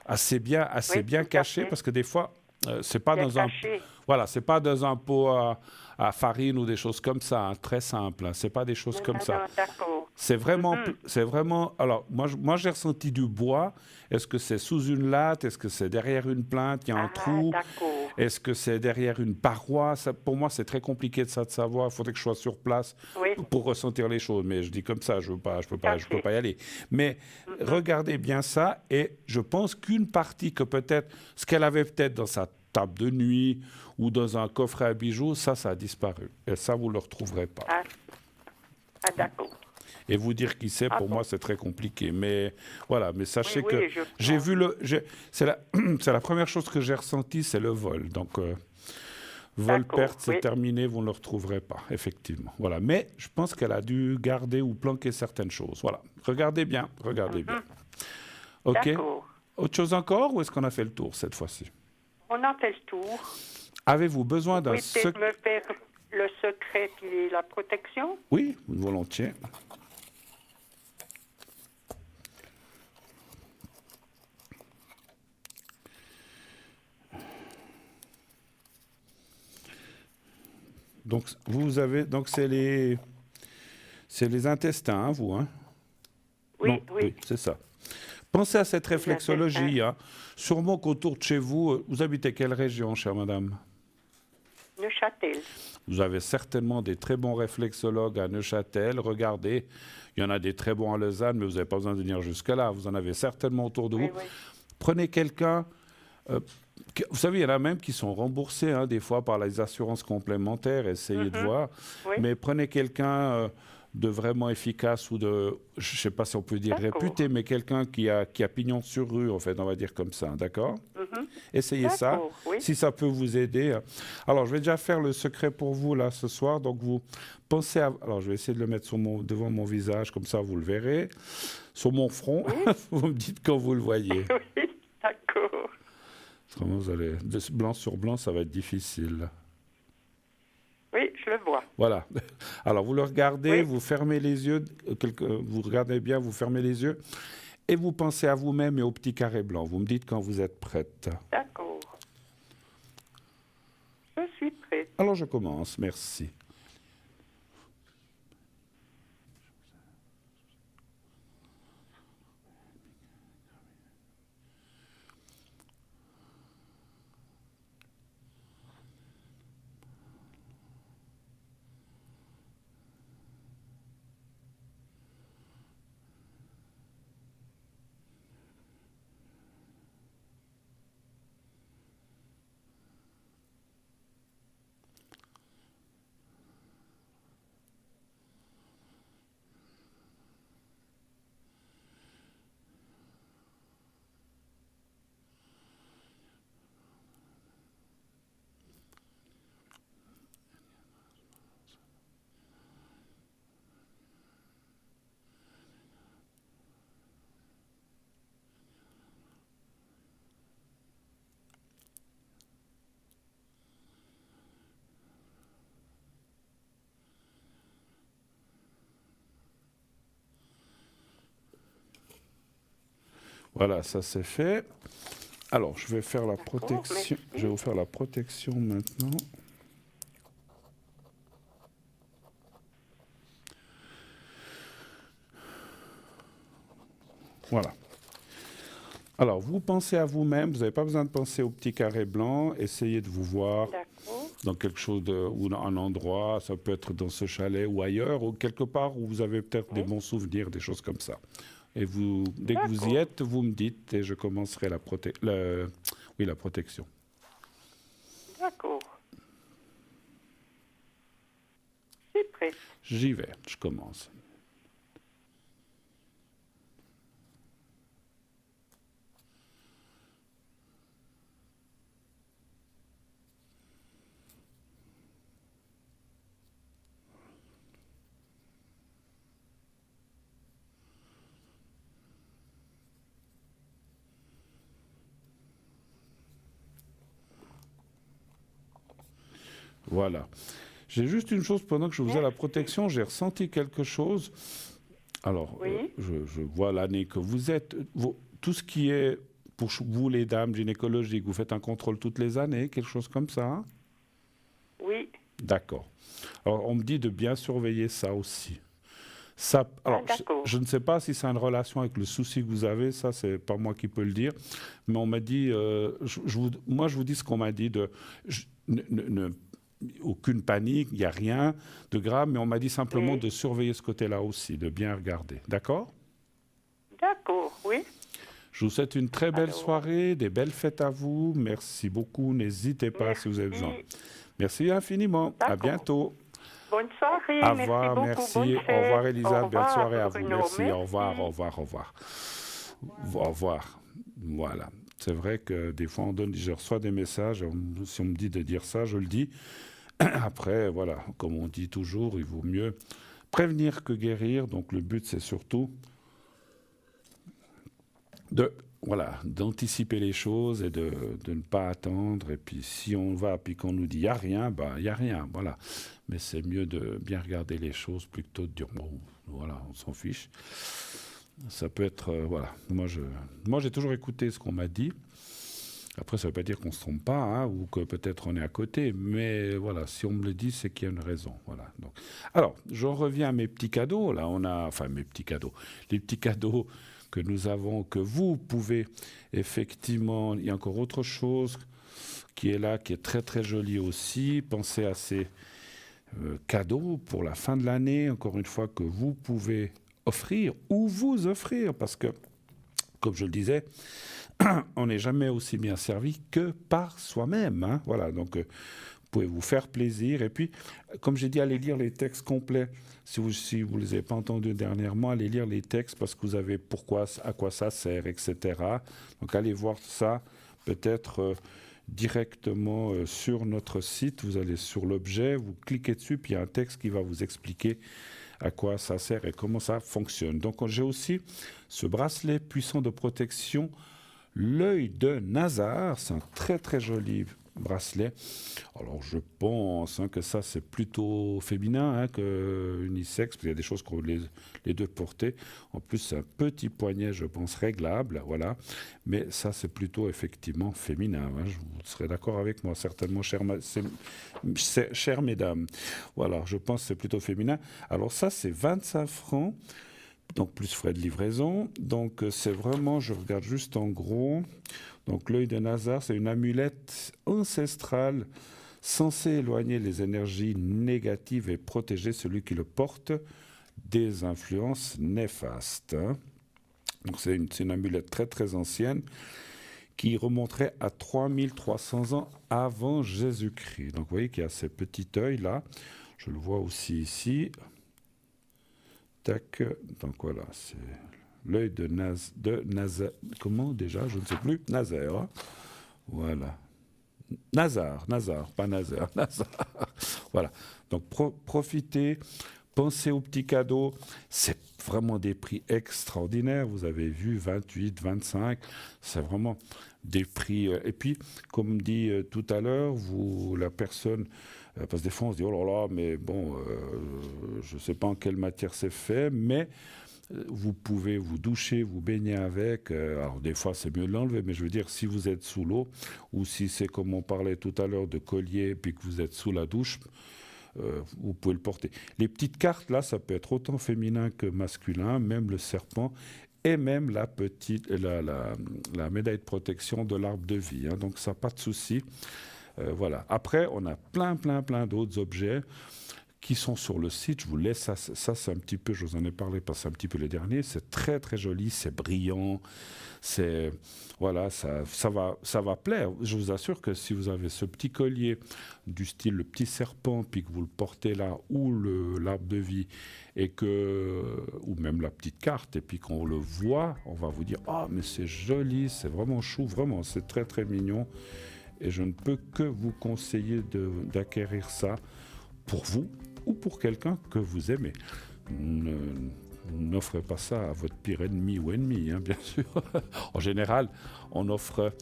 assez bien Oui, tout à cachées, fait. parce que des fois, c'est pas Bien dans un... caché. Voilà, c'est pas dans un pot à farine ou des choses comme ça, hein, très simple. Hein, c'est pas des choses comme Non, ça. non, d'accord. C'est vraiment. Alors, moi j'ai ressenti du bois. Est-ce que c'est sous une latte? Est-ce que c'est derrière une plinthe? Il y a un trou? D'accord. Est-ce que c'est derrière une paroi? Ça, pour moi, c'est très compliqué de savoir. Il faudrait que je sois sur place Oui. pour ressentir les choses. Mais je dis comme ça, je peux pas y aller. Mais Mm-hmm. regardez bien ça. Et je pense qu'une partie que peut-être, ce qu'elle avait peut-être dans sa table de nuit ou dans un coffret à bijoux, ça a disparu. Et ça, vous ne le retrouverez pas. Ah, d'accord. Et vous dire qui c'est, pour bon. moi, c'est très compliqué. Mais voilà, mais sachez Oui, que je j'ai pense. vu c'est la première chose que j'ai ressentie, c'est le vol. Donc, vol, D'accord, perte, c'est oui. terminé, vous ne le retrouverez pas, effectivement. Voilà. Mais je pense qu'elle a dû garder ou planquer certaines choses. Voilà. Regardez bien, regardez bien. OK? D'accord. Autre chose encore, ou est-ce qu'on a fait le tour cette fois-ci? On a fait le tour. Avez-vous besoin d'un Oui, peut-être me faire le secret et la protection. Oui, volontiers. Donc c'est les intestins, hein, vous, hein? Oui, Non, oui. c'est ça. Pensez à cette Vous avez réflexologie. Hein. Sûrement qu'autour de chez vous, vous habitez quelle région, chère madame? Neuchâtel. Vous avez certainement des très bons réflexologues à Neuchâtel. Regardez, il y en a des très bons à Lausanne, mais vous n'avez pas besoin de venir jusque-là. Vous en avez certainement autour de vous. Oui. Prenez quelqu'un. Vous savez, il y en a même qui sont remboursés hein, des fois par les assurances complémentaires. Essayez de voir. Oui. Mais prenez quelqu'un de vraiment efficace ou de, je ne sais pas si on peut dire D'accord. réputé, mais quelqu'un qui a pignon sur rue, en fait, on va dire comme ça. D'accord? Essayez ça, D'accord, oui. si ça peut vous aider. Alors, je vais déjà faire le secret pour vous, là, ce soir. Donc, vous pensez à... Alors, je vais essayer de le mettre devant mon visage, comme ça, vous le verrez. Sur mon front, vous me dites quand vous le voyez. Oui, d'accord. Autrement, vous allez... De blanc sur blanc, ça va être difficile. Oui, je le vois. Voilà. Alors, vous le regardez, Oui. vous fermez les yeux, vous regardez bien, vous fermez les yeux, et vous pensez à vous-même et au petit carré blanc. Vous me dites quand vous êtes prête. D'accord. Je suis prête. Alors, je commence. Merci. Voilà, ça c'est fait. Alors, je vais faire la protection. merci. Je vais vous faire la protection maintenant. Voilà. Alors, vous pensez à vous-même, vous n'avez pas besoin de penser au petit carré blanc, essayez de vous voir D'accord. dans quelque chose ou un endroit, ça peut être dans ce chalet ou ailleurs, ou quelque part où vous avez peut-être des bons souvenirs, des choses comme ça. Et vous, dès que vous y êtes, vous me dites et je commencerai la protection. D'accord. Je suis prête. J'y vais, je commence. Voilà. J'ai juste une chose, pendant que je faisais la protection, j'ai ressenti quelque chose. Alors, Oui. je vois l'année que vous êtes. Tout ce qui est, pour vous les dames gynécologiques, vous faites un contrôle toutes les années, quelque chose comme ça hein? Oui. D'accord. Alors, on me dit de bien surveiller ça aussi. Ça, alors, d'accord. je ne sais pas si c'est une relation avec le souci que vous avez, ça, c'est pas moi qui peux le dire, mais on m'a dit, moi, je vous dis ce qu'on m'a dit, aucune panique, il n'y a rien de grave, mais on m'a dit simplement de surveiller ce côté-là aussi, de bien regarder. D'accord? D'accord, oui. Je vous souhaite une très belle soirée, des belles fêtes à vous. Merci beaucoup. N'hésitez pas si vous avez besoin. Merci infiniment. À bientôt. Bonne soirée. Au revoir, merci. Beaucoup. merci. Bonne fête. Au revoir, Elisa. Au Bonne revoir, soirée à vous. Bruno. Merci. Merci. Au revoir, au revoir, au revoir. Au revoir. Voilà. C'est vrai que des fois, je reçois des messages. Si on me dit de dire ça, je le dis. Après, voilà, comme on dit toujours, il vaut mieux prévenir que guérir. Donc, le but, c'est surtout d'anticiper les choses et de ne pas attendre. Et puis, si on va, puis qu'on nous dit il n'y a rien, il n'y a rien. Voilà. Mais c'est mieux de bien regarder les choses plutôt de dire bon, voilà, on s'en fiche. Ça peut être, voilà. Moi, j'ai toujours écouté ce qu'on m'a dit. Après, ça ne veut pas dire qu'on ne se trompe pas, hein, ou que peut-être on est à côté, mais voilà, si on me le dit, c'est qu'il y a une raison. Voilà. Donc, alors, j'en reviens à mes petits cadeaux. Là, mes petits cadeaux. Les petits cadeaux que nous avons, que vous pouvez effectivement. Il y a encore autre chose qui est là, qui est très très joli aussi. Pensez à ces cadeaux pour la fin de l'année, encore une fois, que vous pouvez offrir ou vous offrir, parce que, comme je le disais, on n'est jamais aussi bien servi que par soi-même. Hein. Voilà, donc vous pouvez vous faire plaisir. Et puis, comme j'ai dit, allez lire les textes complets. Si vous les avez pas entendus dernièrement, allez lire les textes parce que vous avez pourquoi, à quoi ça sert, etc. Donc allez voir ça, peut-être directement sur notre site. Vous allez sur l'objet, vous cliquez dessus, puis il y a un texte qui va vous expliquer à quoi ça sert et comment ça fonctionne. Donc j'ai aussi ce bracelet puissant de protection, l'œil de Nazar. C'est un très très joli bracelet. Alors je pense que ça c'est plutôt féminin que unisexe, parce qu'il y a des choses qu'on les deux porter. En plus c'est un petit poignet, je pense, réglable, voilà. Mais ça c'est plutôt effectivement féminin. Hein. Vous serez d'accord avec moi, certainement, chères mesdames. Voilà, je pense que c'est plutôt féminin. Alors ça c'est 25 francs. Donc plus frais de livraison. Donc c'est vraiment, je regarde juste en gros. Donc l'œil de Nazar, c'est une amulette ancestrale censée éloigner les énergies négatives et protéger celui qui le porte des influences néfastes. Hein. Donc c'est une amulette très très ancienne qui remonterait à 3300 ans avant Jésus-Christ. Donc vous voyez qu'il y a ce petit œil là. Je le vois aussi ici. Tac, donc voilà, c'est l'œil de Nazar. Comment déjà? Je ne sais plus. Nazar. Hein. Voilà. Nazar, pas Nazar. Nazar. Voilà. Donc profitez, pensez aux petits cadeaux. C'est vraiment des prix extraordinaires. Vous avez vu 28, 25. C'est vraiment des prix. Et puis, comme dit tout à l'heure, la personne. Parce que des fois, on se dit, oh là là, mais bon, je ne sais pas en quelle matière c'est fait, mais vous pouvez vous doucher, vous baigner avec. Alors, des fois, c'est mieux de l'enlever, mais je veux dire, si vous êtes sous l'eau, ou si c'est comme on parlait tout à l'heure de collier, puis que vous êtes sous la douche, vous pouvez le porter. Les petites cartes, là, ça peut être autant féminin que masculin, même le serpent, et même la médaille de protection de l'arbre de vie. Hein, donc, ça, pas de souci. Voilà. Après, on a plein d'autres objets qui sont sur le site. Je vous laisse ça c'est un petit peu, je vous en ai parlé parce que c'est un petit peu les derniers. C'est très très joli, c'est brillant, c'est voilà, ça va plaire. Je vous assure que si vous avez ce petit collier du style le petit serpent, puis que vous le portez là, ou l'arbre de vie, ou même la petite carte, et puis qu'on le voit, on va vous dire ah mais c'est joli, c'est vraiment chou, vraiment, c'est très très mignon. Et je ne peux que vous conseiller d'acquérir ça pour vous ou pour quelqu'un que vous aimez. N'offrez pas ça à votre pire ennemi ou ennemi, hein, bien sûr. En général, on offre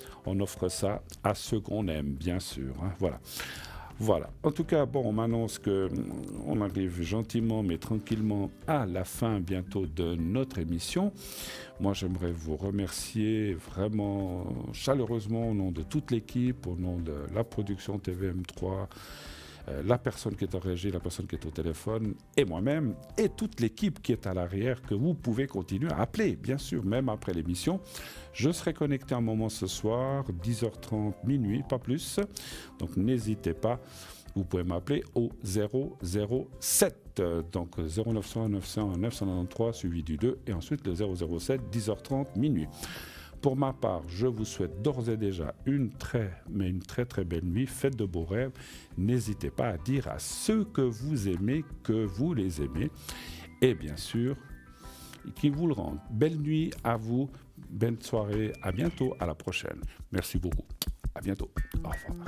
ça à ceux qu'on aime, bien sûr. Hein, voilà. En tout cas, bon, on m'annonce qu'on arrive gentiment mais tranquillement à la fin bientôt de notre émission. Moi, j'aimerais vous remercier vraiment chaleureusement au nom de toute l'équipe, au nom de la production TVM3, la personne qui est en régie, la personne qui est au téléphone, et moi-même, et toute l'équipe qui est à l'arrière, que vous pouvez continuer à appeler, bien sûr, même après l'émission. Je serai connecté un moment ce soir, 10h30, minuit, pas plus. Donc n'hésitez pas, vous pouvez m'appeler au 007, donc 0900 900 993 suivi du 2, et ensuite le 007, 10h30, minuit. Pour ma part, je vous souhaite d'ores et déjà une très très belle nuit, faites de beaux rêves. N'hésitez pas à dire à ceux que vous aimez que vous les aimez. Et bien sûr, qu'ils vous le rendent. Belle nuit à vous, belle soirée, à bientôt, à la prochaine. Merci beaucoup. À bientôt. Au revoir.